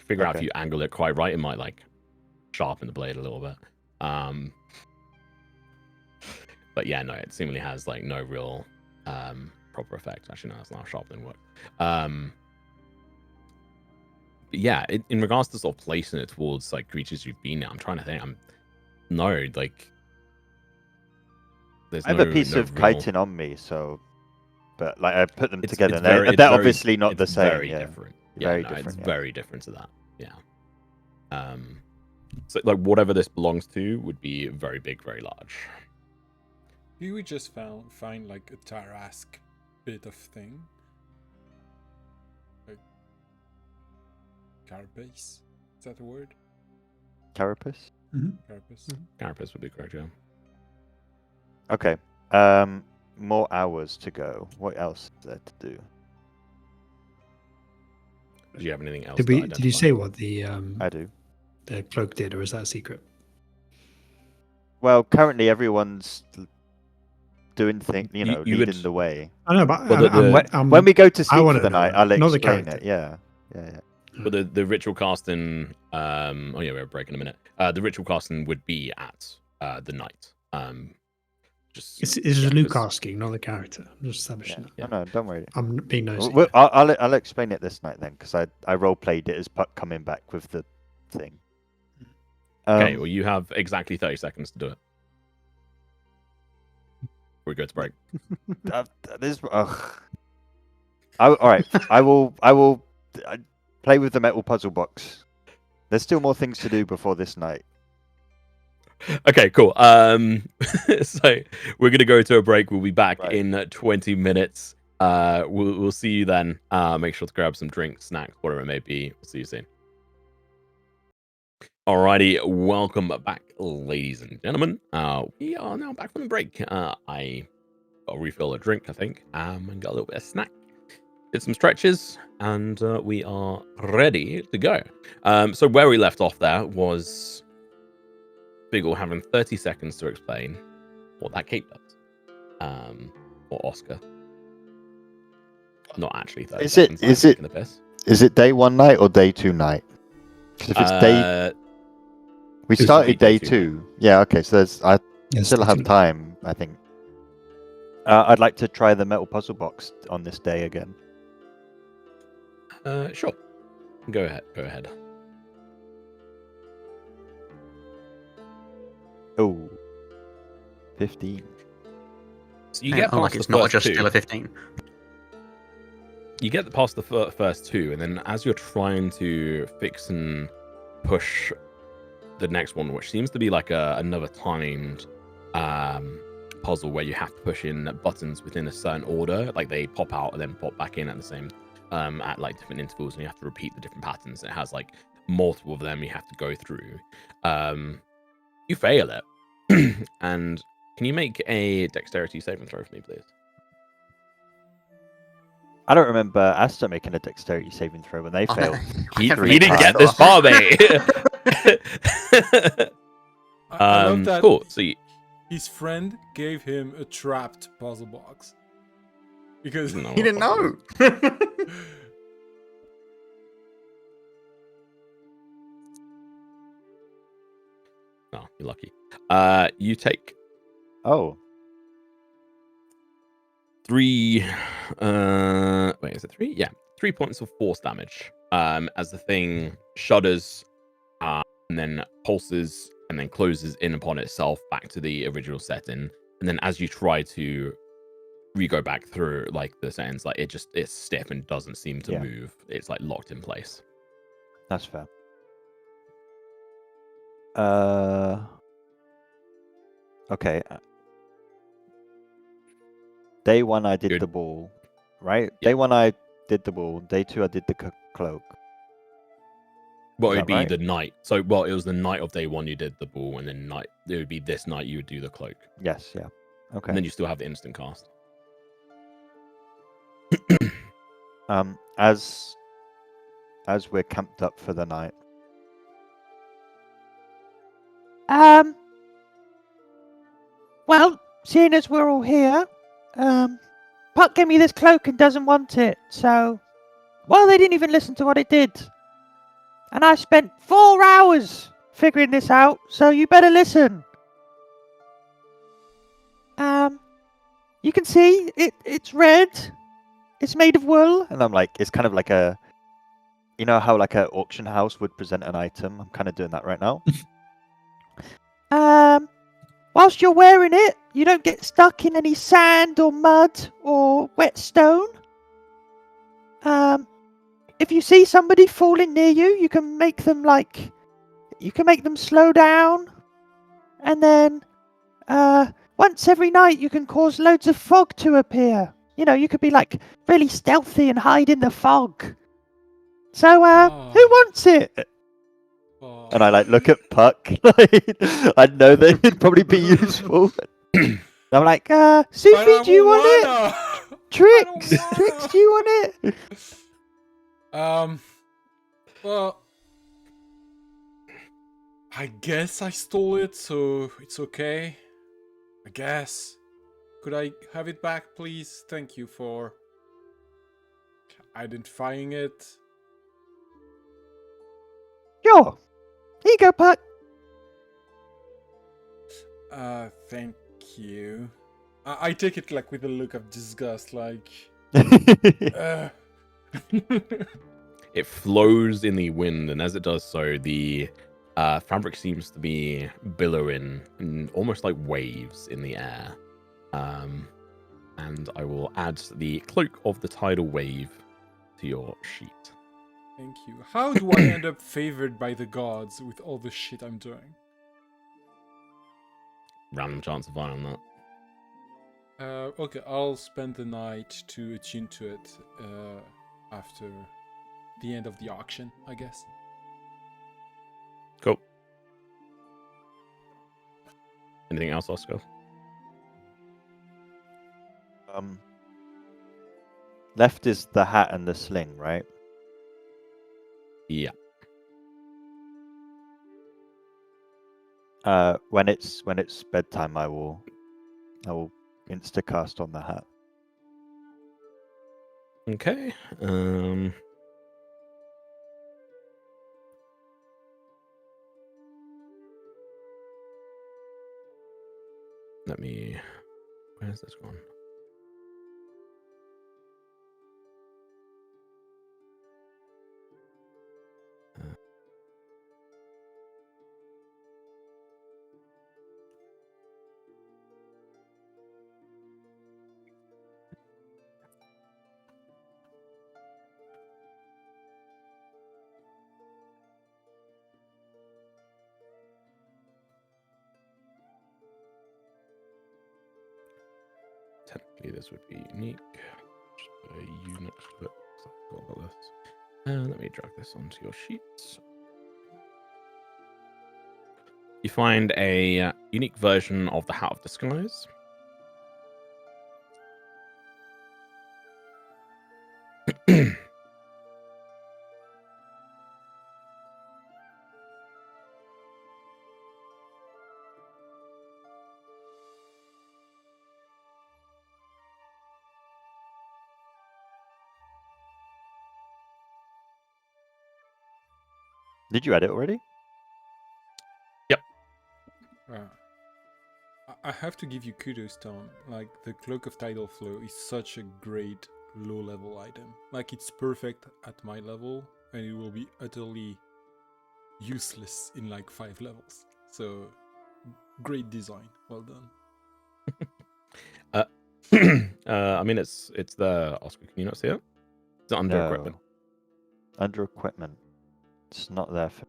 Figure out if you angle it quite right, it might like sharpen the blade a little bit. But yeah, no, it seemingly has like no real proper effect. Actually, no, it's not sharpening work. But yeah, in regards to sort of placing it towards like creatures you've been at, I'm trying to think. I have a piece of chitin on me, so, but like I put them together. They're obviously not the same. Very different. Very different. It's very different to that. Yeah. So like whatever this belongs to would be very big, very large. Do we just find like a Tarrasque bit of thing? Like carapace? Is that a word? Carapace? Mm-hmm. Carapace. Mm-hmm. Carapace would be correct, yeah. Okay. More hours to go. What else is there to do? Do you have anything else? Did you say what the I do. The cloak did, or is that a secret? Well, currently everyone's doing things, leading the way. I know, but when we go to sleep for the night, I'll explain it. Yeah. But the ritual casting, we're breaking a minute. The ritual casting would be at the night. It's Luke asking, not the character. I'm just establishing that. Yeah. No, don't worry. I'm being nosy. I'll explain it this night then, because I role played it as Puck coming back with the thing. Okay, well you have exactly 30 seconds to do it. We go to break. All right. I will play with the metal puzzle box. There's still more things to do before this night. Okay, cool. So we're gonna go to a break. We'll be back in 20 minutes. We'll see you then. Make sure to grab some drinks, snacks, whatever it may be. We'll see you soon. Alrighty, welcome back, ladies and gentlemen. We are now back from the break. I got a refill a drink, I think, and got a little bit of snack. Did some stretches, and we are ready to go. So where we left off there was Biggle having 30 seconds to explain what that cape does. Or Oscar. Not actually 30 seconds. Is it day 1 night or day 2 night? Because if it's day... We started day 2. Yeah, okay, so I still have time, I think. I'd like to try the metal puzzle box on this day again. Sure. Go ahead. Oh, 15. So you get past it's not just still a 15. You get past the first 2, and then as you're trying to fix and push the next one, which seems to be like another timed puzzle where you have to push in buttons within a certain order, like they pop out and then pop back in at the same at like different intervals, and you have to repeat the different patterns. It has like multiple of them you have to go through. You fail it. And can you make a dexterity saving throw for me, please? I don't remember Asta making a dexterity saving throw when they failed. He didn't get this far, mate. I love that. Cool. So his friend gave him a trapped puzzle box because he didn't know. Oh, you're lucky. You take Oh. 3 wait, is it 3? Yeah, 3 points of force damage. As the thing shudders and then pulses and then closes in upon itself back to the original setting. And then as you try to go back through like the settings, like it's stiff and doesn't seem to move. It's like locked in place. That's fair. Okay. Day 1 I did the ball, right? Yeah. Day 1 I did the ball. Day 2 I did the cloak. Well, it'd be the night. So, well, it was the night of day 1 you did the ball, and then it would be this night you would do the cloak. Yes, yeah. Okay. And then you still have the instant cast. As we're camped up for the night. Well, seeing as we're all here, Puck gave me this cloak and doesn't want it, so... Well, they didn't even listen to what it did. And I spent 4 hours figuring this out, so you better listen. You can see it's red. It's made of wool. And I'm like, it's kind of like a... You know how like an auction house would present an item? I'm kind of doing that right now. Whilst you're wearing it, you don't get stuck in any sand or mud or wet stone. If you see somebody falling near you, you can make them slow down. And then, once every night, you can cause loads of fog to appear. You know, you could be like really stealthy and hide in the fog. So, who wants it? And I like look at Puck. I know that it'd probably be useful. I'm like, Sophie, do you want it? Trix, do you want it? Well, I guess I stole it, so it's okay. I guess. Could I have it back, please? Thank you for identifying it. Sure. Here you go, Puck. Thank you. I take it like with a look of disgust, like... It flows in the wind, and as it does so, the fabric seems to be billowing in almost like waves in the air. And I will add the cloak of the tidal wave to your sheet. Thank you. How do I end up favored by the gods with all the shit I'm doing? Random chance of finding that. Okay, I'll spend the night to attune to it after the end of the auction, I guess. Cool. Anything else, Oscar? Left is the hat and the sling, right? Yeah. When it's bedtime, I will instacast on the hat. Okay. Let me... Where's this gone? Technically, this would be unique. Just put a U next to it. So I've got all this. Let me drag this onto your sheets. You find a unique version of the Hat of Disguise. Did you add it already? Yep. I have to give you kudos, Tom. Like, the Cloak of Tidal Flow is such a great low-level item. Like, it's perfect at my level, and it will be utterly useless in like 5 levels. So, great design. Well done. I mean, it's the Oscar. Can you not see it? It's under equipment. Under equipment. It's not there for.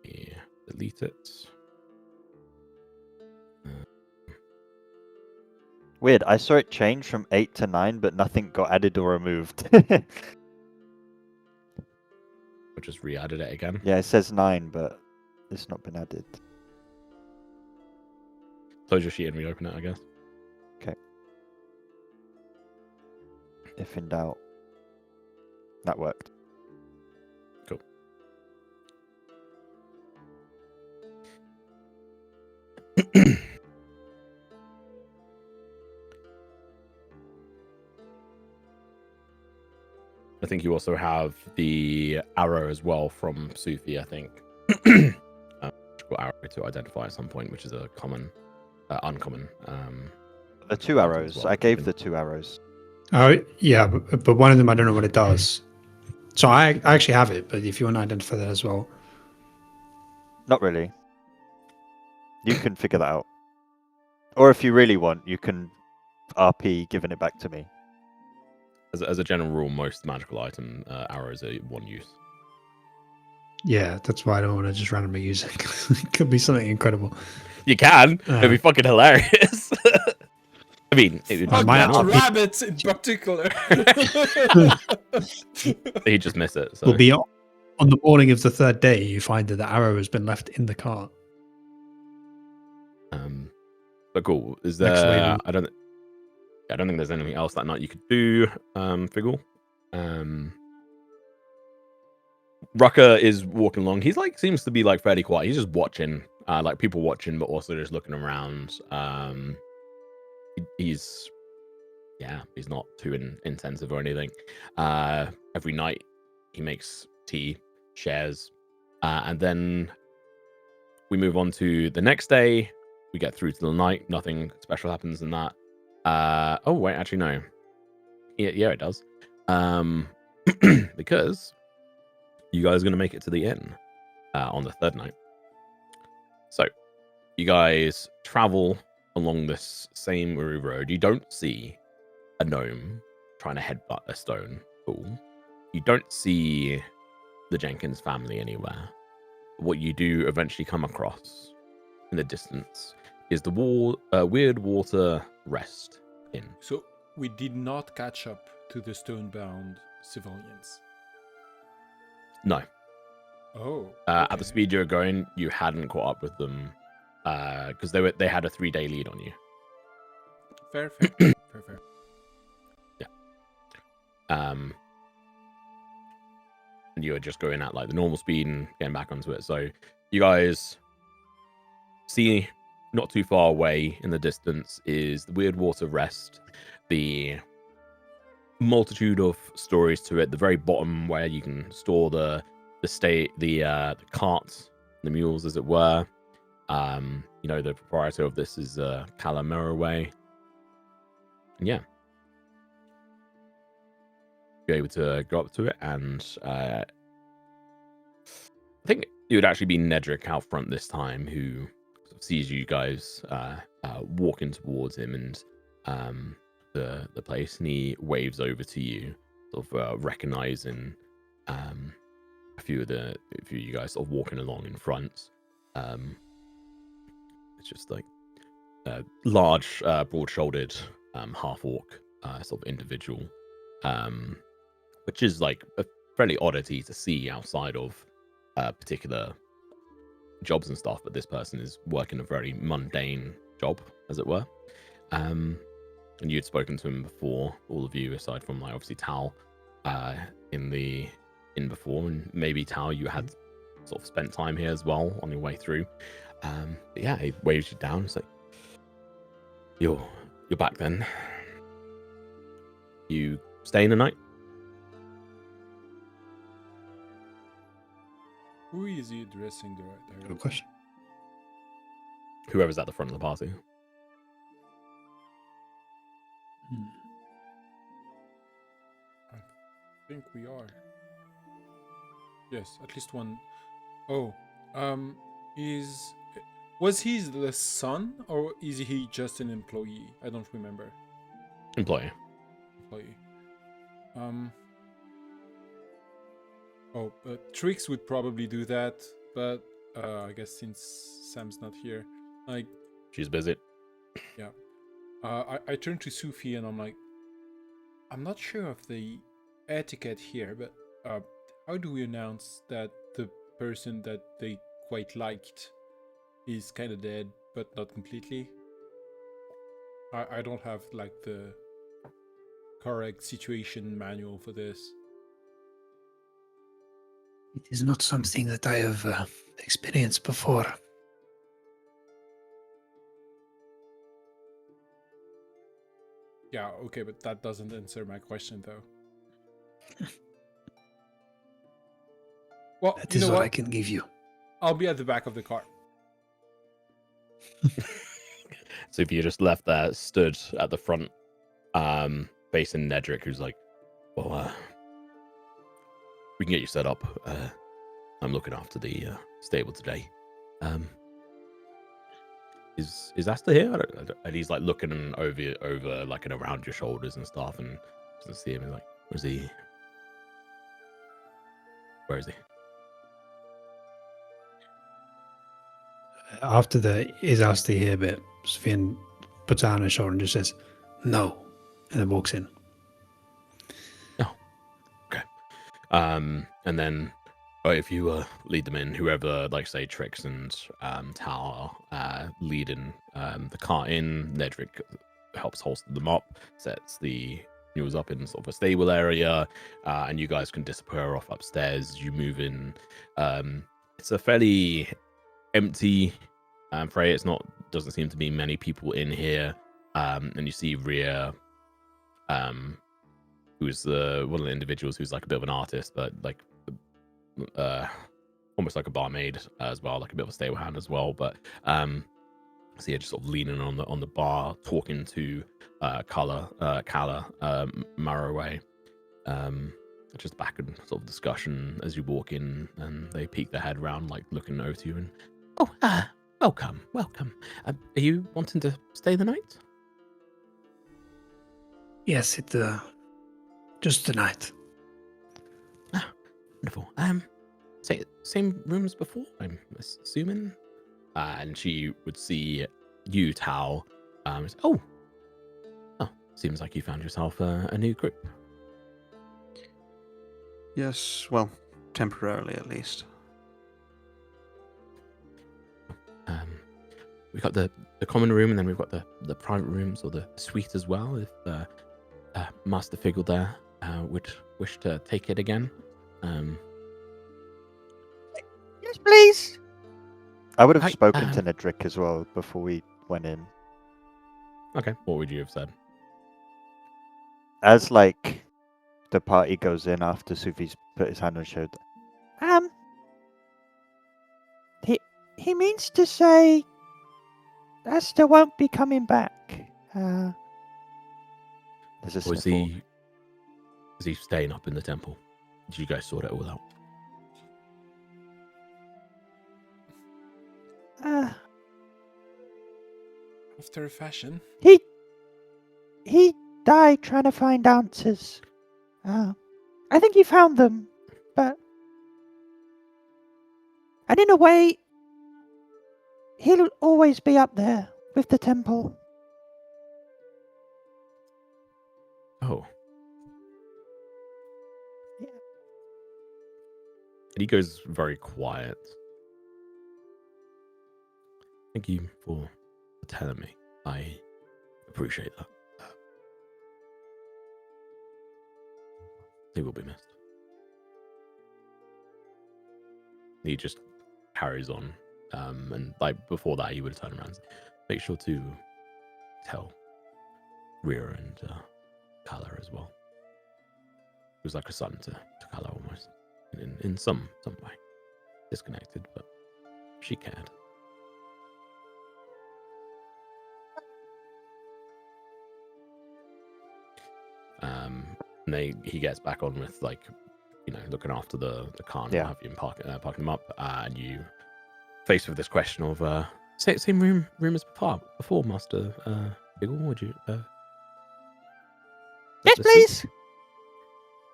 Yeah, delete it. Weird. I saw it change from 8 to 9, but nothing got added or removed. I just re-added it again. Yeah, it says 9, but it's not been added. Close your sheet and reopen it, I guess. Okay. If in doubt. That worked. Cool. I think you also have the arrow as well from Sufi, I think. Arrow to identify at some point, which is a common, uncommon. The 2 arrows. well. I gave the 2 arrows. Oh, yeah, but one of them I don't know what it does. So I actually have it, but if you want to identify that as well. Not really. You can figure that out. Or if you really want, you can RP giving it back to me. As a general rule, most magical item arrows are one use. Yeah, that's why I don't want to just randomly use it. It could be something incredible. You can. It'd be fucking hilarious. I mean, it would Fuck might that not be- rabbits in particular. He'd just miss it. So. Will be on the morning of the 3rd day, you find that the arrow has been left in the cart. But cool. Is there? I don't think there's anything else that night you could do. Figgle. Rucker is walking along. He's like seems to be like fairly quiet. He's just watching, like people watching, but also just looking around. He's not too intensive or anything. Every night he makes tea, shares, and then we move on to the next day. We get through to the night. Nothing special happens in that. Oh wait, actually no. Yeah, it does. Because you guys are going to make it to the inn on the 3rd night. So you guys travel along this same weary road. You don't see a gnome trying to headbutt a stone pool. You don't see the Jenkins family anywhere. What you do eventually come across in the distance is the Weird Water Rest Inn. So we did not catch up to the stone-bound civilians. No. Oh. At the speed you were going, you hadn't caught up with them because they had a 3-day lead on you. Fair. Yeah. And you were just going at like the normal speed and getting back onto it. So you guys see not too far away in the distance is the Weird Water Rest. The multitude of stories to it. The very bottom where you can store the carts, the mules, as it were. The proprietor of this is Calamiroway. And yeah, you're able to go up to it, and I think it would actually be Nedrick out front this time who sees you guys walking towards him and the place, and he waves over to you, sort of recognizing a few of you guys sort of walking along in front. It's just like a large, broad-shouldered, half-orc sort of individual, which is like a fairly oddity to see outside of particular jobs and stuff. But this person is working a very mundane job, as it were. And you'd spoken to him before, all of you, aside from like obviously Tal, in the inn before, and maybe Tal, you had sort of spent time here as well on your way through. But yeah, he waves you down. It's like, you're back then. You staying the night? Who is he addressing directly? Good question. Whoever's at the front of the party. I think we are. Yes, at least one. Oh, was he the son or is he just an employee? I don't remember. Employee. Trix would probably do that, but I guess since Sam's not here, like she's busy. Yeah. I turn to Sufi and I'm like, I'm not sure of the etiquette here, but how do we announce that the person that they quite liked is kind of dead, but not completely? I don't have like the correct situation manual for this. It is not something that I have experienced before. Yeah, okay, but that doesn't answer my question, though. Well, that is what I can give you. I'll be at the back of the car. So if you just left there, stood at the front, facing Nedrick, who's like, well, we can get you set up. I'm looking after the stable today. Is Asta here? And he's like looking over like and around your shoulders and stuff, and doesn't see him. He's like, where's he? Where is he? After the "is Asta here" bit, Sophian puts her hand on his shoulder and just says, "No," and then walks in. Oh, okay. And then, if you lead them in, whoever, like say Trix and Tower leading the cart in, Nedrick helps holster them up, sets the mules up in sort of a stable area, and you guys can disappear off upstairs. You move in. It's a fairly empty fray. Doesn't seem to be many people in here. And you see Rhea, who's one of the individuals who's like a bit of an artist, but like almost like a barmaid as well, like a bit of a stable hand as well. But so yeah, just sort of leaning on the bar, talking to Kala Marroway. Just back in sort of discussion as you walk in, and they peek their head round, like looking over to you, and welcome. Are you wanting to stay the night? Yes, just the night. Ah, wonderful. Same room as before, I'm assuming. And she would see you, Tao. Seems like you found yourself a new group. Yes, well, temporarily at least. We've got the common room, and then we've got the private rooms, or the suite as well, if Master Figgle there would wish to take it again. Yes, please. I would have spoken to Nedrick as well before we went in. Okay, what would you have said? As like the party goes in after Sufi's put his hand on his shoulder. He means to say Asta won't be coming back. Is he staying up in the temple? Did you guys sort it all out? After a fashion. He died trying to find answers. I think he found them, and in a way, he'll always be up there with the temple. Oh. Yeah. And he goes very quiet. Thank you for telling me. I appreciate that. He will be missed. He just carries on. And like before that, he would have turned around and said, make sure to tell Rhea and Kala as well. He was like a son to Kala almost, in some way. disconnected, but she cared. And he gets back on with looking after the car and what have you, and parking them up, and you faced with this question of same room as before, Master Biggle. Would you? Yes, please.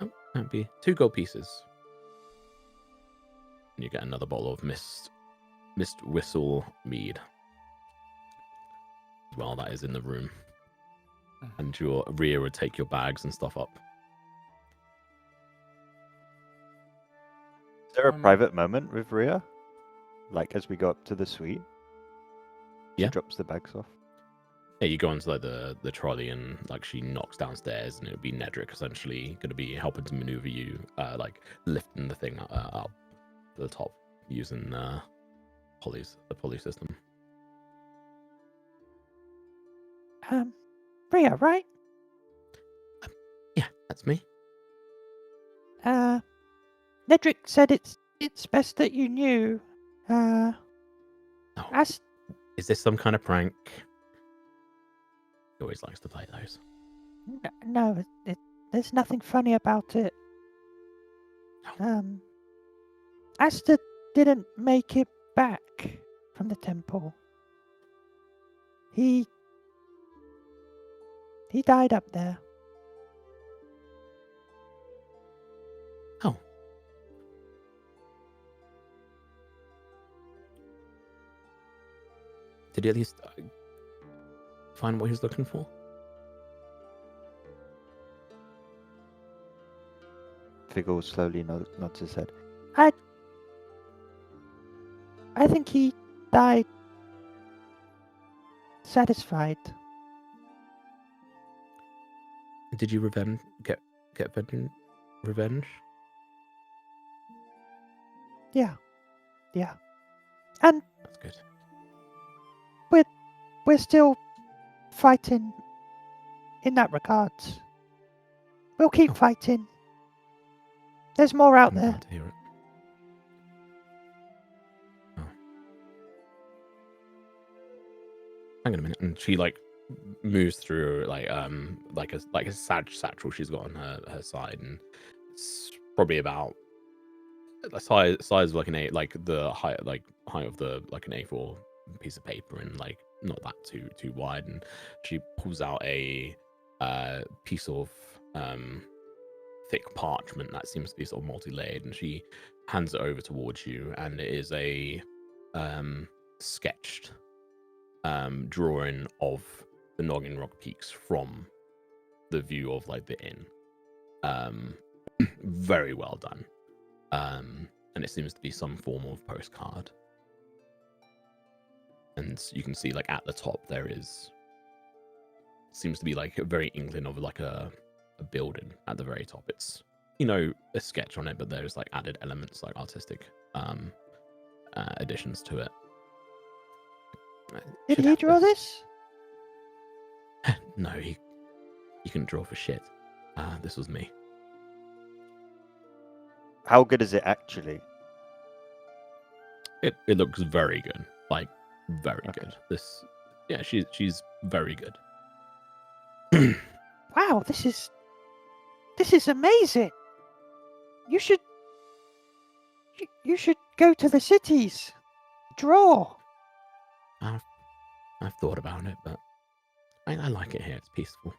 Oh, that'd be 2 gold pieces. And you get another bottle of Mist Whistle mead. Well, that is in the room. And your Rhea would take your bags and stuff up. Is there a private moment with Rhea? Like as we go up to the suite? Yeah. She drops the bags off. Yeah, you go into the trolley and she knocks downstairs, and it would be Nedrick essentially going to be helping to maneuver you, lifting the thing up to the top using the pulley system. Rhea, right? Yeah, that's me. Nedrick said it's best that you knew. Oh, is this some kind of prank? He always likes to play those. No, there's nothing funny about it. Asta didn't make it back from the temple. He died up there. Oh. Did he at least find what he was looking for? Figgle slowly nods his head. I think he died satisfied. Did you get revenge? Yeah. And that's good. We're still fighting in that regard. We'll keep fighting. There's more out there. Glad to hear it. Oh. Hang on a minute, and she moves through a satchel she's got on her side, and it's probably about the size of an A, the height of an A4 piece of paper, and not that too wide. And she pulls out a piece of thick parchment that seems to be sort of multi-layered, and she hands it over towards you, and it is a sketched drawing of the Noggin Rock Peaks from the view of the inn. Very well done. And it seems to be some form of postcard. And you can see at the top there seems to be a very inkling of a building at the very top. It's a sketch on it, but there's added elements artistic additions to it. Did he draw this? No, he couldn't draw for shit. This was me. How good is it actually? It looks very good. Very good. She's very good. Wow, this is amazing. You should go to the cities. Draw. I've thought about it, but I like it here. It's peaceful.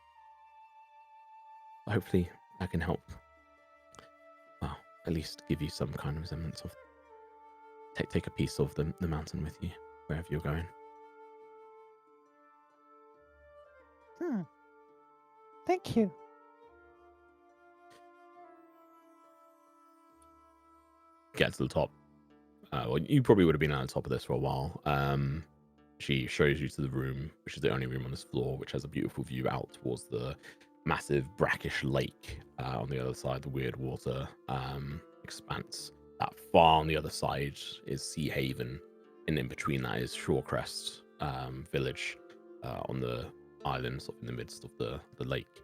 Hopefully I can help. Well, at least give you some kind of semblance of take a piece of the mountain with you wherever you're going. Thank you. Get to the top. Well, you probably would have been on the top of this for a while. She shows you to the room, which is the only room on this floor, which has a beautiful view out towards the massive brackish lake on the other side, the weird water expanse. That far on the other side is Sea Haven, and in between that is Shorecrest village on the island, sort of in the midst of the lake.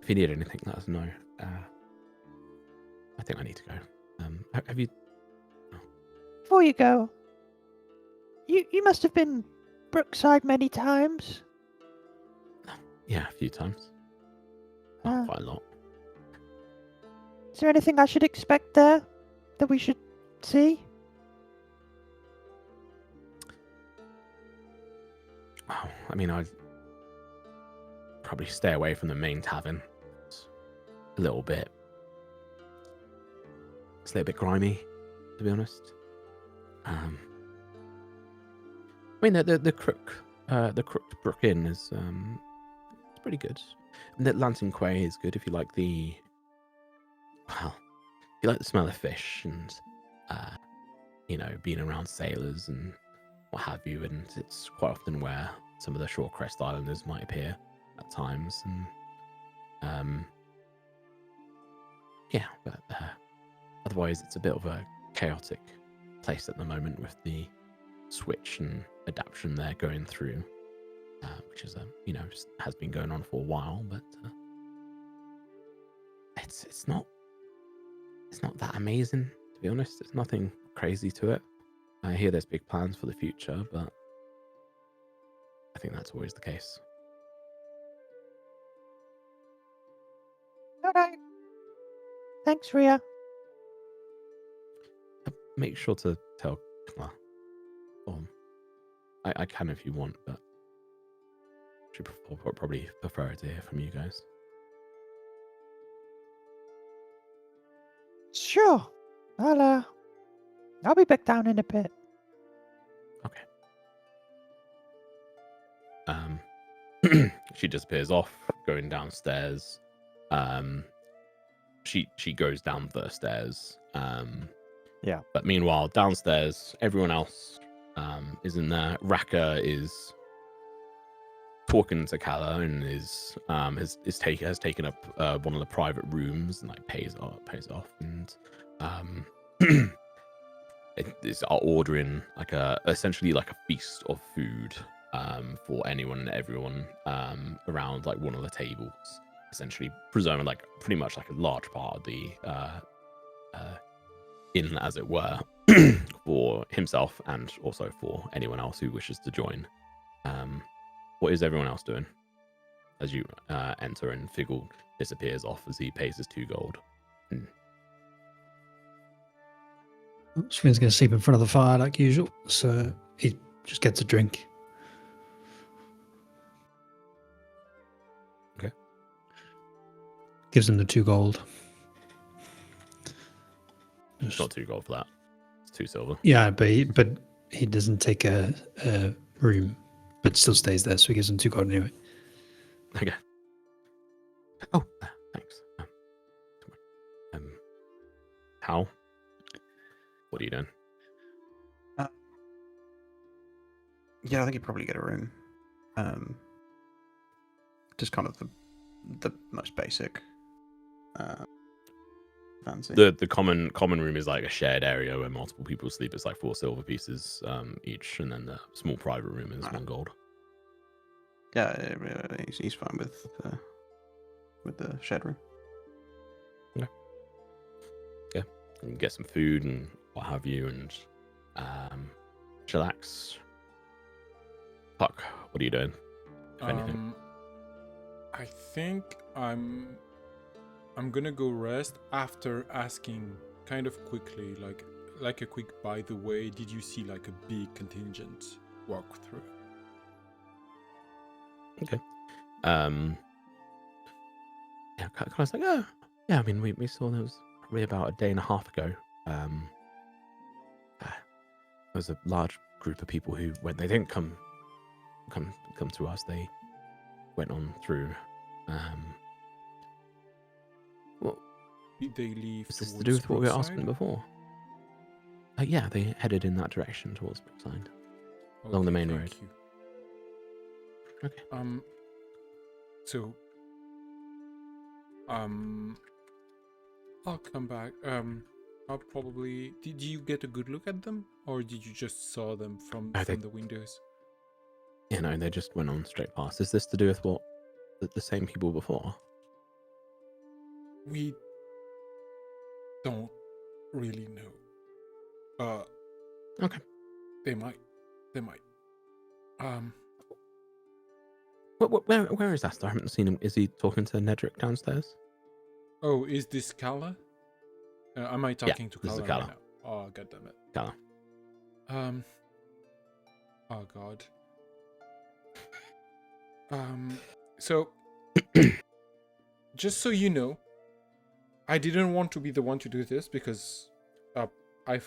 If you need anything, let us know. I think I need to go. Have you? Before you go, you must have been Brookside many times. Yeah, a few times. Quite a lot. Is there anything I should expect there that we should see? Oh, I mean, I'd probably stay away from the main tavern. It's a little bit. It's a little bit grimy, to be honest. I mean, the Crooked Brook Inn is it's pretty good. And the Lantern Quay is good if you like the smell of fish and being around sailors and what have you. And it's quite often where some of the Shorecrest Islanders might appear at times. And but otherwise it's a bit of a chaotic place at the moment with the switch and adaptation they're going through, which is has been going on for a while, but it's not that amazing, to be honest. There's nothing crazy to it. I hear there's big plans for the future, but I think that's always the case. All right. Thanks, Ria. Make sure to tell Kla. I can if you want, but she probably prefer to hear from you guys. Sure. I'll be back down in a bit. Okay. She disappears off, going downstairs. She goes down the stairs. Yeah. But meanwhile, downstairs, everyone else is in there. Raka is talking to Kala and has taken up one of the private rooms and pays off, and is ordering essentially a feast of food for anyone and everyone around one of the tables, essentially presuming pretty much a large part of the inn, as it were, for himself and also for anyone else who wishes to join. What is everyone else doing as you enter and Figgle disappears off as he pays his 2 gold? Sven's going to sleep in front of the fire like usual, so he just gets a drink. Okay. Gives him the 2 gold. It's not 2 gold for that. It's 2 silver. Yeah, but he doesn't take a room, but still stays there, so he gives him 2 gold anyway. Okay. Oh, thanks. How? What are you doing? Yeah, I think you'd probably get a room. Just kind of the most basic. Fancy. The common room is a shared area where multiple people sleep. It's 4 silver pieces each, and then the small private room is 1 gold. Yeah, he's fine with the shared room. Okay. Yeah, you can get some food and what have you, and chillax. Puck, what are you doing? If anything? I think I'm gonna go rest after asking kind of quickly, like a quick by the way, did you see a big contingent walk through? Okay. Yeah, kind of oh, yeah, I mean, we saw there was probably about a day and a half ago. There was a large group of people who, when they didn't come to us, they went on through. What did they leave? Is this to do with what we were asking before? Yeah, they headed in that direction towards Brookside, along the main road. You. Okay. So, I'll come back. I'll probably. Did you get a good look at them, or did you just saw them from the windows? Yeah, no, they just went on straight past. Is this to do with what the same people before? We don't really know. Okay. They might. Where is Asta? I haven't seen him. Is he talking to Nedrick downstairs? Oh, is this Kala? Am I talking to this is Kala Kala. right now? Oh, goddammit. Kala. Oh god. So, just so you know, I didn't want to be the one to do this because I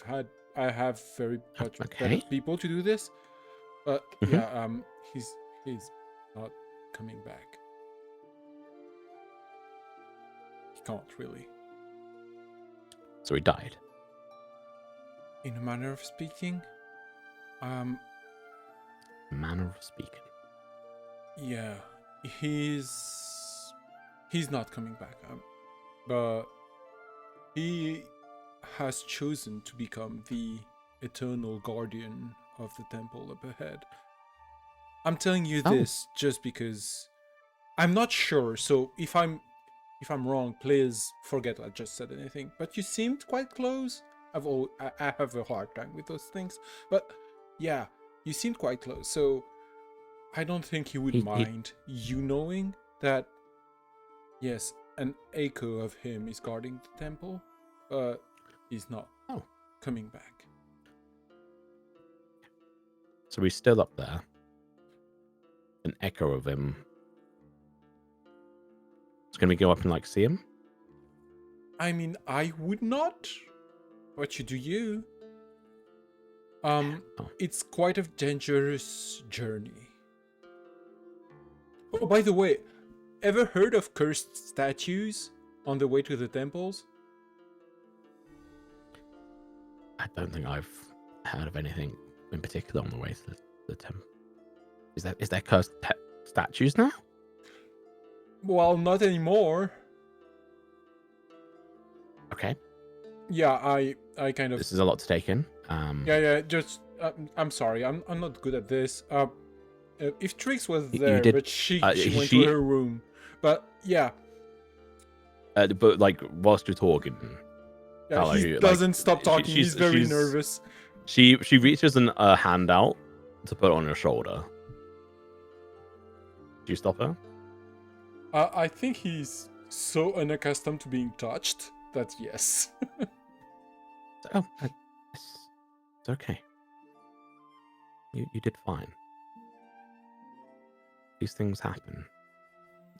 have very much better people to do this. But yeah, he's not coming back. He can't really. So he died. In a manner of speaking. Manner of speaking. Yeah, he's not coming back. But he has chosen to become the eternal guardian of the temple up ahead. I'm telling you this just because I'm not sure. So if I'm wrong, please forget I just said anything. But you seemed quite close. I have a hard time with those things. But yeah, you seemed quite close. So I don't think he would mind you knowing that, yes, an echo of him is guarding the temple, but he's not coming back. So he's still up there. An echo of him. It's going to go up and see him? I mean, I would not. But you do you. It's quite a dangerous journey. Oh, by the way, ever heard of cursed statues on the way to the temples? I don't think I've heard of anything in particular on the way to the temple. Is there cursed statues now? Well, not anymore. Okay. Yeah, I kind of. This is a lot to take in. Just I'm sorry, I'm not good at this. If Trix was there, but she went to her room. But yeah. But whilst you're talking, yeah, he doesn't stop talking. He's very nervous. She reaches a hand out to put on her shoulder. Do you stop her? I think he's so unaccustomed to being touched that yes. It's okay. You did fine. These things happen.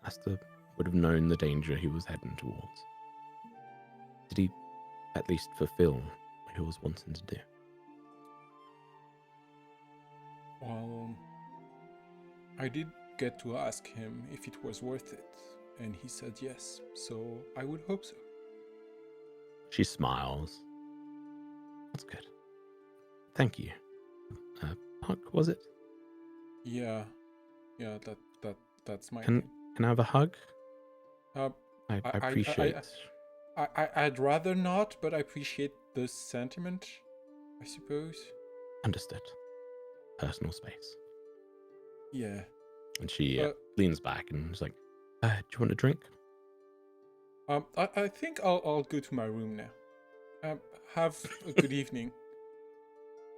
Asta would have known the danger he was heading towards. Did he at least fulfill what he was wanting to do? Well, I did get to ask him if it was worth it, and he said yes, so I would hope so. She smiles. That's good. Thank you. Puck, was it? Yeah, that's my Can I have a hug? I appreciate. I'd rather not, but I appreciate the sentiment, I suppose. Understood. Personal space. Yeah. And she leans back and is like, "Do you want a drink?" I think I'll go to my room now. Have a good evening.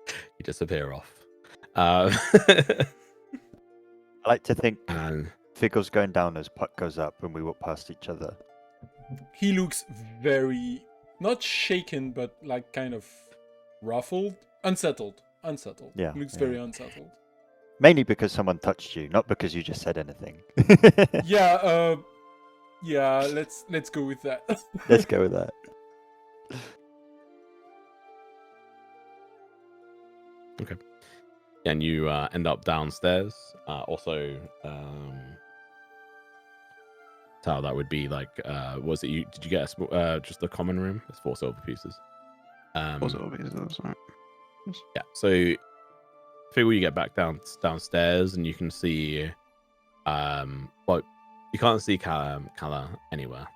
You disappear off. I like to think Figgle's going down as Puck goes up when we walk past each other. He looks very, not shaken, but kind of ruffled, unsettled. Yeah. He looks very unsettled. Mainly because someone touched you, not because you just said anything. Yeah, let's go with that. Let's go with that. Okay. And you end up downstairs. Also, so that would be was it you? Did you get just the common room? It's 4 silver pieces. 4 silver pieces, that's right. Yeah. So, figure you get back downstairs, and you can see, well, you can't see Kala anywhere.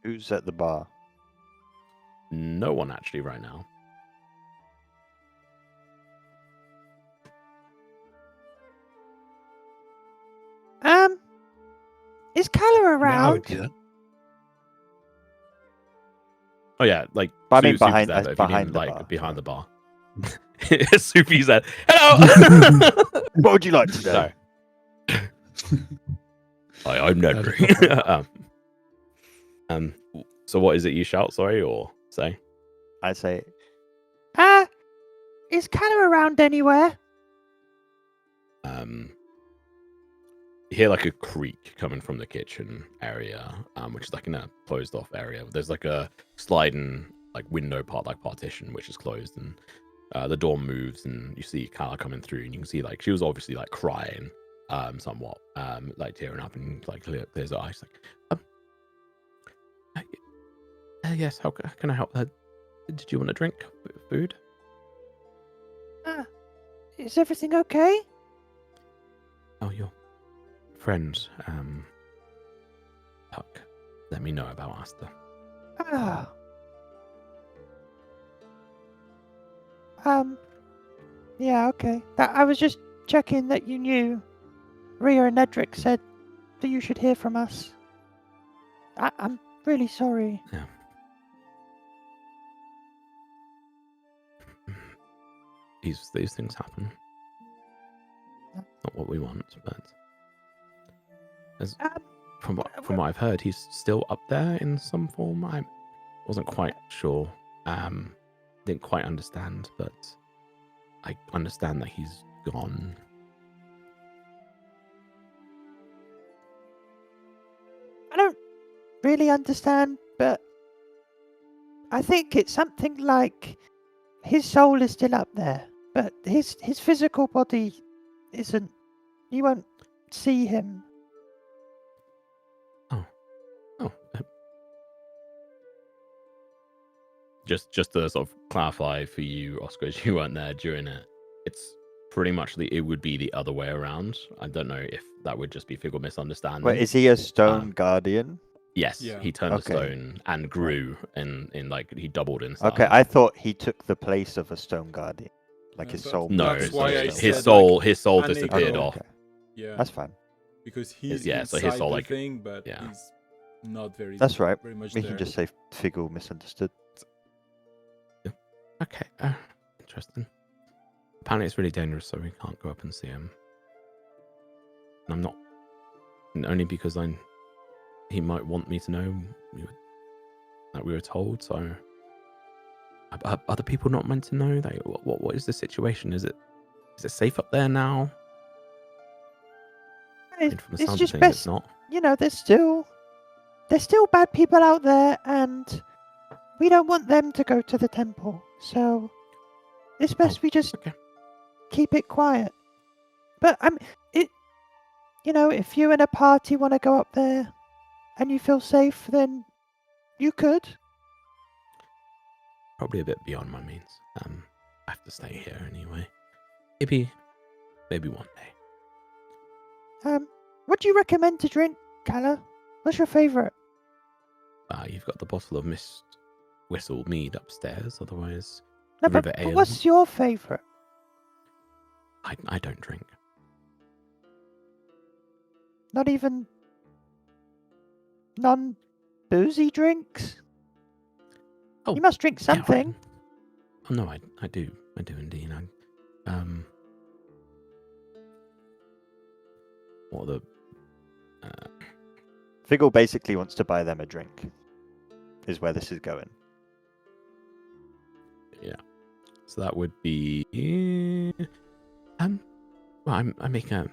Who's at the bar? No one actually right now. Is Kala around? Yeah. Oh yeah, like But I mean Soupy's behind, there, but if behind you the mean, like bar. behind the bar. Soupy said, "Hello." What would you like today? No. Hi, I'm Nedry. So what is it you shout? Sorry, or say? I say, Is Calla around anywhere? You hear like a creak coming from the kitchen area, which is like in a closed off area. There's like a sliding like window part, like partition, which is closed, and the door moves, and you see Calla coming through, and you can see like she was obviously like crying, somewhat, like tearing up, and like clears her eyes, like, yes, how can I help? Did you want a drink, food? Is everything okay? Oh, your friend, Puck, let me know about Asta. Yeah, okay. I was just checking that you knew. Rhea and Nedrick said that you should hear from us. I'm really sorry. Yeah. These things happen. Not what we want, but from what I've heard, he's still up there in some form. I wasn't quite sure. Didn't quite understand, but I understand that he's gone. I don't really understand, but I think it's something like his soul is still up there, but his physical body isn't. You won't see him. Oh. Just to sort of clarify for you, Oscar, as you weren't there during it, it's pretty much it would be the other way around. I don't know if that would just be Figgle misunderstanding. Wait, is he a stone guardian? Yes, Yeah. he turned to stone and grew in like he doubled in size. Okay, I thought he took the place of a stone guardian, like his soul. No, That's why I his said, soul like, disappeared Aneko. off. Okay. Yeah, That's fine. because he's so inside his soul, the like, thing, but yeah. he's not very. That's right. Very much We there. can just say Figgle misunderstood. Okay, interesting. Apparently, it's really dangerous, so we can't go up and see him. And I'm not, only because he might want me to know that we were told. So, are other people not meant to know? Like, what is the situation? Is it safe up there now? It's just best. It's not. You know, there's still bad people out there, and we don't want them to go to the temple. So it's best we just keep it quiet. But if you and a party want to go up there and you feel safe, then you could. Probably a bit beyond my means. I have to stay here anyway. Maybe one day. What do you recommend to drink, Calla? What's your favorite? You've got the bottle of Mist Whistle mead upstairs. Otherwise, No, River but Ale. what's your favorite? I don't drink. Not even non-boozy drinks? Oh, you must drink something. Yeah, oh no, I do indeed. What are the Figgle basically wants to buy them a drink, is where this is going. Yeah. So that would be well, I make a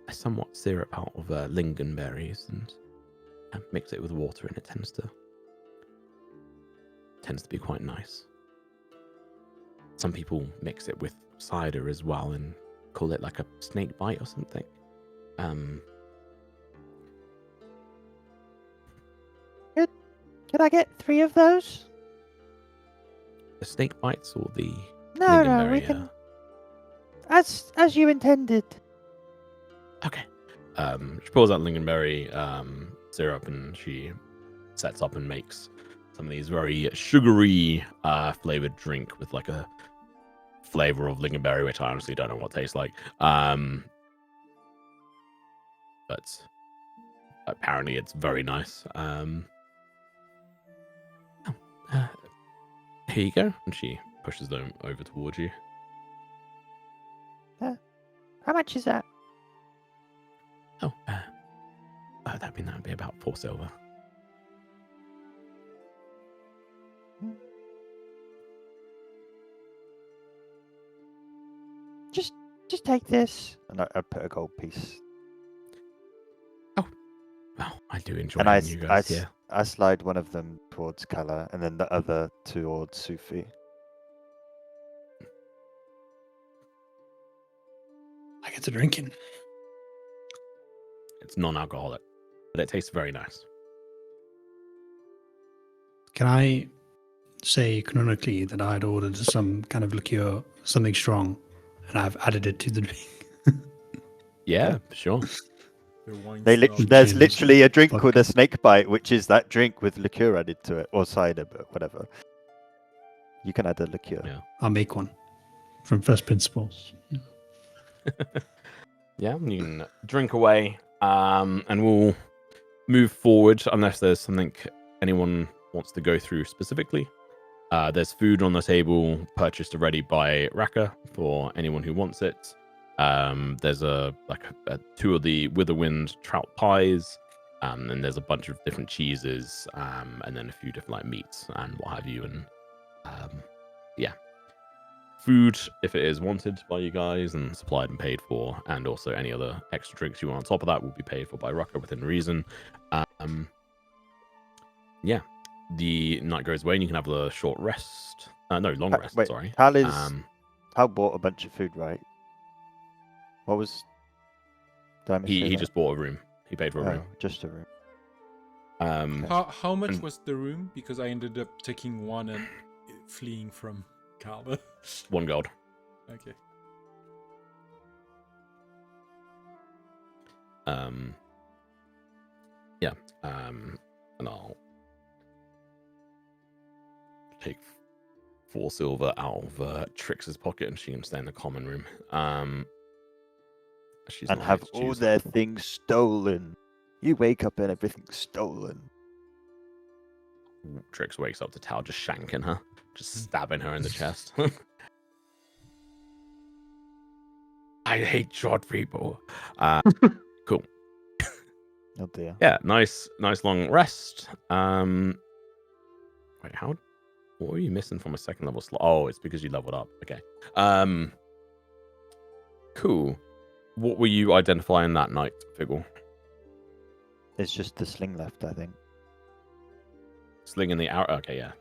somewhat syrup out of lingonberries and mix it with water, and it tends to be quite nice. Some people mix it with cider as well and call it like a snake bite or something. Could I get 3 of those? The snake bites or the No, we can. As you intended. Okay. She pulls out lingonberry syrup, and she sets up and makes some of these very sugary flavored drink with like a flavor of lingonberry, which I honestly don't know what it tastes like. But apparently it's very nice. Here you go. And she pushes them over towards you. How much is that? Oh, that'd be about 4 silver. Just take this. And I put a gold piece. Well, I do enjoy And having you guys here. I slide one of them towards Kala and then the other towards Sufi. I get to drinking. It's non-alcoholic, but it tastes very nice. Can I say canonically that I had ordered some kind of liqueur, something strong, and I've added it to the drink? Yeah, sure. There's literally a drink called a snake bite, which is that drink with liqueur added to it, or cider, but whatever. You can add a liqueur. Yeah. I'll make one from first principles. Yeah, you can drink away, and we'll move forward unless there's something anyone wants to go through specifically. There's food on the table purchased already by Raka for anyone who wants it. There's two of the Witherwind trout pies, and there's a bunch of different cheeses, and then a few different meats and what have you. And yeah, food if it is wanted by you guys and supplied and paid for, and also any other extra drinks you want on top of that will be paid for by Raka within reason. Yeah, the night goes away and you can have a short rest. Long rest. Wait, sorry. Hal bought a bunch of food, right? What was? He just bought a room. He paid for a room. Just a room. How much was the room? Because I ended up taking one and fleeing from Carla. 1 gold. Okay. Yeah. And I'll take 4 silver out of Trix's pocket, and she can stay in the common room. And have all their things stolen. You wake up and everything's stolen. Trix wakes up to Tal just shanking her, just stabbing her in the chest. I hate short people. Cool. Oh dear. Yeah, nice long rest. Wait, what were you missing from a second level slot? Oh, it's because you leveled up. Okay. Cool. What were you identifying that night, Figgle? It's just the sling left, I think. Sling and the arrow. Okay, yeah.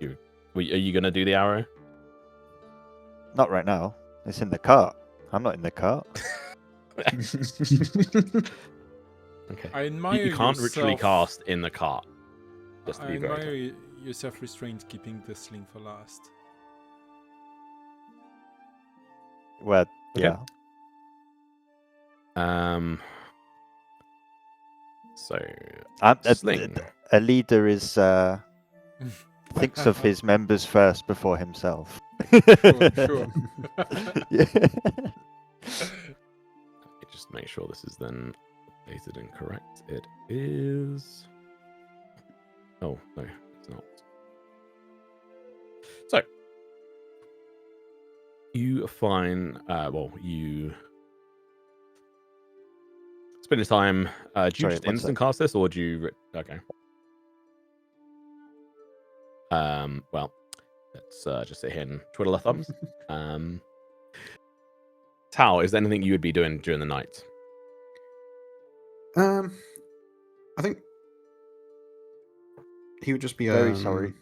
Are you gonna do the arrow? Not right now. It's in the cart. I'm not in the cart. Okay. I admire you can't ritually cast in the cart. Just to I be very admire your self-restraint keeping the sling for last. Well, Okay. yeah. So sling. A leader is thinks of his members first before himself. Sure. Yeah. Just make sure this is then updated and correct. It is. Oh no, it's not. So you find. You spend your time. Do you just instant cast this, or do you? Okay. Well, let's just sit here and twiddle our thumbs. Tal, is there anything you would be doing during the night? I think he would just be very sorry.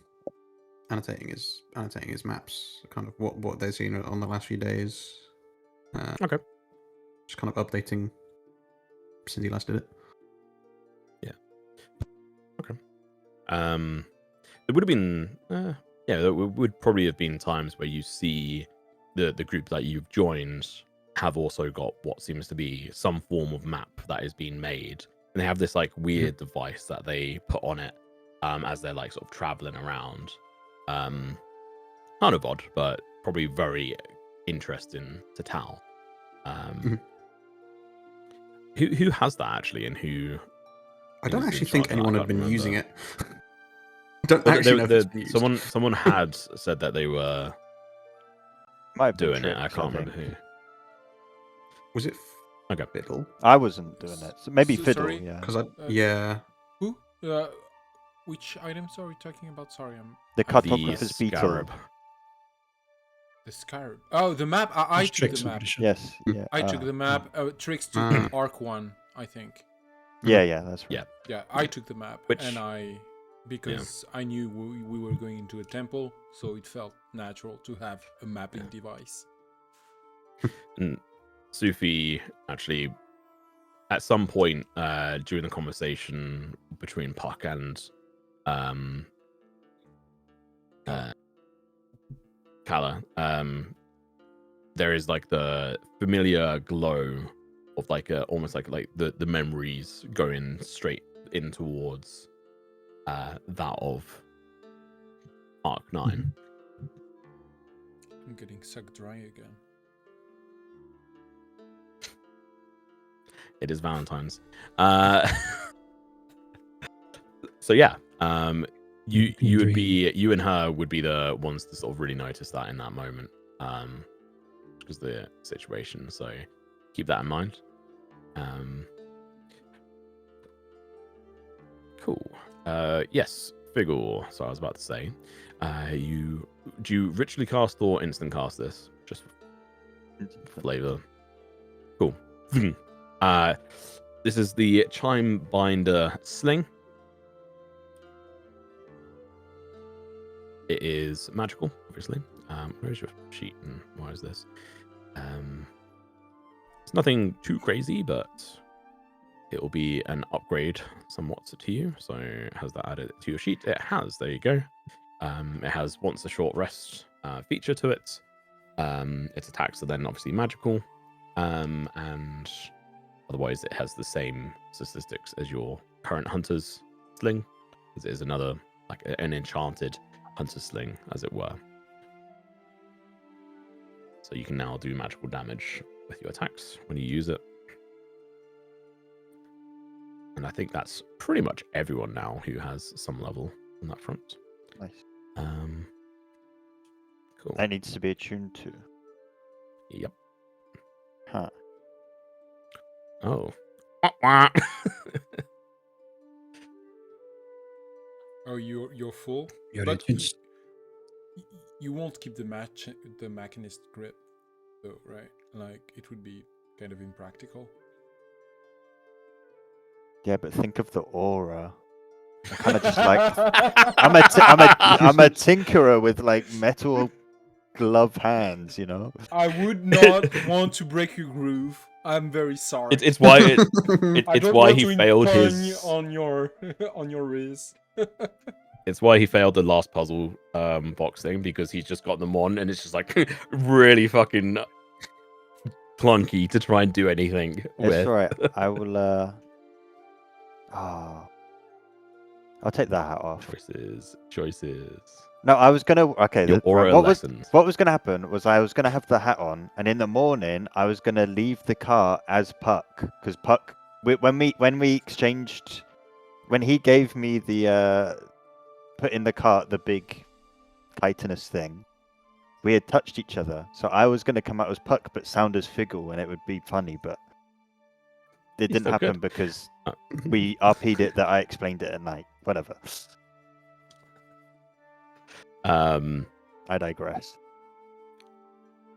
Annotating his maps, kind of what they've seen on the last few days. Okay. Just kind of updating since he last did it. Yeah. Okay. There would have been, there would probably have been times where you see the group that you've joined have also got what seems to be some form of map that is being made, and they have this weird device that they put on it as they're sort of traveling around. Kind of odd, but probably very interesting to Tal. Who has that actually, and who? I don't actually think anyone had been using it. don't actually know if it's been used. Someone had said that they were Might be doing it. Trix, I can't remember think. who. Was it Okay. Fiddle? I wasn't doing it. So maybe So- Fiddle, sorry? yeah. Because yeah. Who? Which items are we talking about? Sorry, I'm The The cartographer's beetle. scarab. the scarab. Oh, the map. I It's took Trix, the I'm map. pretty sure. Yes, yeah. I took the map. Trix took Ah. Arc 1, I think. Yeah, that's right. Yeah. Yeah, I took the map, Which- because I knew we were going into a temple, so it felt natural to have a mapping device. And Sufi actually, at some point during the conversation between Puck and Kala, there is like the familiar glow of like almost like the memories going straight in towards that of Arc 9. I'm getting sucked dry again. It is Valentine's. So yeah, you would be, you and her would be the ones to sort of really notice that in that moment, because the situation. So keep that in mind. Cool. Yes, Figgle. So I was about to say, do you ritually cast or instant cast this? Just for flavor. Cool. This is the Chime Binder Sling. It is magical, obviously. Where's your sheet and why is this? It's nothing too crazy, but it will be an upgrade somewhat to you. So it has that added to your sheet. It has, there you go. It has once a short rest feature to it. Its attacks are then obviously magical. And otherwise it has the same statistics as your current Hunter's Sling. It is another, like an enchanted Hunter's Sling, as it were. So you can now do magical damage with your attacks when you use it. And I think that's pretty much everyone now who has some level on that front. Nice. Cool. That needs to be attuned to. Yep. Huh. Oh. Oh, you're full, Yeah, but it's- you won't keep the machinist grip, though, right? Like it would be kind of impractical. Yeah, but think of the aura. I kind of just like I'm a tinkerer with like metal glove hands, you know. I would not want to break your groove. I'm very sorry. It's why I it's don't why want he to failed impugn his on your on your wrist. It's why he failed the last puzzle box thing, because he's just got them on and it's just like really fucking clunky to try and do anything It's with. right. I will I'll take that hat off. Choices. No, I was gonna. Okay, Your aura lessons. what was gonna happen was I was gonna have the hat on, and in the morning I was gonna leave the car as Puck, because Puck, when we exchanged, when he gave me the put in the cart the big chitinous thing, we had touched each other, so I was gonna come out as Puck but sound as Figgle, and it would be funny, but it didn't happen because we RP'd it that I explained it at night. Whatever. I digress.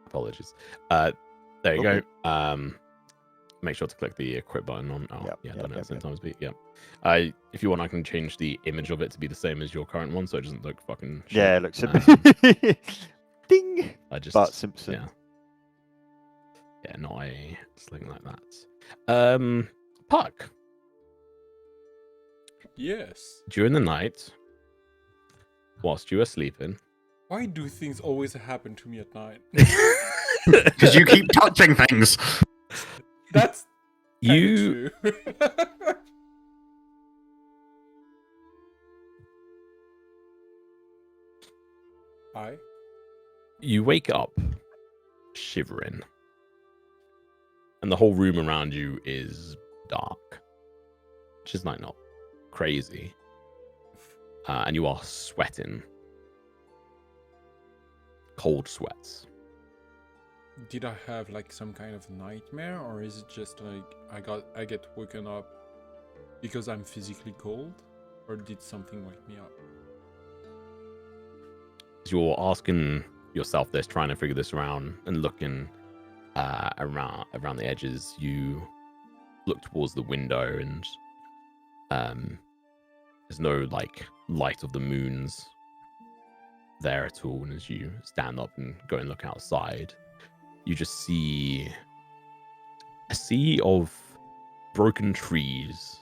Apologies. There you Okay. go. Make sure to click the equip button on. Oh, Yep, yeah, yep, done it yep, sometimes. Yeah. If you want, I can change the image of it to be the same as your current one, so it doesn't look fucking shit. Yeah, it looks a bit. Ding. I just Bart Simpson. Yeah, not a sling like that. Puck. Yes. During the night, whilst you were sleeping. Why do things always happen to me at night? Because you keep touching things. That's you. true. You wake up shivering, and the whole room around you is dark, which is like not crazy. and you are sweating. Cold sweats. Did I have like some kind of nightmare, or is it just like I get woken up because I'm physically cold, or did something wake me up? As you're asking yourself this, trying to figure this around and looking around the edges, you look towards the window, and there's no like light of the moons there at all. And as you stand up and go and look outside, you just see a sea of broken trees,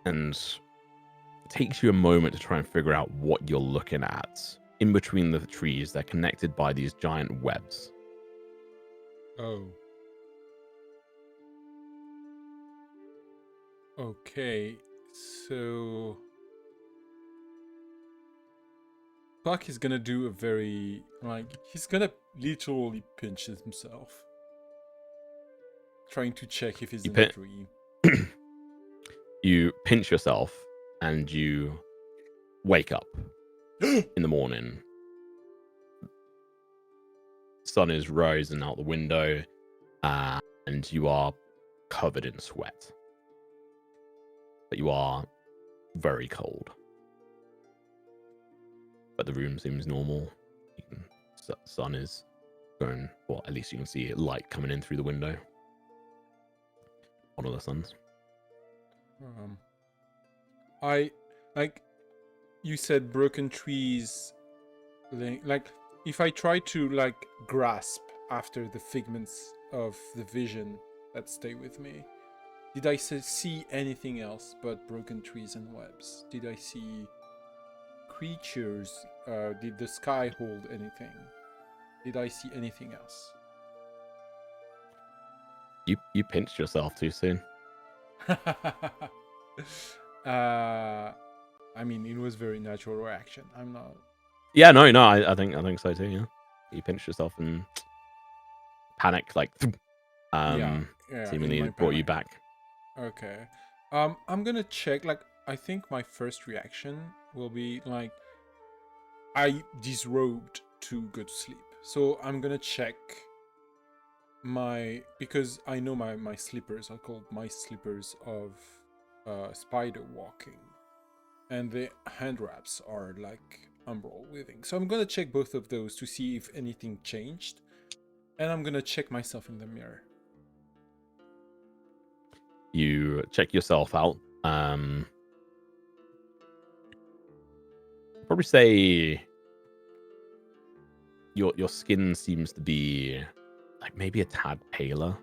and it takes you a moment to try and figure out what you're looking at. In between the trees, they're connected by these giant webs. Oh. Okay, so Buck is gonna do a very, he's gonna literally pinch himself, trying to check if he's in a dream. You pinch yourself, and you wake up in the morning. Sun is rising out the window, and you are covered in sweat. But you are very cold. But the room seems normal. Sun is going, well, at least you can see light coming in through the window. One of the suns. I like you said, broken trees. Like if I try to like grasp after the figments of the vision that stay with me, did I see anything else but broken trees and webs? Did I see creatures? Did the sky hold anything? Did I see anything else? You pinched yourself too soon. I mean, it was very natural reaction. I'm not. Yeah, no, I think so too. Yeah, you pinched yourself and panic, like, seemingly brought you back. Okay, I'm gonna check. Like, I think my first reaction will be like, I disrobed to go to sleep. So I'm gonna check because I know my slippers are called my slippers of spider walking, and the hand wraps are like umbral weaving. So I'm gonna check both of those to see if anything changed, and I'm gonna check myself in the mirror. You check yourself out. Probably say your skin seems to be like maybe a tad paler.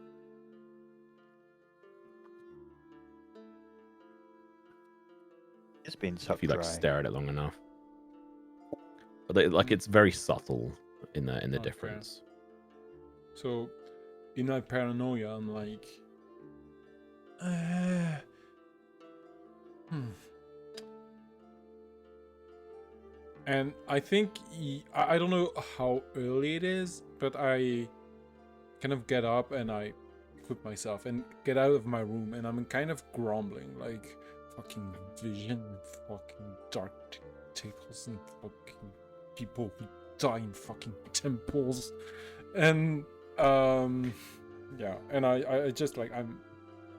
It's been sucked if you like dry. stare at it long enough. But like it's very subtle in the difference. So in my paranoia, I'm like, And I think I don't know how early it is, but I kind of get up and I equip myself and get out of my room, and I'm kind of grumbling like, fucking vision, fucking dark tables, and fucking people who die in fucking temples, and yeah, and I just like, I'm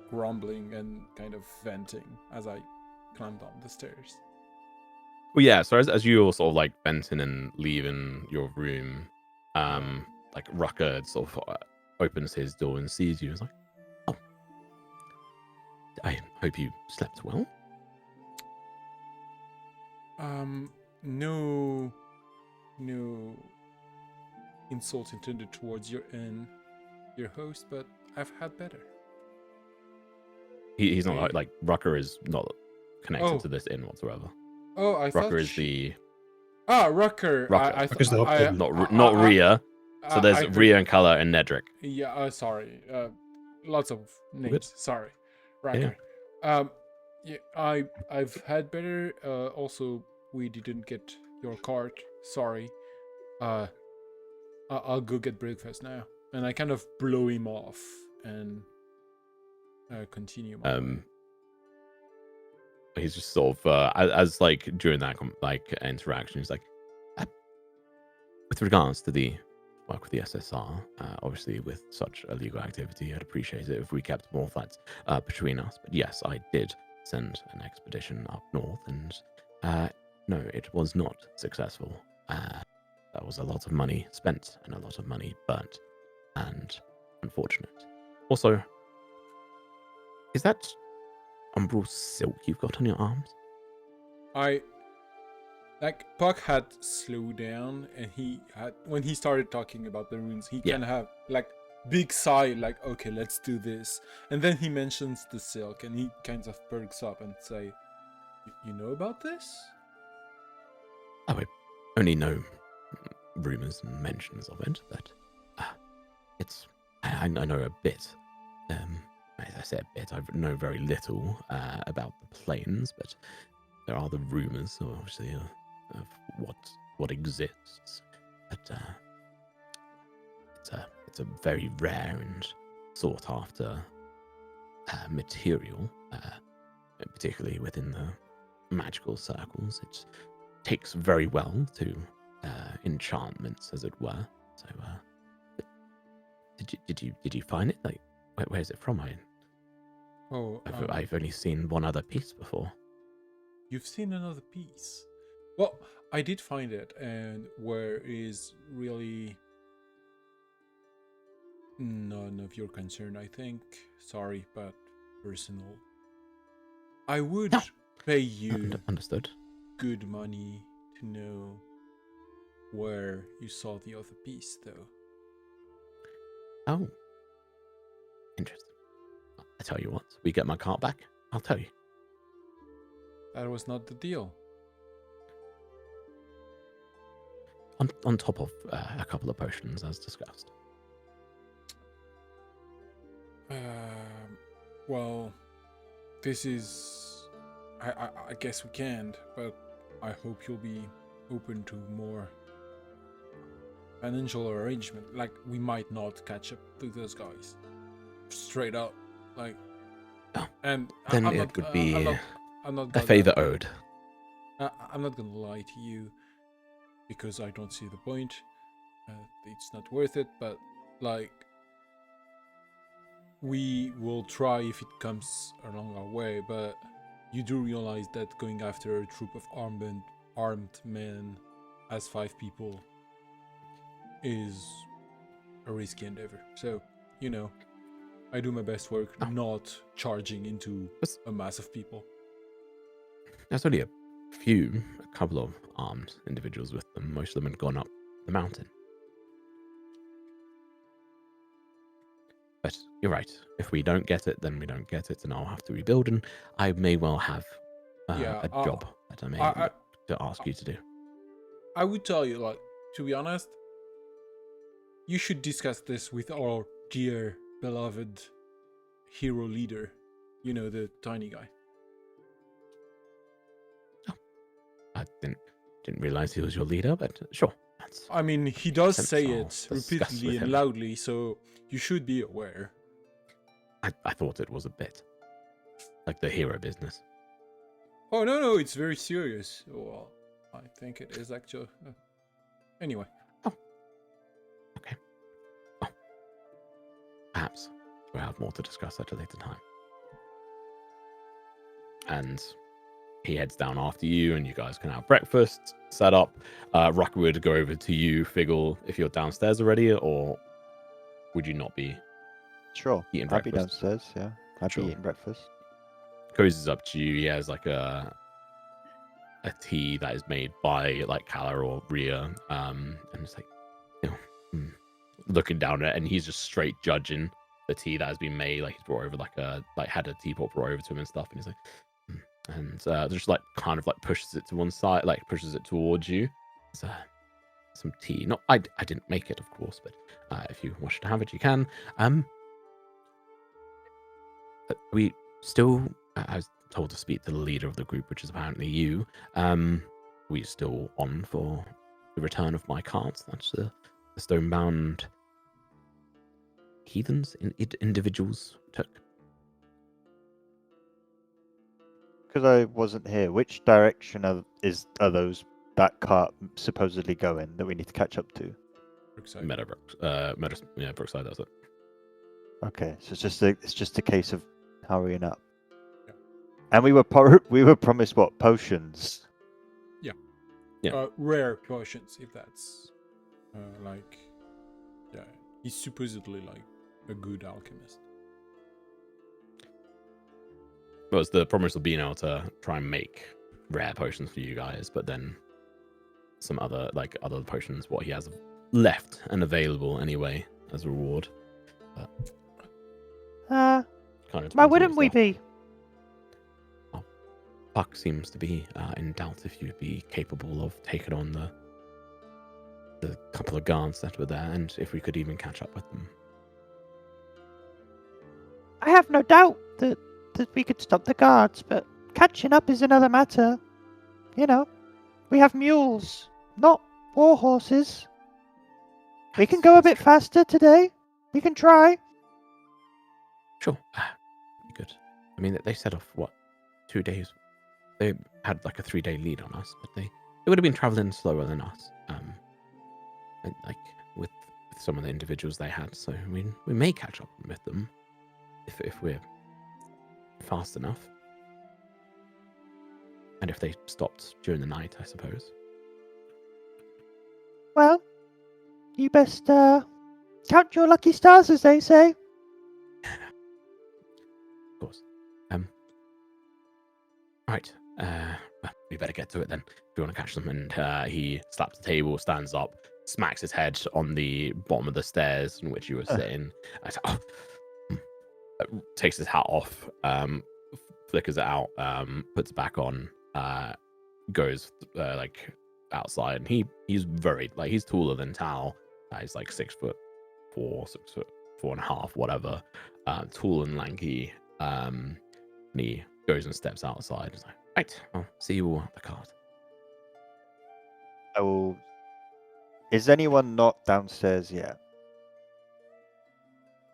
grumbling and kind of venting as I climb down the stairs. Well, yeah. So as you all sort of like venting and leaving your room, like Rucker sort of opens his door and sees you. He's like, "Oh, I hope you slept well." No insult intended towards your host, but I've had better. He's not like Rucker is not connected to this inn whatsoever. Oh, I thought Rucker is the Rucker. Rucker's the option. Not Rhea. So there's Rhea and Color and Nedrick. Yeah. Sorry. Lots of names. Good. Sorry, Rucker. Yeah. Yeah. I've had better. Also, we didn't get your cart. Sorry. I'll go get breakfast now, and I kind of blow him off and continue my way. he's just sort of as like during that like interaction, he's like, with regards to the work with the SSR, obviously with such illegal activity, I'd appreciate it if we kept more of that between us. But yes, I did send an expedition up north, and no, it was not successful. That was a lot of money spent and a lot of money burnt, and unfortunate. Also, is that umbral silk you've got on your arms? Puck had slowed down, and when he started talking about the runes, he kind of have like big sigh, like, okay, let's do this. And then he mentions the silk, and he kind of perks up and say, you know about this? Oh, I only know rumors and mentions of it, but I know a bit. As I said, a bit. I know very little about the planes, but there are the rumors, obviously, of what exists. But it's a very rare and sought after material, particularly within the magical circles. It takes very well to enchantments, as it were. So, did you find it? Like, where is it from? I've only seen one other piece before. You've seen another piece? Well, I did find it, and where is really none of your concern, I think. Sorry, but personal. I would pay you understood good money to know where you saw the other piece, though. Oh, interesting. I tell you what, we get my cart back, I'll tell you. That was not the deal. On top of a couple of potions, as discussed. Well, this is... I guess we can't, but I hope you'll be open to more financial arrangement. Like, we might not catch up to those guys. Straight up. Like... Oh, and then I'm it not, would be I'm not a favor owed. I'm not gonna lie to you, because I don't see the point. It's not worth it, but, like, we will try if it comes along our way, but you do realize that going after a troop of armed men as 5 people is a risky endeavor. So, I do my best work not charging into a mass of people. There's only a couple of armed individuals with them. Most of them had gone up the mountain. But you're right. If we don't get it, then we don't get it, and I'll have to rebuild, and I may well have a job that I may to ask you to do. I would tell you, like, to be honest, you should discuss this with our dear, beloved hero leader. You know, the tiny guy. Oh, I didn't realize he was your leader, but sure. I mean, he does say it repeatedly and loudly, so you should be aware. I thought it was a bit like the hero business. Oh, no, it's very serious. Well, I think it is actually. Anyway. Oh. Okay. Oh. Perhaps we'll have more to discuss at a later time. And he heads down after you, and you guys can have breakfast set up. Rucker would go over to you, Figgle, if you're downstairs already, or would you not be? Sure. Eating I'd breakfast? be downstairs, yeah. I'd be eating breakfast. Goes up to you. He has like a tea that is made by like Kala or Rhea, and it's like, looking down at it, and he's just straight judging the tea that has been made. Like he's brought over had a teapot brought over to him and stuff, and he's like, and just like kind of like pushes it to one side, like pushes it towards you. It's some tea. Not I didn't make it, of course, but if you wish to have it, you can. But we still, I was told to speak to the leader of the group, which is apparently you. We still on for the return of my cards. That's the stonebound heathens individuals took. because I wasn't here, which direction are that cart supposedly going that we need to catch up to? Brookside. Meadowbrook. Brookside. That's it. Okay, so it's just a case of hurrying up. Yeah. And we were promised what, potions? Yeah. Rare potions, if that's he's supposedly like a good alchemist. Well, it's the promise of being able to try and make rare potions for you guys, but then some other potions, what he has left and available anyway as a reward. But kind of why wouldn't we be? Puck seems to be in doubt if you'd be capable of taking on the couple of guards that were there, and if we could even catch up with them. I have no doubt that we could stop the guards, but catching up is another matter. You know, we have mules, not war horses. We can go a bit faster today. We can try. Sure. Good. I mean, they set off, 2 days? They had like a 3-day lead on us, but they would have been traveling slower than us. And, like with some of the individuals they had, so we may catch up with them if we're fast enough, and if they stopped during the night, I suppose. Well, you best count your lucky stars, as they say. Of course. Right. Well, we better get to it then. If we want to catch them. And he slaps the table, stands up, smacks his head on the bottom of the stairs in which you were sitting. Takes his hat off, flickers it out, puts it back on, goes outside. And he's very he's taller than Tal. He's like 6'4", 6'4.5", whatever. Tall and lanky. And he goes and steps outside. He's like, right, I'll see you all at the cart. Is anyone not downstairs yet?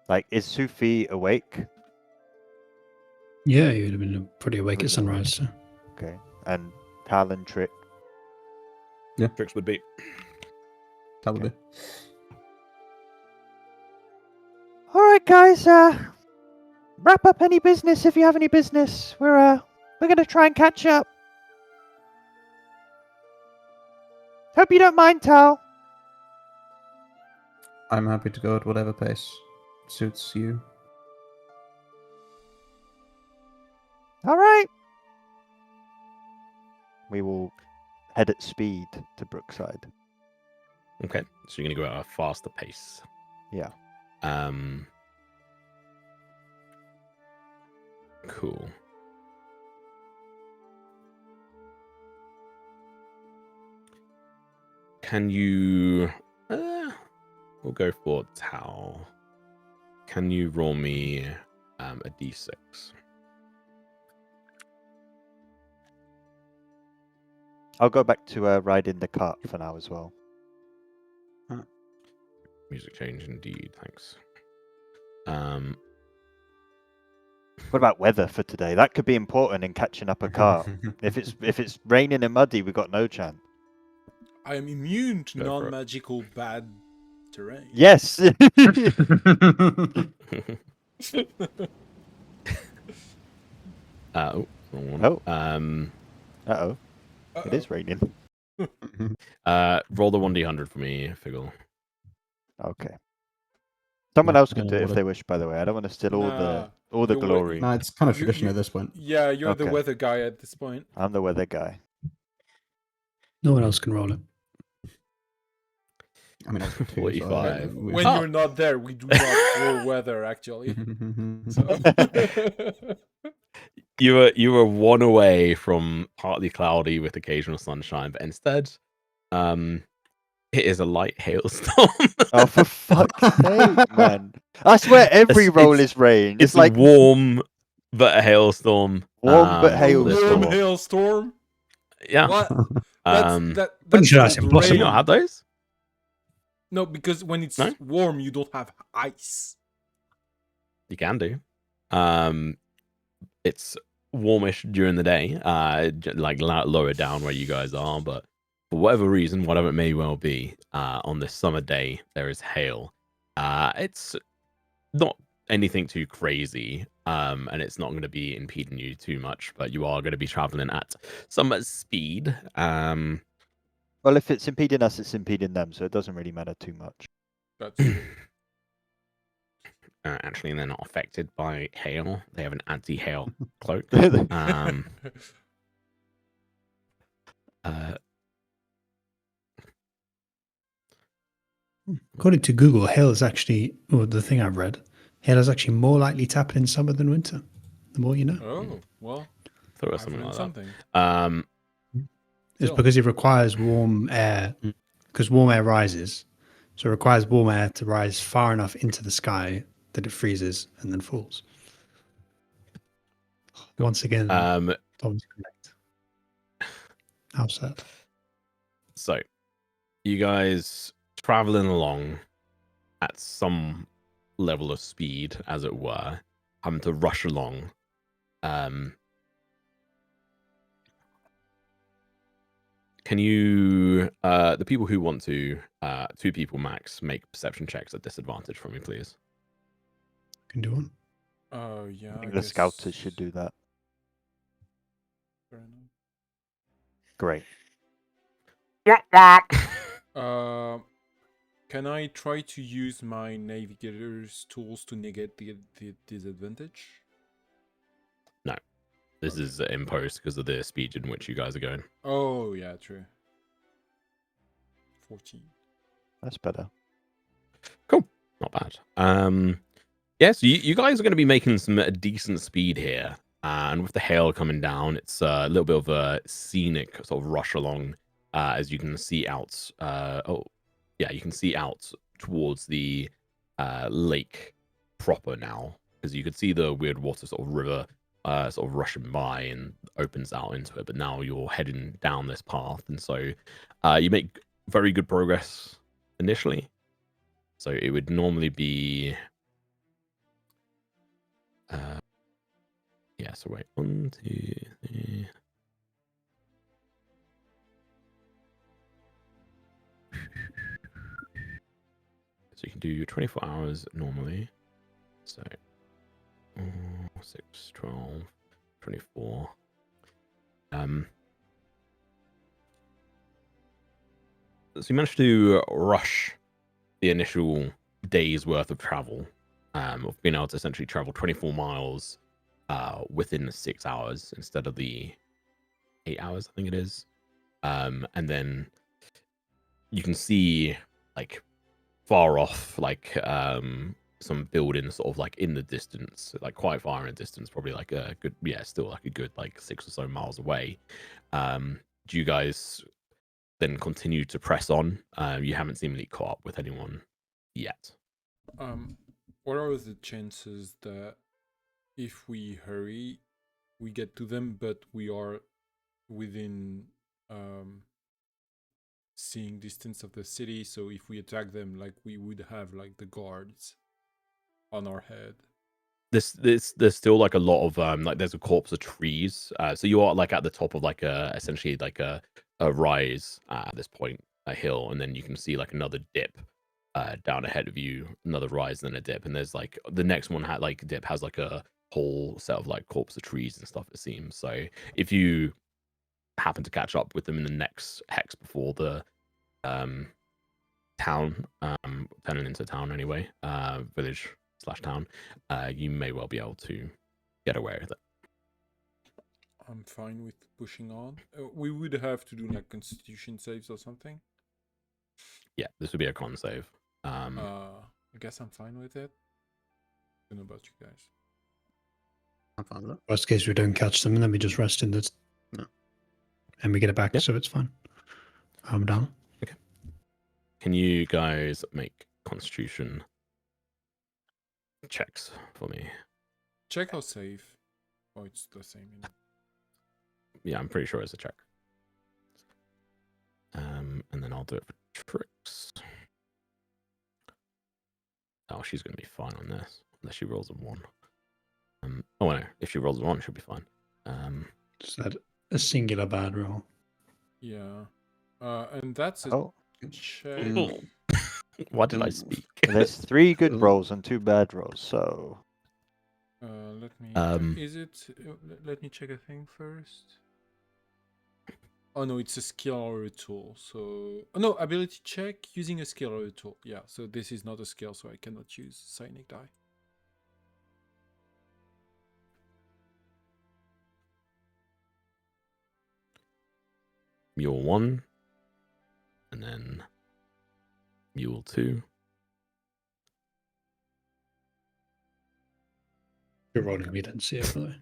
Like, is Sufi awake? Yeah, you'd have been pretty awake at sunrise. So. Okay. And Tal and Trick? Yeah. Tricks would be. That would be. All right, guys. Wrap up any business if you have any business. We're gonna try and catch up. Hope you don't mind, Tal. I'm happy to go at whatever pace suits you. All right. We will head at speed to Brookside. Okay, so you're gonna go at a faster pace. Yeah. Cool. Can you... we'll go for Tau. Can you roll me a d6? I'll go back to riding the cart for now as well. Music change indeed, thanks. What about weather for today? That could be important in catching up a cart. If it's raining and muddy, we got no chance. I am immune to Go for it. non-magical bad terrain. Yes. Wrong one. Oh. Uh-oh. It is raining. Roll the 1d100 for me, Figgle. Okay. Someone else can Yeah, do it if what they wish, by the way. I don't want to steal all the You're glory. No, it's kind of tradition at this point. Yeah, you're the Okay. weather guy at this point. I'm the weather guy. No one else can roll it. I mean, that's 45. When you're not there, we do not roll weather, actually. So. You were one away from partly cloudy with occasional sunshine, but instead, it is a light hailstorm. Oh, for fuck's sake, man! I swear every roll is rain. It's like warm, but a hailstorm. Warm but hailstorm. Warm hailstorm? Yeah. What? When That's should I say called blossom? Do you not have those? No, because when it's No? warm, you don't have ice. You can do. It's warmish during the day, like lower down where you guys are, but for whatever reason, whatever it may well be, on this summer day, there is hail. It's not anything too crazy, and it's not going to be impeding you too much, but you are going to be traveling at some speed. Well, if it's impeding us, it's impeding them, so it doesn't really matter too much. That's true. Actually, they're not affected by hail. They have an anti-hail cloak. According to Google, hail is actually, or the thing I've read, hail is actually more likely to happen in summer than winter. The more you know. Oh, well. I thought it was something like something. that. It's because it requires warm air, because warm air rises. So it requires warm air to rise far enough into the sky that it freezes and then falls. Once again, Tom's correct. How sad. So, you guys traveling along at some level of speed, as it were, having to rush along. Can you, the people who want to, 2 people max, make perception checks at disadvantage for me, please? Can do one. Yeah. I think the scouts should do that. Fair enough. Great. Can I try to use my navigator's tools to negate the disadvantage? No. This is imposed because of the speed in which you guys are going. Oh, yeah, true. 14. That's better. Cool. Not bad. Yeah, so you guys are going to be making some decent speed here. And with the hail coming down, it's a little bit of a scenic sort of rush along, as you can see out. You can see out towards the lake proper now, because you could see the weird water sort of river sort of rushing by and opens out into it. But now you're heading down this path, and so you make very good progress initially. So it would normally be so wait, 1, 2, 3. So you can do 24 hours normally. So 6, 12, 24. So you managed to rush the initial day's worth of travel, of being able to essentially travel 24 miles within 6 hours instead of the 8 hours, I think it is. And then you can see like far off, like some buildings sort of like in the distance, like quite far in the distance, probably like a good, still like a good like 6 or so miles away. Do you guys then continue to press on? You haven't seemingly caught up with anyone yet. What are the chances that if we hurry, we get to them, but we are within seeing distance of the city? So if we attack them, like we would have like the guards on our head. There's still like a lot of like there's a corpse of trees. So you are like at the top of like essentially like a rise at this point, a hill, and then you can see like another dip down ahead of you, another rise, then a dip, and there's like the next one had like dip has like a whole set of like corpse of trees and stuff, it seems. So if you happen to catch up with them in the next hex before the town, turning into town anyway, village / town, you may well be able to get away with it. I'm fine with pushing on. We would have to do like constitution saves or something. Yeah, this would be a con save. I guess I'm fine with it. I don't know about you guys. I'm fine with that. Worst case, we don't catch them and then we just rest in this. No. And we get it back, so it's fine. I'm down. Okay. Can you guys make constitution checks for me? Check or save? Oh, it's the same. Yeah, I'm pretty sure it's a check. And then I'll do it for tricks. Oh, she's going to be fine on this, unless she rolls a 1. Oh no, if she rolls a 1, she'll be fine. Just had a singular bad roll. Yeah. And that's a Oh, check. What did I speak? there's 3 good rolls and 2 bad rolls, so... Let me... is it... let me check a thing first. Oh no, it's a skill or a tool, so... Oh, no, ability check using a skill or a tool. Yeah, so this is not a skill, so I cannot use Psionic Die. Mule 1. And then Mule 2. You're rolling, we didn't see it, by the way.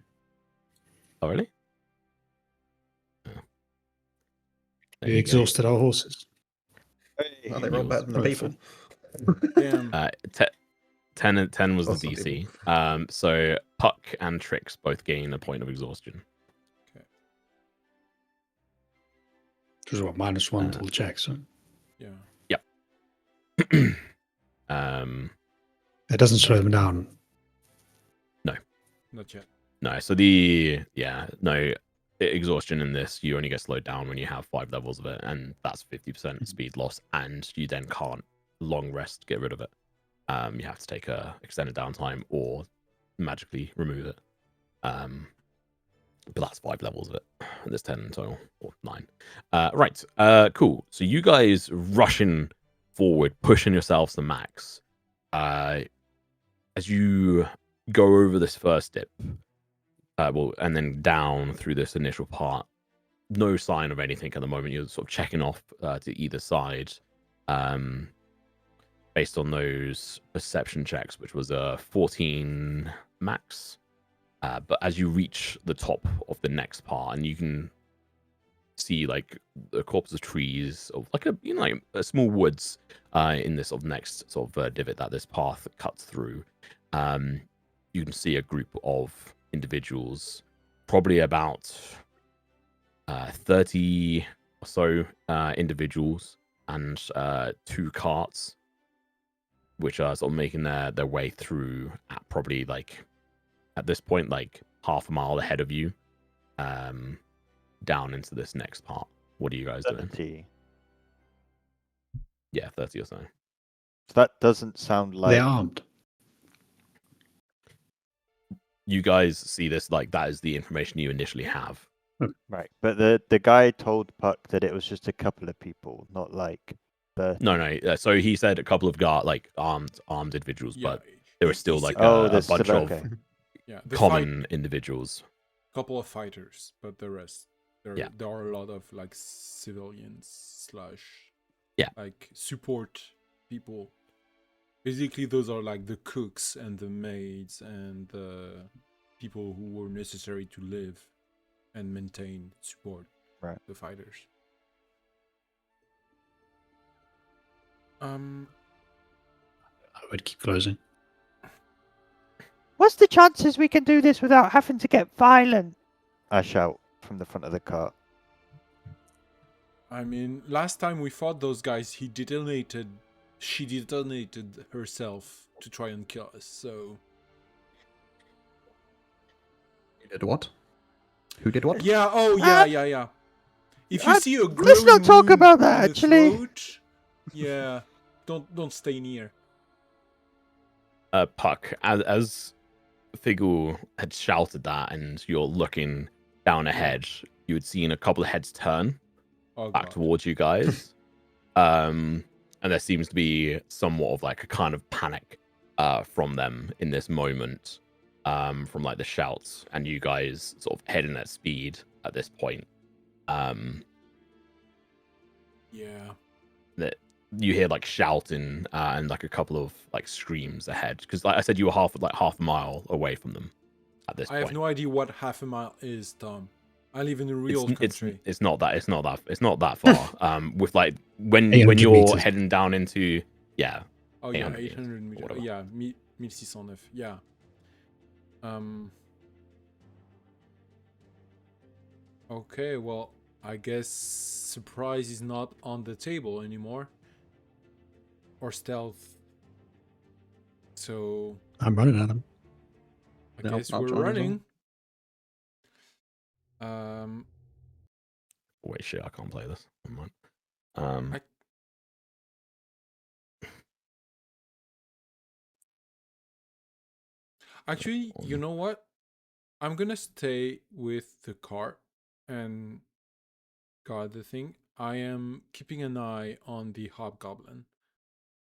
Oh, really? We exhausted our horses. Well, they roll better than the people. Damn. 10 was Lots the of DC. So Puck and Trix both gain a point of exhaustion. Okay. Which was what, -1 to the check, so. Yeah. Yep. It doesn't slow them down. No. Not yet. No, so exhaustion in this, you only get slowed down when you have 5 levels of it, and that's 50% speed loss, and you then can't long rest to get rid of it. You have to take a extended downtime or magically remove it. But that's 5 levels of it. And there's 10 in total, or 9. Right. Cool. So you guys rushing forward, pushing yourselves to max. As you go over this first dip, and then down through this initial part, no sign of anything at the moment. You're sort of checking off to either side, based on those perception checks, which was a 14 max. But as you reach the top of the next part, and you can see like the corpse of trees, of like a small woods in this sort of next sort of divot that this path cuts through. You can see a group of individuals, probably about 30 or so individuals, and 2 carts, which are sort of making their way through at probably like at this point like half a mile ahead of you, down into this next part. What are you guys doing? Yeah, 30 or so. So that doesn't sound like... They're armed. You guys see this, like that is the information you initially have. Right, but the guy told Puck that it was just a couple of people, not like... No. So he said a couple of armed individuals, Yeah, but there were still like a bunch still, of common individuals. Couple of fighters, but the rest there are a lot of like civilians / like support people. Basically, those are like the cooks and the maids and the people who were necessary to live and maintain support the fighters. I would keep closing. What's the chances we can do this without having to get violent? I shout from the front of the cart. I mean, last time we fought those guys, she detonated herself to try and kill us, so... You did what? Who did what? Yeah, yeah. If you see a glowing let's not talk about that, in the actually. throat, yeah, don't stay near. Puck, as Figgle had shouted that, and you're looking down ahead, you had seen a couple of heads turn back towards you guys. And there seems to be somewhat of like a kind of panic from them in this moment, from like the shouts, and you guys sort of heading at speed at this point. That you hear like shouting and like a couple of like screams ahead, because like I said, you were half a mile away from them at this point. I have no idea what half a mile is, Tom. I live in a real country. It's not that far. With like when you're meters. heading down into 800 meters. Yeah, 1609. Yeah. Okay, well, I guess surprise is not on the table anymore. Or stealth. So I'm running at them. I guess we're running. Wait, shit, I can't play this. Never mind. Actually, you know what? I'm gonna stay with the cart and guard the thing. I am keeping an eye on the hobgoblin.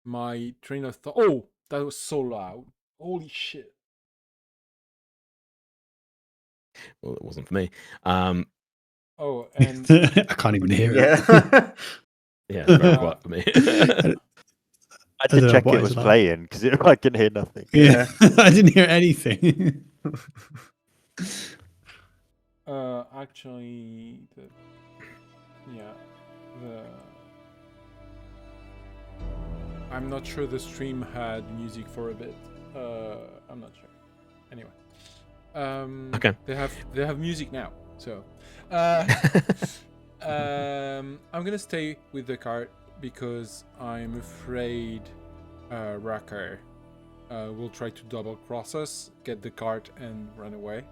My train of thought. Oh, that was so loud! Holy shit! Well, it wasn't for me. Oh, and I can't even hear it. Yeah. Yeah, it's very quiet for me. I did check it was playing because I can hear nothing. Yeah, I didn't hear anything. Actually, I'm not sure the stream had music for a bit. I'm not sure. Anyway, okay. They have music now, so I'm gonna stay with the cart because I'm afraid Racker will try to double cross us, get the cart, and run away.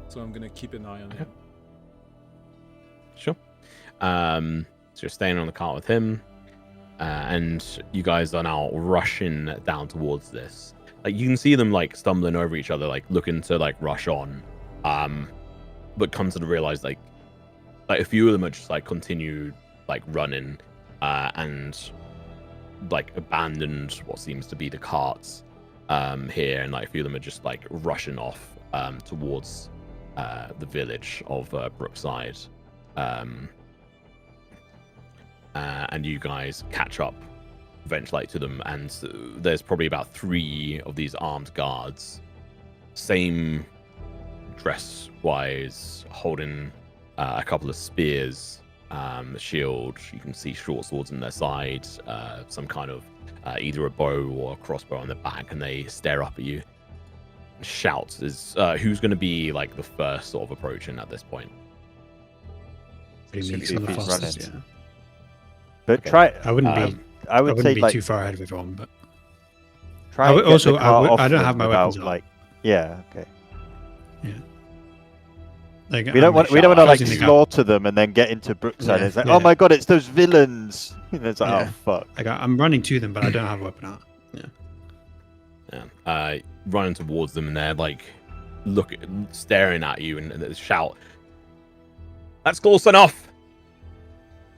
So I'm gonna keep an eye on him. Sure. So you're staying on the cart with him, and you guys are now rushing down towards this. Like you can see them like stumbling over each other, like looking to like rush on, but come to realize like a few of them are just like continue like running, and like abandoned what seems to be the carts here, and like a few of them are just like rushing off towards the village of Brookside. And you guys catch up eventually to them, and there's probably about 3 of these armed guards, same dress wise, holding a couple of spears, a shield. You can see short swords on their side, some kind of either a bow or a crossbow on the back, and they stare up at you. Shout is who's going to be like the first sort of approaching at this point. Running. But okay. try. I wouldn't be. I would say be like, too far ahead of everyone, but try. Also, I don't have my weapons like. Yeah. Okay. Yeah. Like, we don't want to like slaughter them and then get into Brookside. And it's like, oh my god, it's those villains. And it's like, oh fuck. Like I'm running to them, but I don't have a weapon out. Yeah. Running towards them, and they're like, staring at you, and they shout, "That's close enough.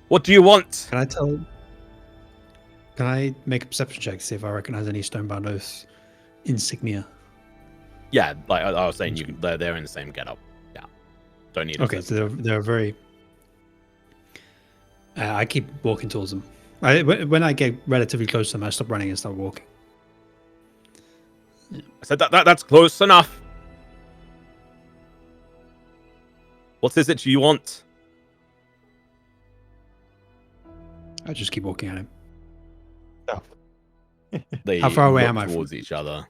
What do you want?" Can I make a perception check to see if I recognize any Stonebound Oath insignia? Yeah, like I was saying, they're in the same getup. Yeah, don't need. Okay, so they're very. I keep walking towards them. When I get relatively close to them, I stop running and start walking. Yeah. I said that's close enough. What is it you want? I just keep walking at him. Oh. They How far away am I towards each other?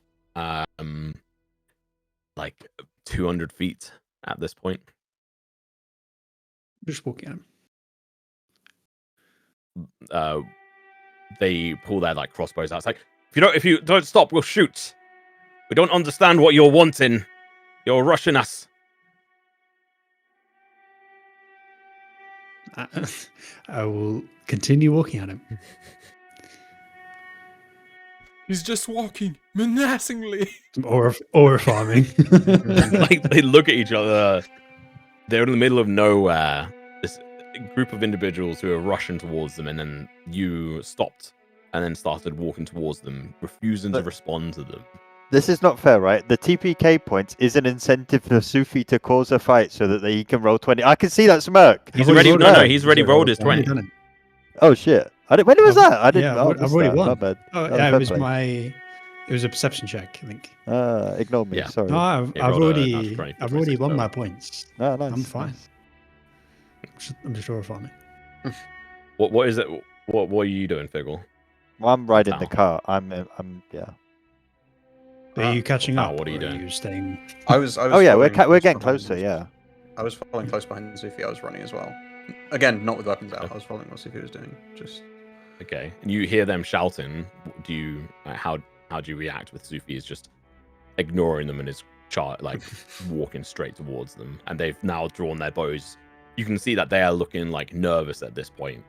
Like 200 feet at this point. Just walking at him. They pull their like crossbows out. It's like, if you don't stop, we'll shoot. We don't understand what you're wanting. You're rushing us. I will continue walking at him. He's just walking menacingly. Or farming. Like they look at each other. They're in the middle of nowhere. This group of individuals who are rushing towards them, and then you stopped and then started walking towards them, refusing to respond to them. This is not fair, right? The TPK points is an incentive for Sufi to cause a fight so that he can roll 20. I can see that smirk. He's already he's already rolled his 20. Oh shit! When was that? I didn't. Yeah, I've already won. Not bad. Oh, yeah, it was a perception check, I think. Ignore me. Yeah. Sorry. No, I've already won my points. No, nice. I'm fine. I'm just horrifying. What is it? What are you doing, Figgle? Well, I'm riding the car. I'm yeah. Are you catching up? What are you doing? Are you staying? I was. Oh yeah, we're getting closer. Yeah. I was following close behind Sufi. I was running as well. Again, not with weapons out. I was following what Sufi was doing. Just. Okay. And you hear them shouting. Do you how do you react with Sufi is just ignoring them and is walking straight towards them, and they've now drawn their bows. You can see that they are looking like nervous at this point.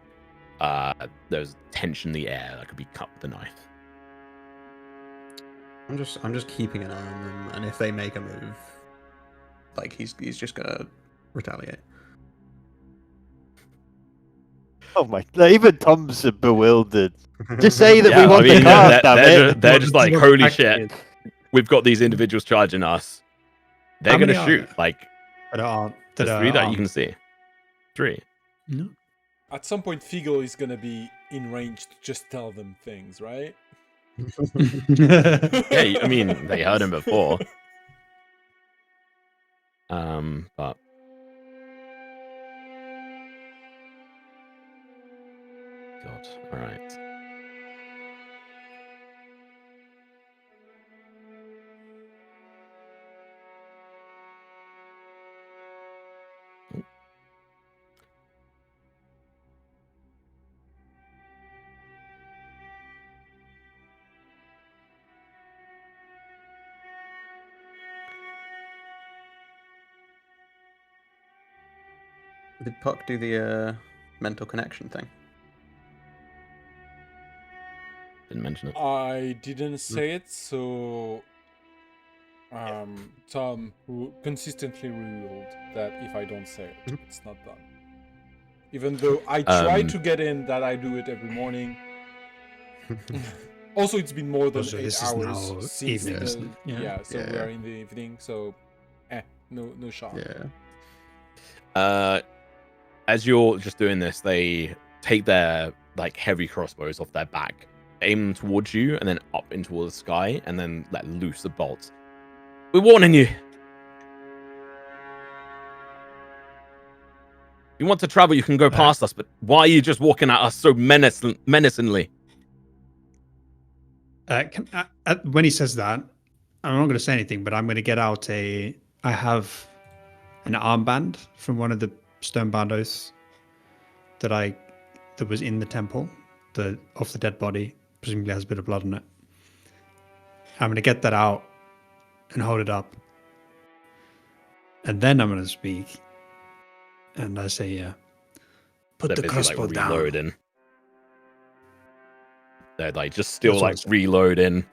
There's tension in the air that could be cut with a knife. I'm just keeping an eye on them, and if they make a move, like he's just gonna retaliate. Oh my! Even Tom's bewildered. Just say that we want the card, damn it. They're just like, holy shit! We've got these individuals charging us. They're gonna shoot. Like, there's 3 that you can see. 3. No. At some point, Figo is gonna be in range to just tell them things, right? Yeah, I mean, they heard him before. But God, all right. Did Puck do the mental connection thing? Didn't mention it. I didn't say it, so Tom, who consistently ruled that if I don't say it, it's not done. Even though I try to get in that I do it every morning. Also, it's been more than 8 hours since evening, so we are in the evening, so no shot. Yeah. As you're just doing this, they take their like heavy crossbows off their back, aim towards you, and then up into the sky, and then let loose the bolts. We're warning you. You want to travel, you can go past us, but why are you just walking at us so menacingly? When he says that, I'm not going to say anything, but I'm going to get out I have an armband from one of the stone-bound oaths that was in the temple, off the dead body, presumably has a bit of blood on it. I'm going to get that out and hold it up, and then I'm going to speak, and I say, put the crossbow down. Reloading. They're like just still like reloading.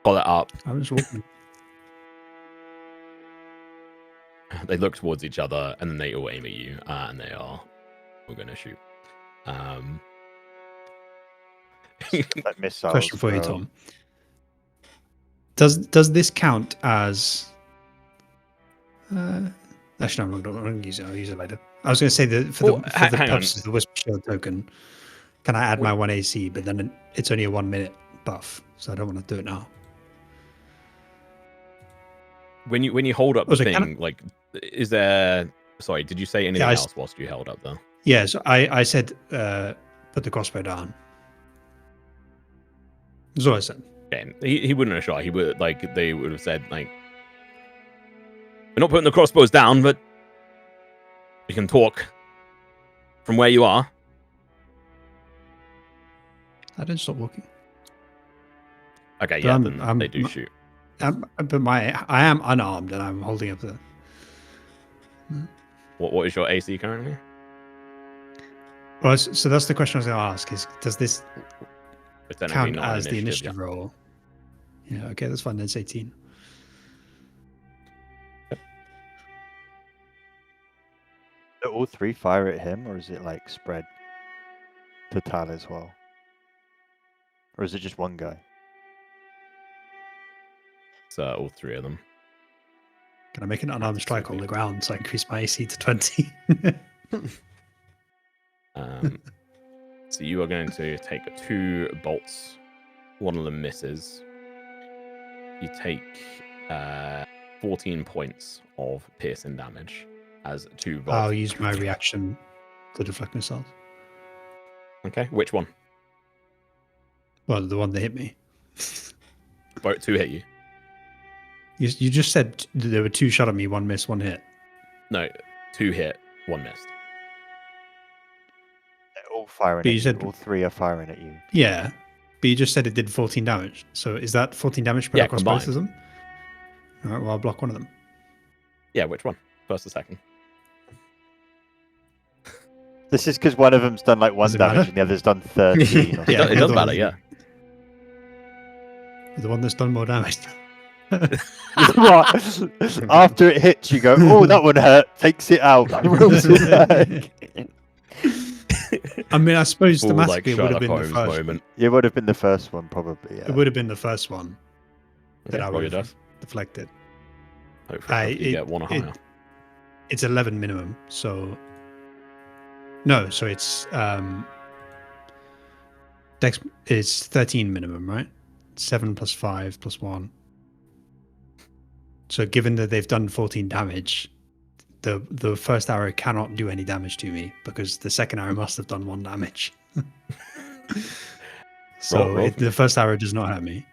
Pull it up. I'm just walking. They look towards each other, and then they all aim at you, and we're going to shoot. Like missiles, question for you, Tom. Does this count as? Actually, no, I'm not going to use it. I'll use it later. I was going to say that for the purposes of the Whisper Shield token, can I add my 1 AC? But then it's only a 1 minute buff, so I don't want to do it now. When you hold up the thing, like, is there? Sorry, did you say anything else whilst you held up there? Yeah, so I said put the crossbow down. That's all I said. Okay, he wouldn't have shot. He would they would have said like, we're not putting the crossbows down, but we can talk from where you are. I didn't stop walking. Okay, but then they do shoot. But I am unarmed and I'm holding up the. What is your AC currently? Well, so that's the question I was going to ask: is does this count as the initiative roll? Yeah. Okay, that's fine. Then it's 18. Do all 3 fire at him, or is it like spread to Tal as well, or is it just one guy? All 3 of them. Can I make an unarmed strike on the ground so I increase my AC to 20? So you are going to take 2 bolts. One of them misses. You take 14 points of piercing damage as 2 bolts. I'll use my reaction to deflect missiles. Okay, which one? Well, the one that hit me. Both 2 hit you. You just said there were 2 shot at me, 1 miss, 1 hit. No, 2 hit, 1 missed. They're all firing at you. All 3 are firing at you. Yeah, but you just said it did 14 damage. So is that 14 damage spread across both of them? All right, well, I'll block one of them. Yeah, which one? First or second? This is because one of them's done like 1 Does it damage matter? and the other's done 13. Or Yeah, It does matter, yeah. The one that's done more damage. What? After it hits, you go, oh, that one hurt. Takes it out. Rolls it back. I mean, I suppose Full, like, thematically it would have Sherlock been the Holmes first. moment. It would have been the first one, probably. Yeah. It would have been the first one that I roll would your have dice. deflected. Hopefully you get one or higher. It's 11 minimum, so no, so it's Dex is 13 minimum, right? 7 plus 5 plus 1. So given that they've done 14 damage, the first arrow cannot do any damage to me because the second arrow must have done 1 damage. So roll the first arrow does not hurt me.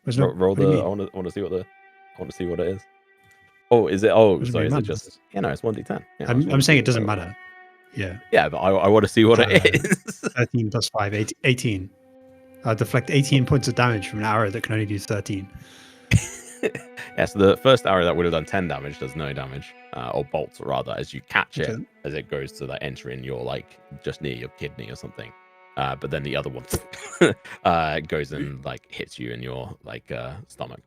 Roll the. I want to see what the. I want to see what it is. Oh, is it? Oh, sorry. Is it just? Yeah, no, it's 1d10. Yeah, I'm saying it doesn't matter. Yeah. Yeah, but I want to see what it is. 13 plus 5, 18. I deflect 18 points of damage from an arrow that can only do 13. Yeah, so the first arrow that would have done 10 damage does no damage, or bolts rather, as you catch it as it goes to like enter in your like just near your kidney or something. But then the other one goes and like hits you in your like stomach.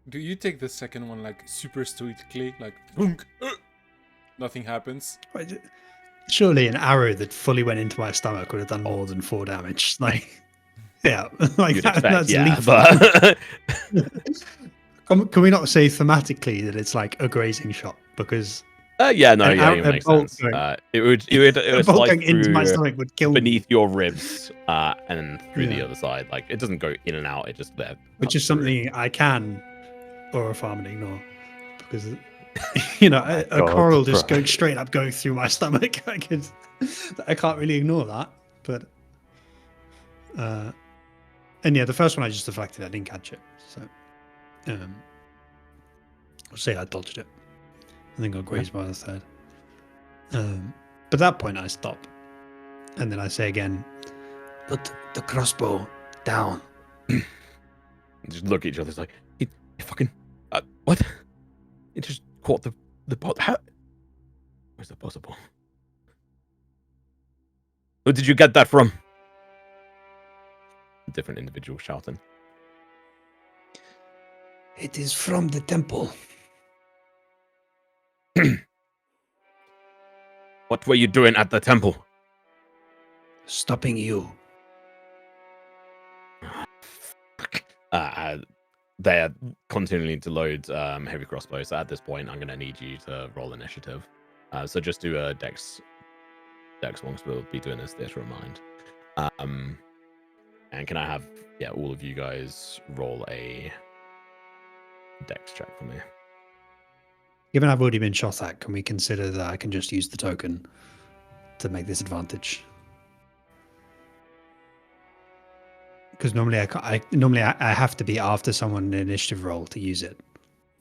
Do you take the second one like super stoically, like boom, nothing happens? Surely an arrow that fully went into my stomach would have done more than 4 damage. Like, yeah, like that's lethal. But... Can we not say thematically that it's like a grazing shot? Because yeah, no, yeah, it makes sense. It would slice into my stomach would kill beneath me. your ribs and through the other side. Like it doesn't go in and out. It just there. Which is something I can or farm and ignore because you know a coral just going straight up going through my stomach. I can't really ignore that. But and yeah, the first one I just deflected. I didn't catch it, so I'll say I dodged it. I think I'll graze by the third. But at that point I stop, and then I say again, "Put the crossbow down." Just look at each other. It's like, you fucking what? It just caught the pot. How? Where's that possible? Where did you get that from? A different individual shouting. It is from the temple. What were you doing at the temple? Stopping you. They are continuing to load heavy crossbows. So at this point, I'm going to need you to roll initiative. So just do a dex once. We'll be doing this theater of mind. And can I have all of you guys roll a dex check for me? Given I've already been shot at, can we consider that I can just use the token to make this advantage? Because normally I have to be after someone in an initiative roll to use it,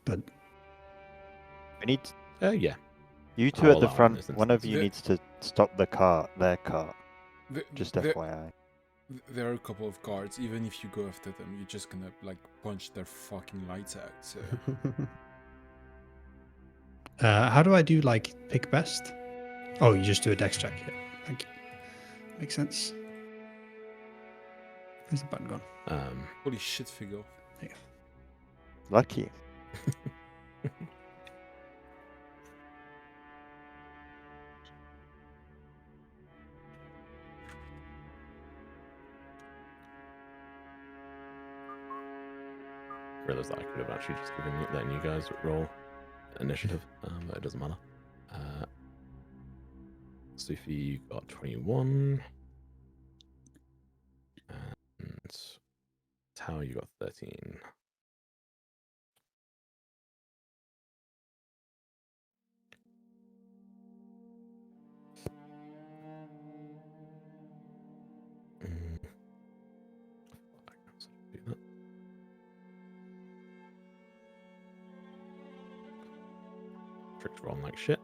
but we need. Yeah. You two at the front. One of you needs to stop their cart. Just FYI. There are a couple of guards. Even if you go after them, you're just gonna like punch their fucking lights out. So. How do I do like pick best? Oh, you just do a dex check here. Thank you. Makes sense. Where's the button gone? Holy shit, Figgle. Yeah. Lucky. Realized that I could have actually just letting you guys roll initiative, but it doesn't matter. Sophie, you got 21. And Tao, you got 13. Trick's rolling like shit.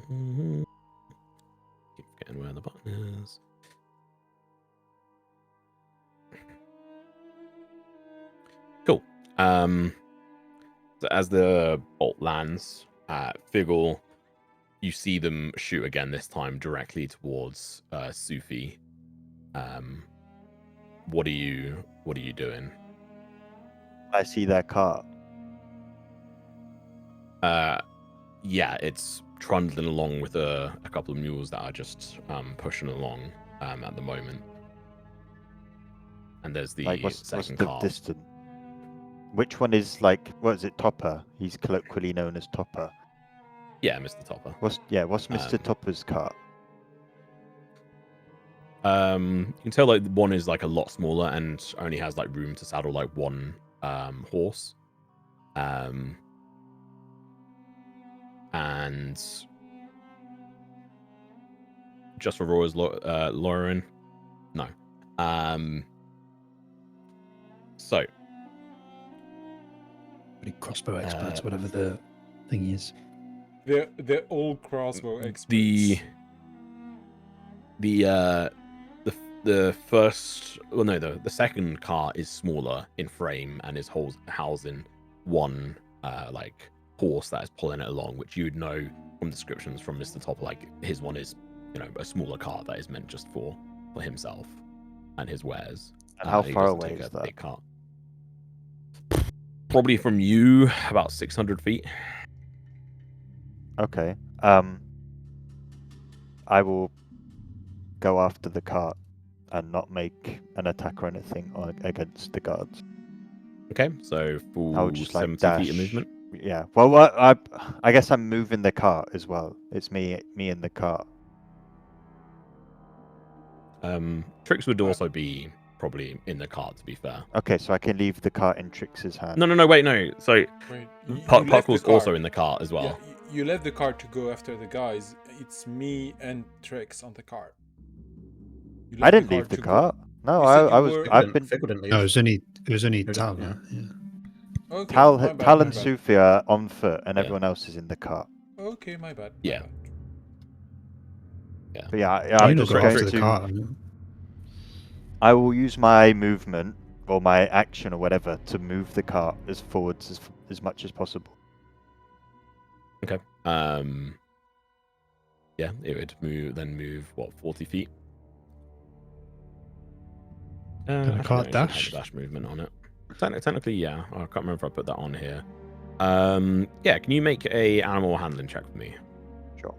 Keep forgetting where the button is. Cool. So as the bolt lands, Figgle, you see them shoot again, this time directly towards Sufi. What are you doing? I see their cart. Yeah, it's trundling along with a couple of mules that are just pushing along at the moment. And there's the second cart. Distance? Which one is like, what is it, Topper? He's colloquially known as Topper. Yeah, Mr. Topper. What's Mr. Topper's cart? You can tell like one is like a lot smaller and only has like room to saddle like one horse. And just for Roy's Lauren? No. So crossbow experts, whatever the thing is. They're all crossbow experts. The first, well, no, the second cart is smaller in frame and is housing one like horse that is pulling it along, which you would know from descriptions from Mr. Topper. Like his one is, a smaller cart that is meant just for himself and his wares. And how far away is that? Big cart. Probably from you about 600 feet. Okay. I will go after the cart and not make an attack or anything against the guards. Okay, so full 70 feet of movement. Yeah. Well, I guess I'm moving the cart as well. It's me in the cart. Trix would also be probably in the cart, to be fair. Okay, so I can leave the cart in Trix's hand. No, wait, no. So Puckle's also in the cart as well. Yeah, you left the cart to go after the guys. It's me and Trix on the cart. I didn't leave the cart. No, I've been. No, it was only Tal. Yeah. Okay, Tal and Sufi are on foot, and everyone else is in the cart. Okay, my bad. Yeah. Yeah. But I'm just going to the cart. I will use my movement or my action or whatever to move the cart as forwards as much as possible. Okay. Yeah, it would move what, 40 feet? Can a cart dash? Dash movement on it. Technically, yeah. I can't remember if I put that on here. Yeah, can you make a animal handling check for me? Sure.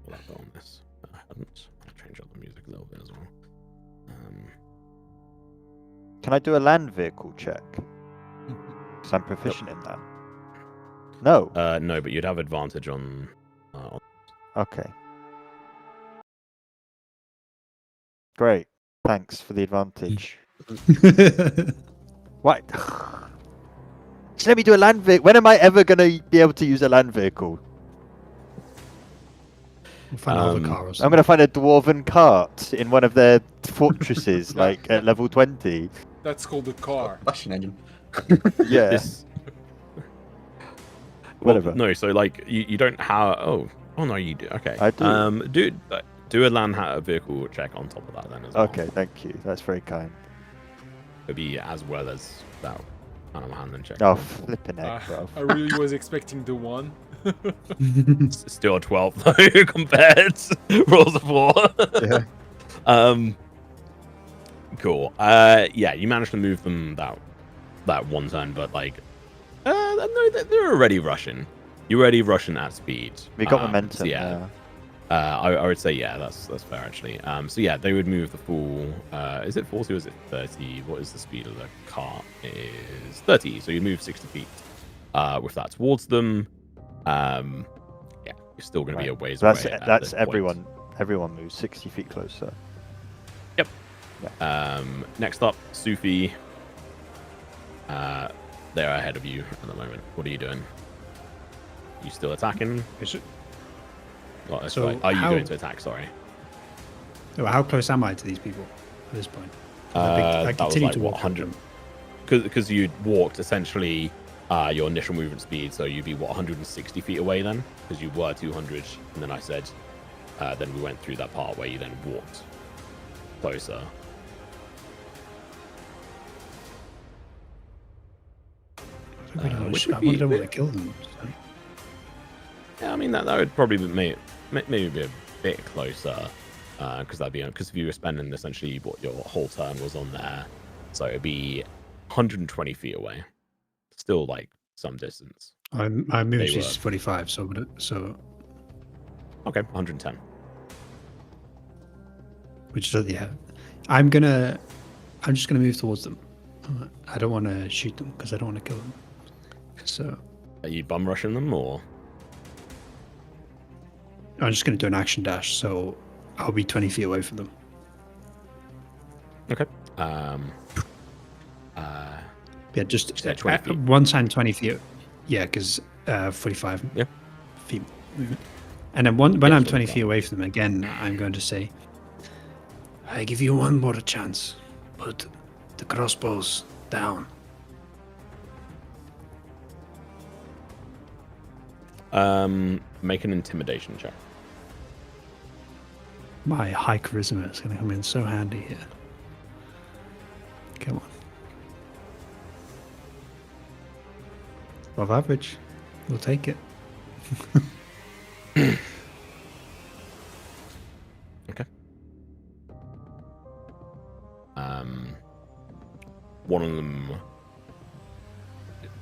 Will I put on this? I haven't. I'll change up the music a little bit as well. Can I do a land vehicle check? Because I'm proficient in that. No. No, but you'd have advantage on. Okay. Great. Thanks for the advantage. What? Just let me do a land vehicle. When am I ever going to be able to use a land vehicle? Find another car or I'm going to find a dwarven cart in one of their fortresses, like at level 20. That's called a car. Combustion engine. Yeah. Whatever. Well, no, so like you don't have. Oh no, you do. Okay. I do. Do a land vehicle check on top of that then as well. Okay, thank you. That's very kind. It'll be as well as that animal handling check. Oh, flipping heck, bro. I really was expecting the one. Still a 12 though compared. Rolls of 4. Yeah. Cool. Yeah, you managed to move them that one turn, but like, no, they're already rushing. You're already rushing at speed. We got momentum. So yeah. I would say yeah, that's fair actually. So yeah, they would move the full. Is it 40 or is it 30? What is the speed of the cart? It is 30. So you move 60 feet. With that towards them. Yeah, you're still going to be a ways away. That's everyone. Everyone moves 60 feet closer. Yep. Yeah. Next up, Sufi. They're ahead of you at the moment. What are you doing? You still attacking? Well, are you going to attack? Sorry. Oh, how close am I to these people at this point? I continue to walk 100. Because you'd walked essentially your initial movement speed. So you'd be, 160 feet away then? Because you were 200. And then I said, then we went through that part where you then walked closer. I wonder where to kill them. So. Yeah, I mean, that would probably maybe be a bit closer. Because if you were spending essentially what your whole turn was on there. So it'd be 120 feet away. Still like some distance. I moved to 45, so okay, 110. Which is, yeah, I'm just gonna move towards them. I don't want to shoot them because I don't want to kill them. So are you bum rushing them, or I'm just gonna do an action dash, so I'll be 20 feet away from them. Okay. Yeah, just 20 feet. One time 20 feet. Yeah, because 45 feet movement. And then when I'm 20 feet away from them again, I'm going to say, I give you one more chance. Put the crossbows down. Make an intimidation check. My high charisma is going to come in so handy here. Come on. Above average. We'll take it. Okay. One of them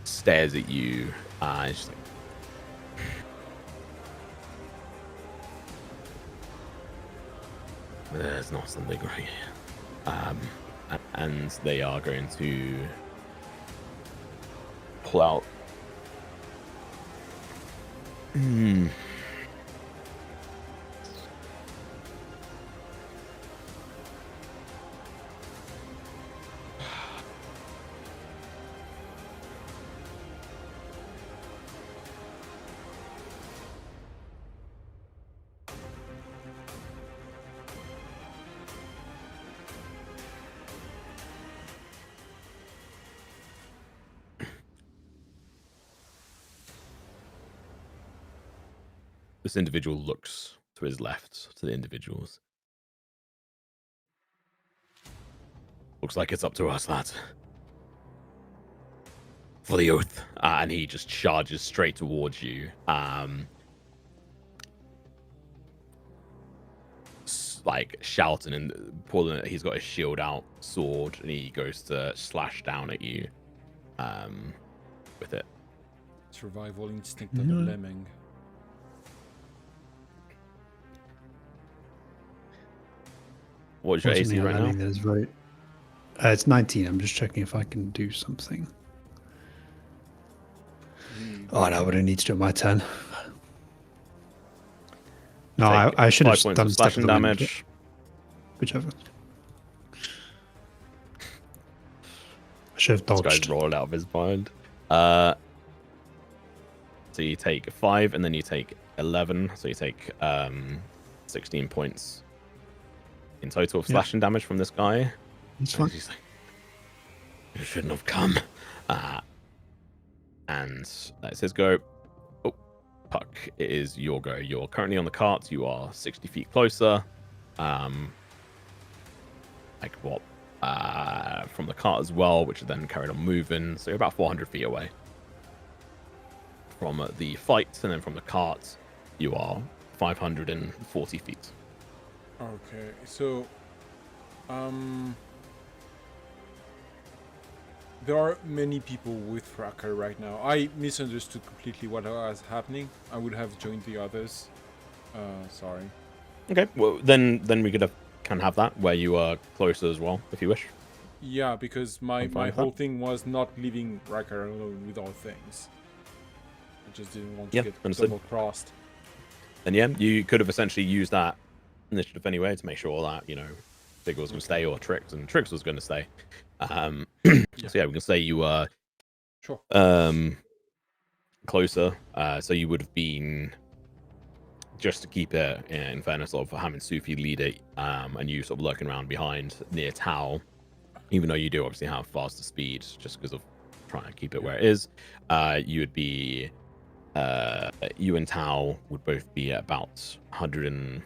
stares at you. It's just like, there's not something right here. And they are going to pull out. This individual looks to his left, to the individuals. Looks like it's up to us, lads. For the oath. And he just charges straight towards you. Like shouting and pulling it. He's got his shield out, sword, and he goes to slash down at you with it. Survival instinct of a lemming. What's your AC right now? That is right. It's 19. I'm just checking if I can do something. Oh, no, but I need to do my turn. No, I should have done slashing damage. Whichever. I should have dodged. This guy's rolled out of his mind. So you take 5 and then you take 11. So you take 16 points in total of slashing damage from this guy. That's fine. He's like, you shouldn't have come. And that's his go. Oh, Puck, it is your go. You're currently on the cart. You are 60 feet closer. Like what? From the cart as well, which is then carried on moving. So you're about 400 feet away from the fight, and then from the cart, you are 540 feet. Okay, so there are many people with Fracker right now. I misunderstood completely what was happening. I would have joined the others. Sorry. Okay, well then we can have that where you are closer as well, if you wish. Yeah, because my whole thing was not leaving Fracker alone with all things. I just didn't want to get double crossed. And yeah, you could have essentially used that initiative anyway to make sure that, you know, Figure was going to stay, or Trix, and Trix was going to stay. So yeah, we can say you were closer. So you would have been, just to keep it in fairness of having Sufi lead it, and you sort of lurking around behind near Tau, even though you do obviously have faster speed just because of try and keep it where it is. You would be, you and Tao would both be at about 100 and.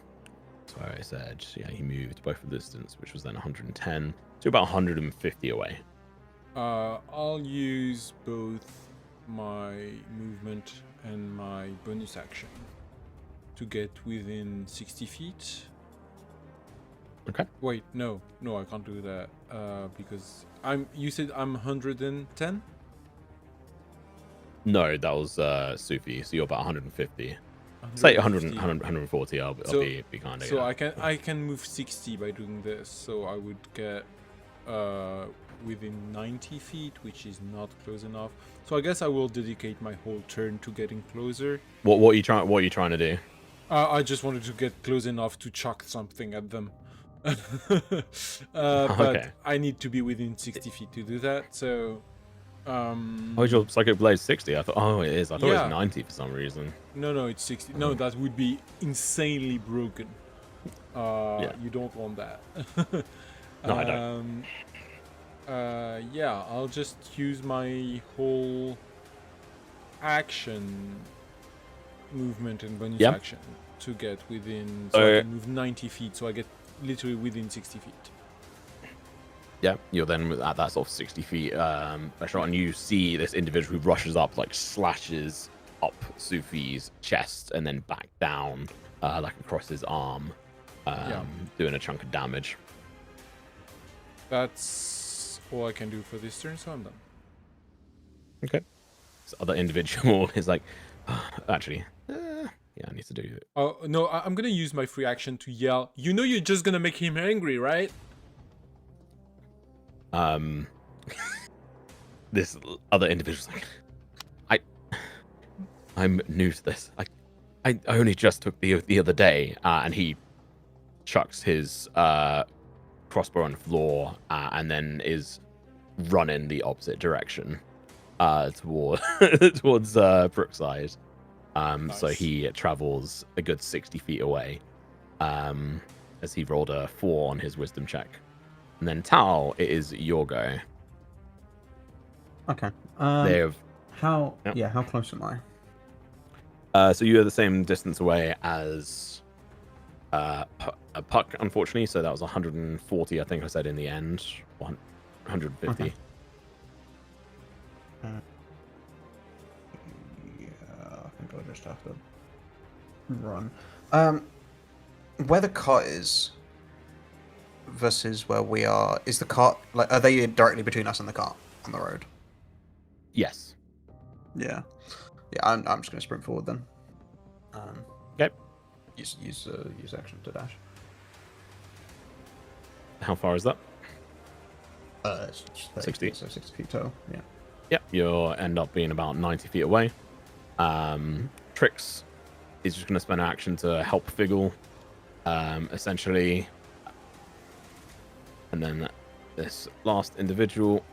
Sorry, I said, yeah, he moved both of the distance, which was then 110 to about 150 away. I'll use both my movement and my bonus action to get within 60 feet. Okay. Wait, no, I can't do that because you said I'm 110? No, that was Sufi, so you're about 150. Say 140, I'll be kind of. So yeah. I can move 60 by doing this, so I would get within 90 feet, which is not close enough. So I guess I will dedicate my whole turn to getting closer. What are you trying to do? I just wanted to get close enough to chuck something at them. But okay. I need to be within 60 feet to do that, so... Oh, your Psychic Blade 60? I thought, oh, it is. I thought it was 90 for some reason. No, it's 60. No, that would be insanely broken. You don't want that. No, I don't. Yeah, I'll just use my whole action, movement and bonus action to get within, so I can move 90 feet, so I get literally within 60 feet. Yeah, you're then at that sort of 60 feet pressure, and you see this individual who rushes up, like slashes up Sufi's chest and then back down, like across his arm, doing a chunk of damage. That's all I can do for this turn, so I'm done. Okay. This other individual is like, actually, I need to do it. Oh, no, I'm gonna use my free action to yell, you know you're just gonna make him angry, right? This other individual's like, I'm new to this. I only just took the other day, and he chucks his crossbow on the floor, and then is running the opposite direction, towards Brookside. Nice. So he travels a good 60 feet away, as he rolled a 4 on his wisdom check. And then Tao, it is your go. Okay. How close am I? So you are the same distance away as a Puck, unfortunately. So that was 140, I think I said in the end. 150. Okay. I think I'll just have to run. Where the cart is versus where we is the cart, like, are they directly between us and the cart on the road? Yes. Yeah, I'm just gonna sprint forward then. Okay. Use action to dash. How far is that? It's 60. So 60 feet total. Yeah. Yep. You'll end up being about 90 feet away. Trix is just gonna spend an action to help Figgle, essentially. And then this last individual.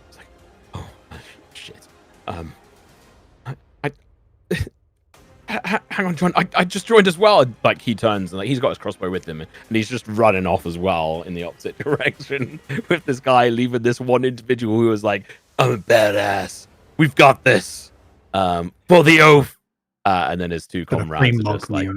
It's like, oh shit. Hang on, John. I just joined as well. Like, he turns and like he's got his crossbow with him, and he's just running off as well in the opposite direction with this guy, leaving this one individual who was like, I'm a badass. We've got this. For the oath. And then his two comrades are just like,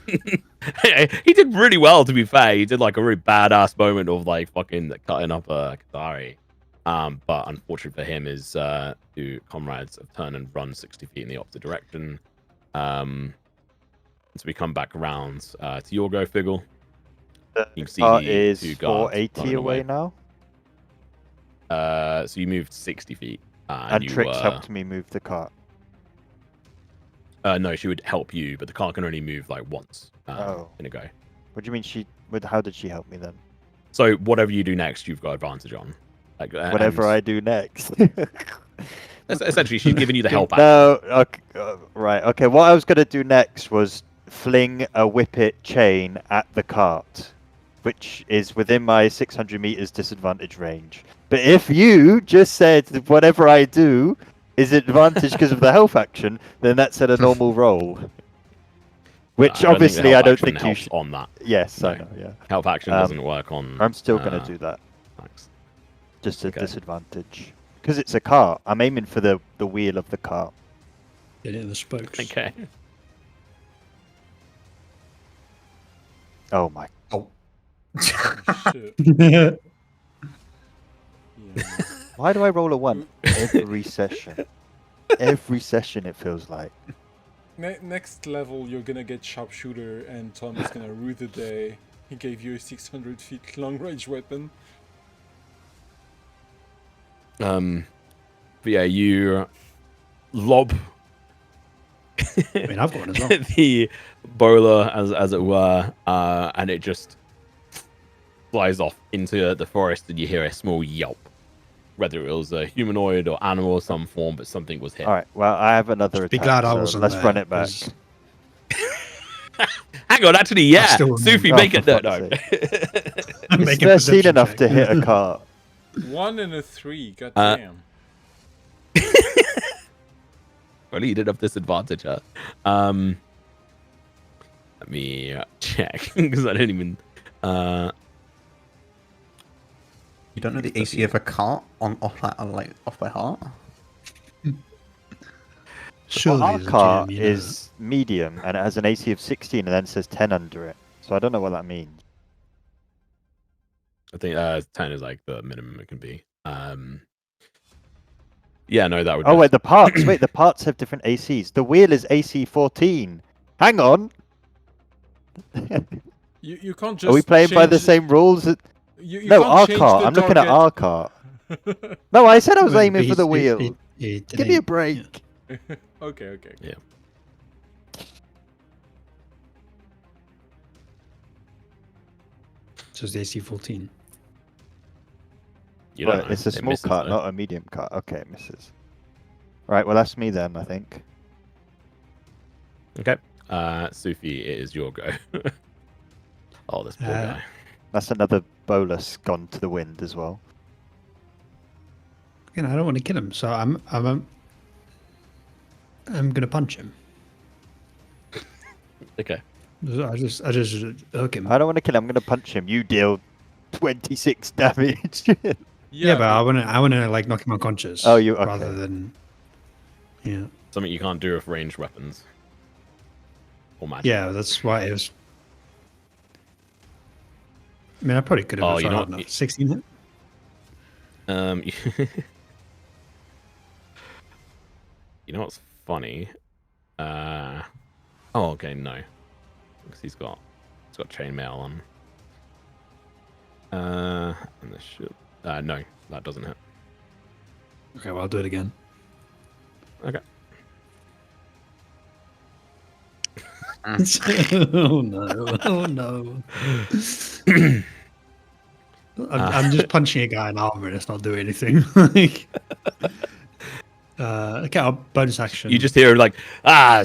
he did really well, to be fair. He did like a really badass moment of like fucking cutting up a Qatari. But unfortunately for him, his two comrades have turned and run 60 feet in the opposite direction. So we come back around to your go, Figgle. You can see is two guards 480 away now. So you moved 60 feet. And Trix helped me move the cart. No, she would help you, but the cart can only move like once in a go. What do you mean how did she help me then? So whatever you do next, you've got advantage on. Like, whatever I do next. Essentially, she's giving you the help. No, okay, right. Okay, what I was going to do next was fling a whippet chain at the cart, which is within my 600 meters disadvantage range. But if you just said whatever I do is it advantage because of the health action? Then that's at a normal roll. Which obviously I don't think you should. On that. Yes, No. I know. Yeah. Health action doesn't work on. I'm still gonna do that. Thanks. Just a disadvantage because it's a cart. I'm aiming for the wheel of the cart. Get it in the spokes. Okay. Oh my. Oh. Shit. Yeah. Yeah. Why do I roll a 1 every session? Every session it feels like. Next level, you're gonna get sharpshooter, and Tom is gonna rue the day he gave you a 600 feet long range weapon. But yeah, you lob I mean, I've got one as well. the bowler, as it were, and it just flies off into the forest, and you hear a small yelp. Whether it was a humanoid or animal of some form, but something was hit. All right. Well, I have another Be attack. glad I so wasn't let's there, run it back. 'cause- Hang on, actually, yeah. still remember. Sophie, Oh, make it. for No. I'm It's making a 13 perception enough check. to hit a cart. 1 and a 3, goddamn. Well, you did have disadvantage, huh? Let me check because I don't even. You don't know the AC of a cart off by heart? Surely Well, our as a cart GM, you know is medium and it has an AC of 16 and then says 10 under it. So I don't know what that means. I think 10 is like the minimum it can be. Yeah, no, that would. Oh wait, the parts. Wait, the parts have different ACs. The wheel is AC 14. Hang on. You can't just. Are we playing by the change- same rules? You No, can't our change cart. the I'm looking at target. our cart. No, I said I was Well, aiming for the wheel. it Give me a didn't- break. Okay. Yeah. So it's the AC 14. You don't Well, know. it's a It small misses, cart, though. not a medium cart. Okay, it misses. Right, well that's me then, I think. Okay. Sophie, it is your go. Oh, this poor guy. That's another bolus gone to the wind as well. Again, I don't want to kill him, so I'm gonna punch him. Okay. I just hook him. I don't want to kill him. I'm going to punch him. You deal 26 damage. Yeah, but I wanna like knock him unconscious. Oh, you- okay. rather than yeah. Something you can't do with ranged weapons. Or magic. Yeah, that's why it was. I mean, I probably could have. Oh, if you I know had what- enough. 16 hit. You know what's funny? Oh, okay, no, because he's got chainmail on. And this should. No, that doesn't hit. Okay, well I'll do it again. Okay. Oh no! Oh no! I'm just punching a guy in armor and it's not doing anything. Like, okay, I'll bonus action. You just hear like,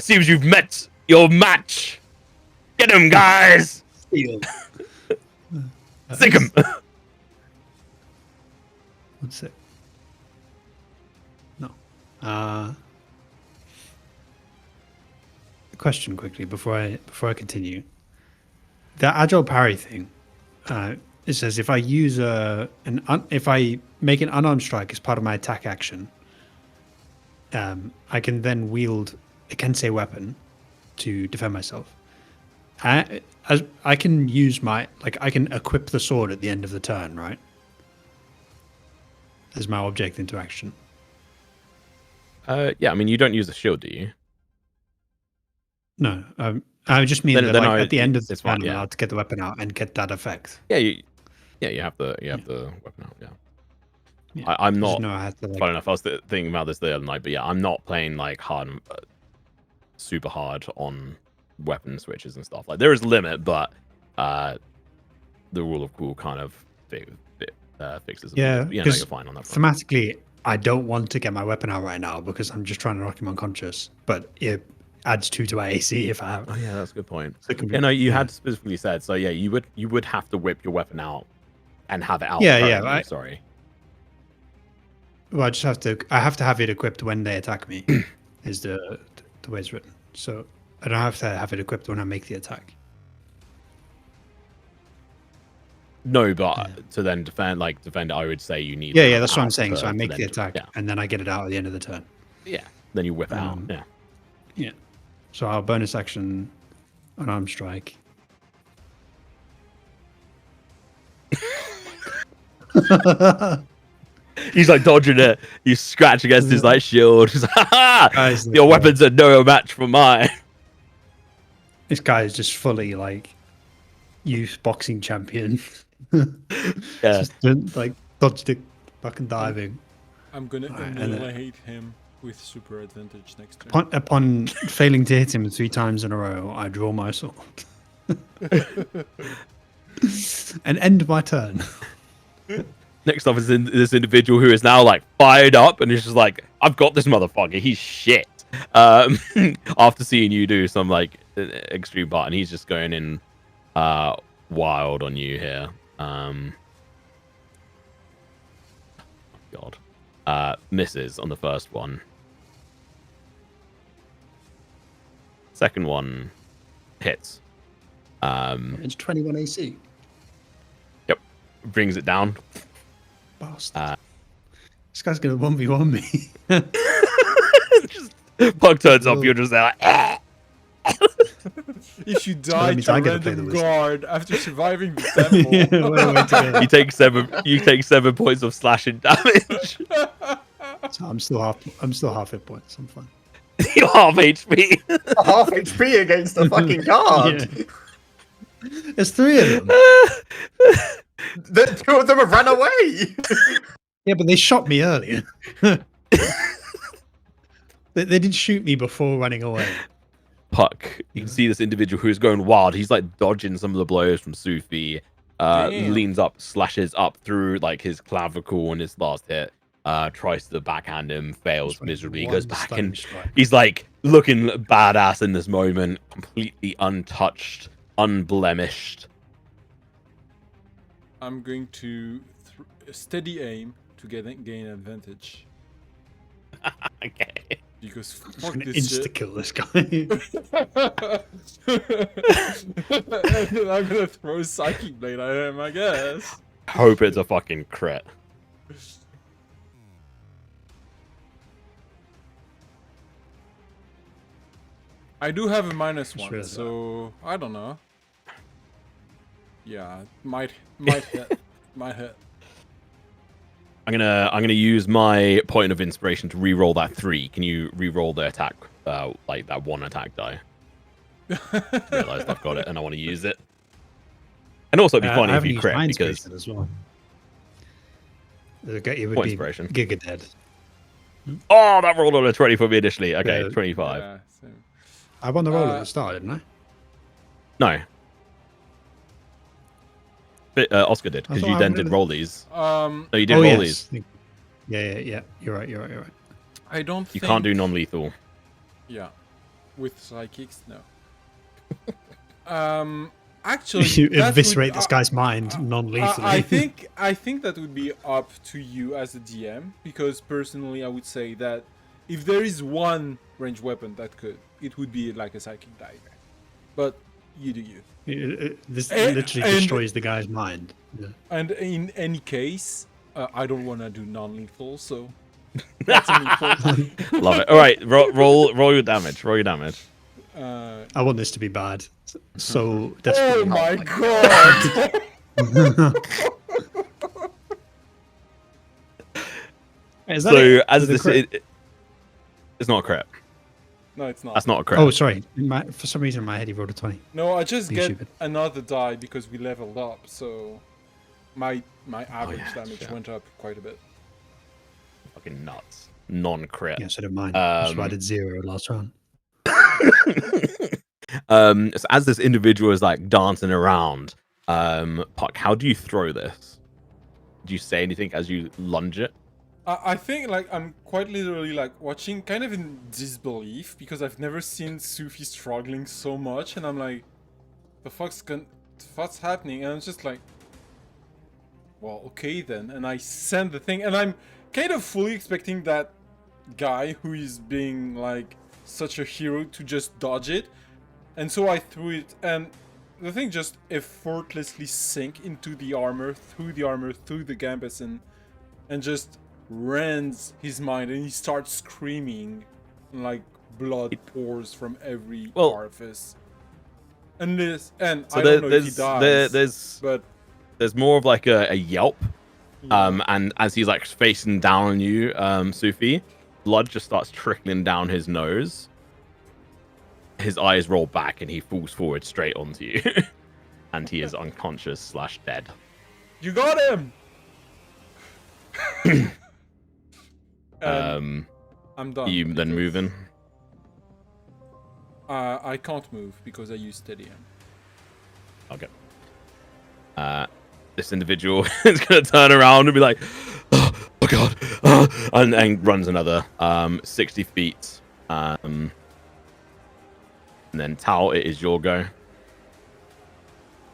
seems you've met your match. Get him, guys. Steal. Sink him. What's it? No. Question quickly before I continue. The agile parry thing. It says if I use if I make an unarmed strike as part of my attack action, I can then wield a Kensei weapon to defend myself. I can use I can equip the sword at the end of the turn, right? As my object into action. Yeah, I mean, you don't use the shield, do you? No, I just mean that at the end of the it's fine, turn, I'm allowed to get the weapon out and get that effect. Yeah, you have the weapon out. Yeah. I'm not. I had to, Fun enough. I was thinking about this the other night, but yeah, I'm not playing like super hard on weapon switches and stuff. Like there is a limit, but the rule of cool kind of fixes it. Yeah, you're fine on that front. Thematically, I don't want to get my weapon out right now because I'm just trying to knock him unconscious. But it adds 2 to my AC if I have. Oh yeah, that's a good point. So it can be- Yeah, no, you had specifically said so. Yeah, you would have to whip your weapon out and have it out. Yeah, yeah, currently, sorry. Well, I have to have it equipped when they attack me, is the way it's written. So I don't have to have it equipped when I make the attack. No, but to then defend, I would say you need. Yeah, that's what I'm saying. So I make the attack, yeah. and then I get it out at the end of the turn. Yeah, then you whip it out. Yeah. Yeah. So our bonus action, unarmed strike. He's like dodging it. You scratch against his like shield. He's like, ha! Your weapons are no match for mine. This guy is just fully like youth boxing champion. Yeah, just like dodged it, fucking diving. I'm gonna annihilate him with super advantage next turn. Upon failing to hit him 3 times in a row, I draw my sword and end my turn. Next up is this individual who is now like fired up and is just like, I've got this motherfucker. He's shit. After seeing you do some like extreme part, and he's just going in wild on you here. God. Misses on the first one. Second one hits. It's 21 AC. Yep. Brings it down. Bastard. This guy's gonna 1v1 me. Just Puck turns up, you're just there like, ah! If you die to a random guard after surviving the temple, you take 7 points of slashing damage. So I'm still half hit points. I'm fine. You're half HP. Half HP against the fucking guard. Yeah. There's 3 of them. The 2 of them have run away. Yeah, but they shot me earlier. They didn't shoot me before running away. Puck, you can see this individual who's going wild. He's like dodging some of the blows from Sufi. Leans up, slashes up through like his clavicle on his last hit. Tries to backhand him, fails miserably, goes back, and he's like looking badass in this moment, completely untouched, unblemished. I'm going to steady aim to gain advantage. Okay. Because fuck this shit. Insta-kill this guy. And then I'm gonna throw Psychic Blade at him, I guess. Hope it's a fucking crit. I do have a -1, so I don't know. Yeah, might hit. Might hit. I'm gonna use my point of inspiration to re-roll that 3. Can you re-roll the attack, like that 1 attack die? Realized I've got it and I want to use it. And also, it'd be funny if you crit because as well. It would point be inspiration. Giga dead. Oh, that rolled on a 20 for me initially. Okay, 25. Yeah, I won the roll at the start, didn't I? No. But, Oscar did, because you then did roll these. No, you did roll these. Yeah. You're right. I don't think... You can't do non-lethal. Yeah. With psychics, no. Actually... You eviscerate this guy's mind non-lethally. I think that would be up to you as a DM, because personally I would say that if there is one ranged weapon that could, it would be like a psychic dagger. But you do you. This literally destroys the guy's mind. Yeah. And in any case, I don't want to do non-lethal, so that's an important. Love it. All right, roll your damage. Roll your damage. I want this to be bad. So desperately. Oh my god! So as this, it's not a crit. No, it's not. That's not a crit. Oh, sorry. For some reason, in my head, he rolled a 20. No, I just get another die because we leveled up, so my average damage went up quite a bit. Fucking nuts. Non-crit. Yeah, so did mine. So I did 0 last round. So as this individual is like dancing around, Puck, how do you throw this? Do you say anything as you lunge it? I think like I'm quite literally like watching kind of in disbelief because I've never seen Sufi struggling so much, and I'm like, what's happening? And I'm just like, well, okay then, and I send the thing, and I'm kind of fully expecting that guy who is being like such a hero to just dodge it, and so I threw it, and the thing just effortlessly sank into the armor, through the gambeson, and just rends his mind, and he starts screaming, like blood pours from every orifice. And I don't know if he dies, but there's more of like a yelp, and as he's like facing down on you, Sufi, blood just starts trickling down his nose. His eyes roll back, and he falls forward straight onto you, and he is unconscious / dead. You got him. I'm done. You then moving? I can't move because I use steady hand. Okay. This individual is gonna turn around and be like, "Oh god," and runs another 60 feet. And then Tao, it is your go.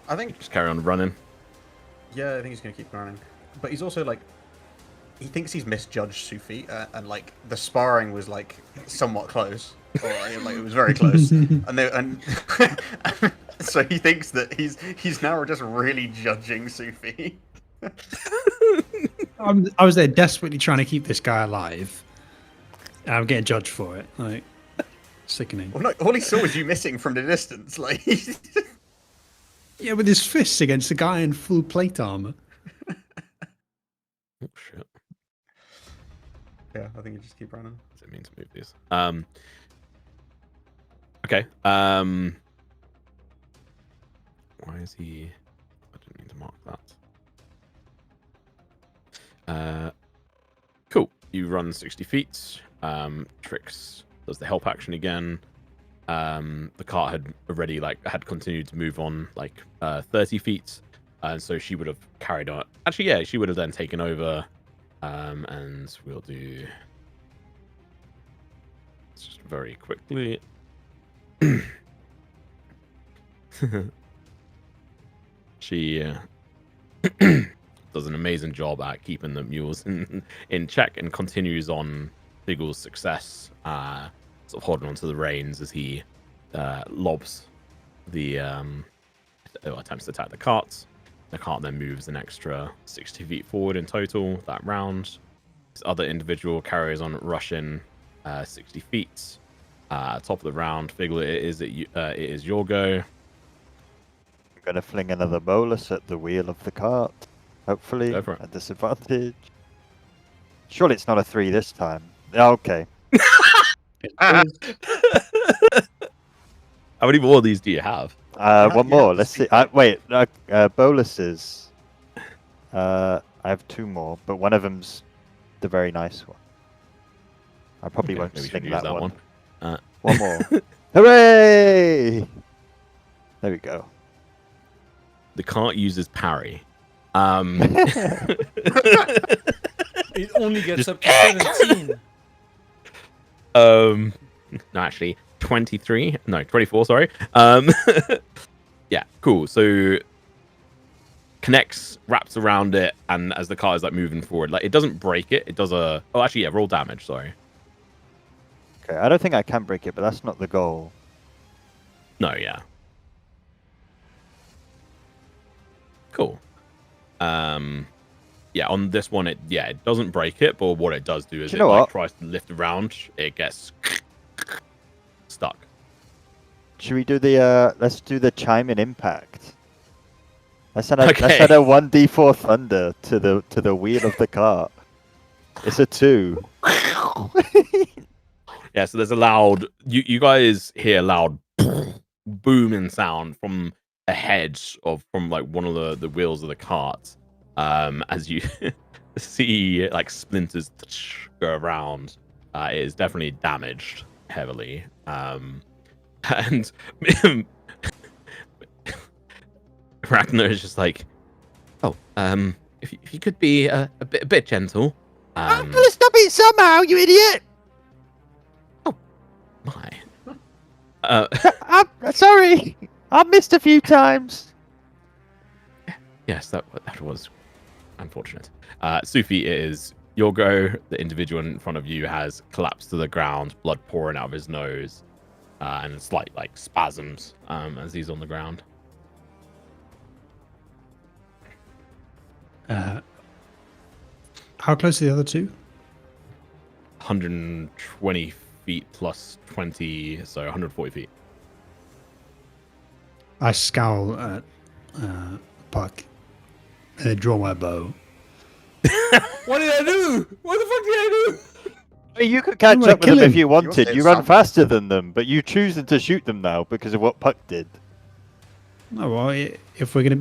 I think just carry on running. Yeah, I think he's gonna keep running, but he's also like, he thinks he's misjudged Sufi, and like the sparring was like somewhat close, or like it was very close, and so he thinks that he's now just really judging Sufi. I was there desperately trying to keep this guy alive, and I'm getting judged for it. Like, sickening. Well, no, all he saw was you missing from the distance, like. Yeah, with his fists against a guy in full plate armor. Oh shit. Yeah, I think you just keep running. What does it mean to move these? Okay. Why is he? I didn't mean to mark that. Cool. You run 60 feet. Trix does the help action again. The cart had already had continued to move on 30 feet, and so she would have carried on. Actually, yeah, she would have then taken over. And we'll do just very quickly. She does an amazing job at keeping the mules in check and continues on Figgle's success, sort of holding onto the reins as he lobs the attempts to attack the cart. The cart then moves an extra 60 feet forward in total that round. This other individual carries on rushing 60 feet. Top of the round, Figgle, it is your go. I'm going to fling another bolus at the wheel of the cart, hopefully, at disadvantage. Surely it's not a 3 this time. Okay. How many more of these do you have? One more. Let's see. Wait, boluses. I have 2 more, but one of them's the very nice one. I probably won't sling that one. One more. Hooray! There we go. The cart uses parry. It only gets up to 17. No, actually, 23. No, 24. Sorry. Yeah, cool. So connects, wraps around it, and as the car is moving forward, it doesn't break it. It does a. Oh, actually, yeah, roll damage. Sorry. Okay, I don't think I can break it, but that's not the goal. No, yeah. Cool. Yeah, on this one, it doesn't break it, but what it does do is tries to lift around. It gets stuck. Should we do the let's do the chiming impact. Let's add a 1d4 thunder to the wheel of the cart. It's a 2. Yeah, so there's a loud. You guys hear loud booming sound from ahead from one of the wheels of the cart. As you see splinters go around. It is definitely damaged heavily. And Ragnar is just if you could be a bit gentle. I'm gonna stop it somehow, you idiot! Oh my. I'm sorry. I've missed a few times. Yes, that was unfortunate. Sufi, it is Yorgo, the individual in front of you, has collapsed to the ground, blood pouring out of his nose, and slight like spasms as he's on the ground. How close are the other two? 120 feet plus 20, so 140 feet. I scowl at Puck and then draw my bow. What did I do? What the fuck did I do? I mean, you could catch wanna up with kill them if him. you wanted. hit You run something. faster than them, but you choose to shoot them now because of what Puck did. No, well, if we're gonna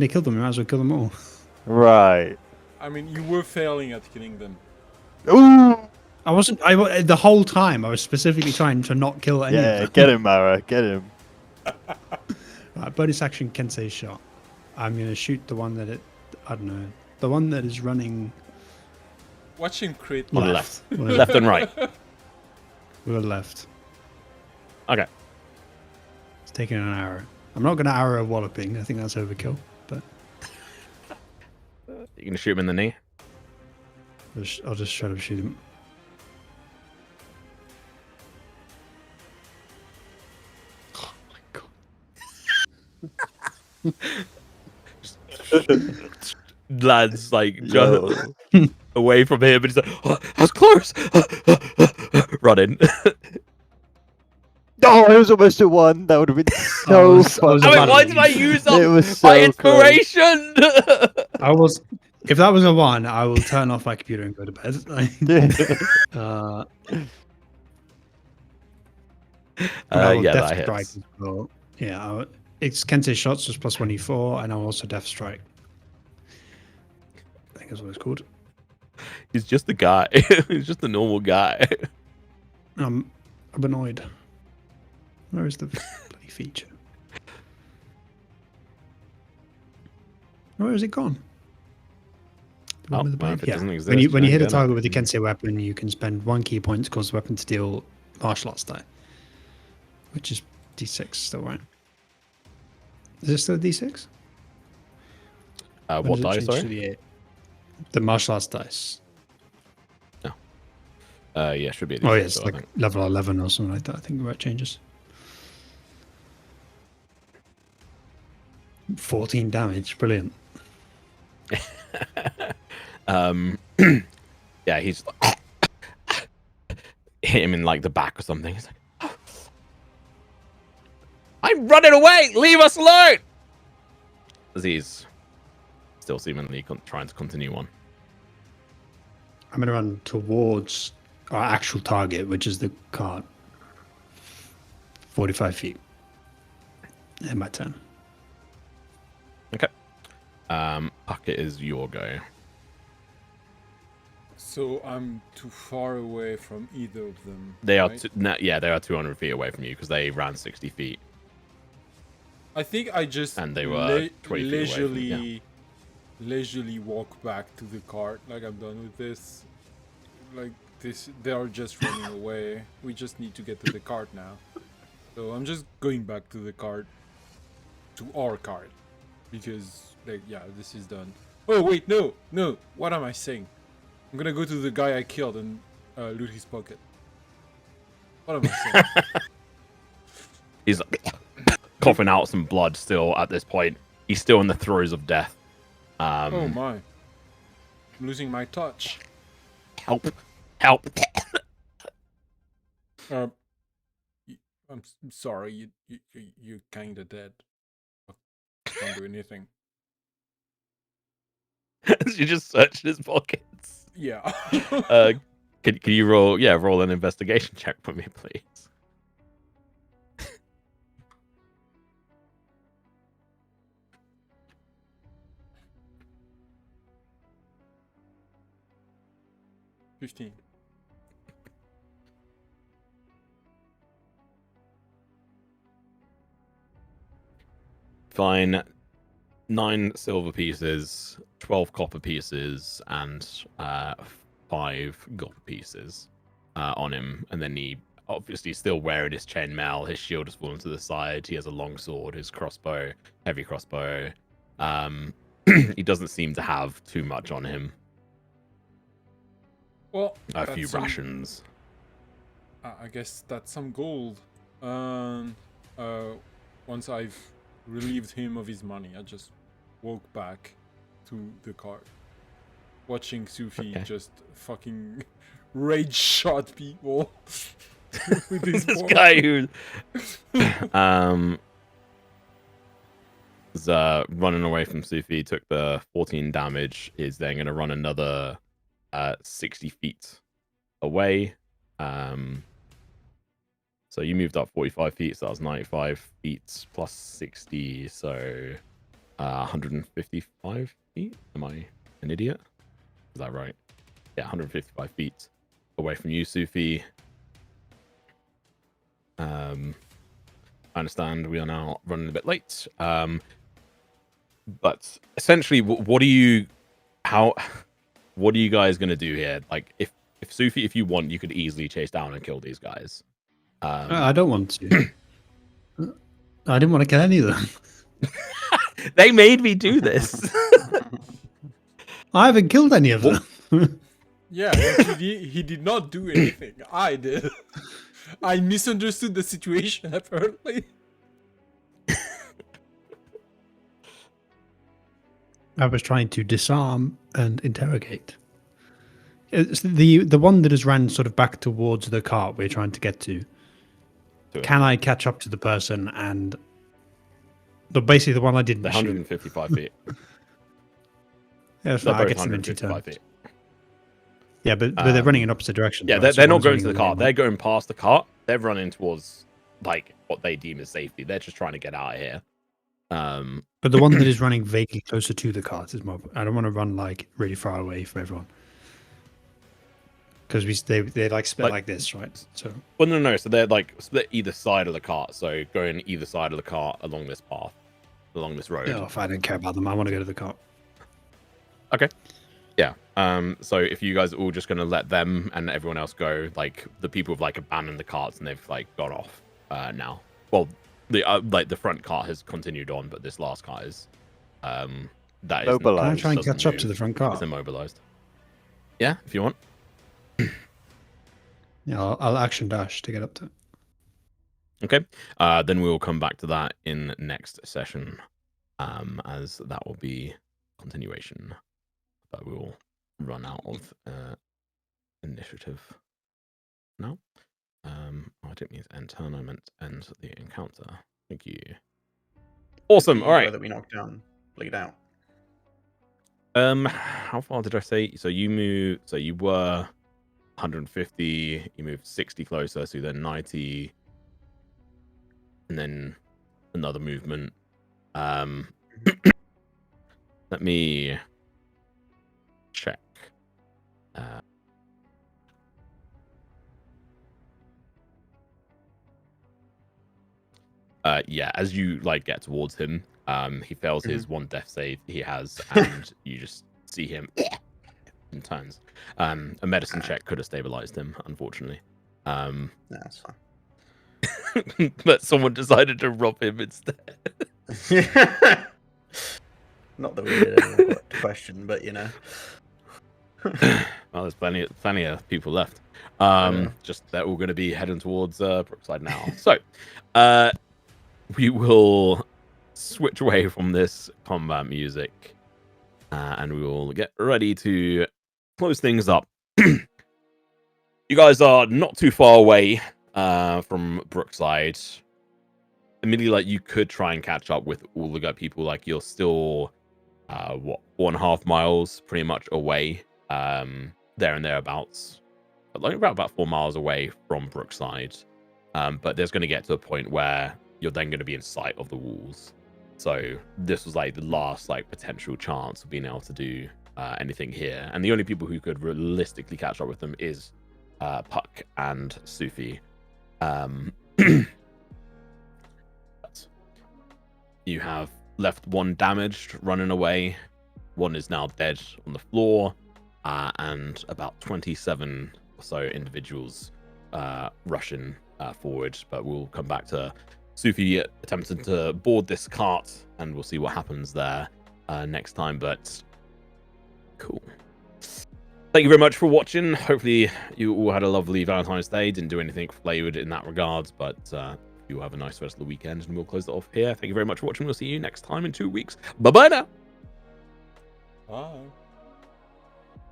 kill them, we might as well kill them all. Right. I mean, you were failing at killing them. Ooh. I wasn't. The whole time I was specifically trying to not kill any of Yeah, them. get him, Mara. Get him. Right, bonus action Kensei shot. I'm gonna shoot the one that I don't know. The one that is running Watch him crit. On the left. Left and right. We're left. Okay. It's taking an arrow. I'm not gonna arrow walloping. I think that's overkill. But You're gonna shoot him in the knee. I'll just try to shoot him. Oh my god. Lads like go away from him, and he's like, "Oh, I was close." Running. Oh, it was almost a 1. That would have been so was fun. I mean, about why to did I use up It was my so close. inspiration? If that was a 1, I will turn off my computer and go to bed. I will Yeah, death that strike hits. as well. Yeah, it's Kensei shots was plus 1e4, and I'll also death strike. I think that's what it's called. He's just a guy. He's just a normal guy. I'm annoyed. Where is the bloody feature? Where has it gone? The one Oh, with the well, blade? if it Yeah. doesn't exist, When you you hit a don't get it. target with a Kensei weapon, you can spend 1 key point to cause the weapon to deal martial arts die, which is D6 still, right? Is it still D6? When What does it die, change sorry? to the 8? The martial arts dice. Yeah, should be. Oh, yeah, D6, it's I like think. level 11 or something like that. I think where it changes. 14 damage. Brilliant. Yeah, he's like, hit him in like the back or something. He's like, I'm running away. Leave us alone. As he's still seemingly trying to continue on. I'm going to run towards our actual target, which is the cart. 45 feet. And my turn. Okay. Puck, it is your go. So I'm too far away from either of them. They are, right? yeah, they are 200 feet away from you because they ran 60 feet. I think I just And they were 20 feet away from you, yeah. leisurely walk back to the cart. Like, I'm done with this. Like, they are just running away. We just need to get to the cart now. So I'm just going back to the cart, to our cart, because like, yeah, this is done. Oh wait, no. What am I saying? I'm gonna go to the guy I killed and loot his pocket. What am I saying? He's like, coughing out some blood still at this point. He's still in the throes of death. Oh my! I'm losing my touch. Help. I'm sorry. You're kinda dead. I can't do anything. You just searched his pockets. Yeah. Can you roll an investigation check for me, please? $15. Fine. 9 silver pieces, 12 copper pieces, and 5 gold pieces on him. And then he obviously still wearing his chainmail. His shield has fallen to the side. He has a long sword, his crossbow, heavy crossbow. He doesn't seem to have too much on him. Well, a few rations. I guess that's some gold. Once I've relieved him of his money, I just walk back to the car, watching Sufi just fucking rage shot people with his this guy who is running away from Sufi, took the 14 damage, is then going to run another 60 feet away. So you moved up 45 feet, so that was 95 feet plus 60, so 155 feet. Am I an idiot? Is that right? Yeah, 155 feet away from you, Sufi. I understand we are now running a bit late. But essentially, what are you guys going to do here? Like, if Sufi, if you want, you could easily chase down and kill these guys. I don't want to. I didn't want to kill any of them. They made me do this. I haven't killed any of them. Yeah, he did not do anything. I did. I misunderstood the situation, apparently. I was trying to disarm and interrogate. It's the one that has ran sort of back towards the cart we're trying to get to. Can I catch up to the person and... But basically the one I didn't 155 feet. Yeah, it's fine. I get them in 2 turns. Feet. Yeah, but they're running in opposite directions. Yeah, right? they're not going to the cart. They're going past the cart. They're running towards, like, what they deem as safety. They're just trying to get out of here. But the one that is running vaguely closer to the cart is more... I don't want to run, like, really far away from everyone. Because they like split like this, right? So well, no. So they're like split either side of the cart. So going either side of the cart along this path, along this road. if I don't care about them, I want to go to the cart. Okay. Yeah. So if you guys are all just gonna let them and everyone else go, like the people have like abandoned the carts and they've like gone off now. Well, the like the front cart has continued on, but this last cart is that is immobilized. Can I try and catch up to the front cart? It's immobilized. Yeah, if you want. Yeah, I'll action dash to get up to it. Okay. Then we'll come back to that in next session, as that will be continuation. But we will run out of initiative now. I didn't mean to end turn. I meant to end the encounter. Thank you. Awesome. All right. That we knocked down, bleed out. How far did I say? So you move. So you were 150. You moved 60 closer. So then 90, and then another movement. Let me check. Yeah, as you like get towards him, he fails his one death save he has, and you just see him and turns. A medicine check could have stabilized him, unfortunately. That's fine. But someone decided to rob him instead. Not that we did any question, but you know. Well, there's plenty of people left. Just they're all going to be heading towards Brookside now. So, we will switch away from this combat music, and we will get ready to close things up. You guys are not too far away from Brookside. Immediately, like you could try and catch up with all the people. Like you're still 4.5 miles pretty much away, there and thereabouts, but like about 4 miles away from Brookside. But there's going to get to a point where you're then going to be in sight of the walls. So this was like the last like potential chance of being able to do anything here. And the only people who could realistically catch up with them is Puck and Sufi. You have left one damaged, running away. One is now dead on the floor, and about 27 or so individuals rushing forward. But we'll come back to Sufi attempting to board this cart, and we'll see what happens there next time. But cool. Thank you very much for watching. Hopefully you all had a lovely Valentine's Day. Didn't do anything flavored in that regard, but you have a nice rest of the weekend, and we'll close it off here. Thank you very much for watching. We'll see you next time in 2 weeks. Bye-bye now. Bye.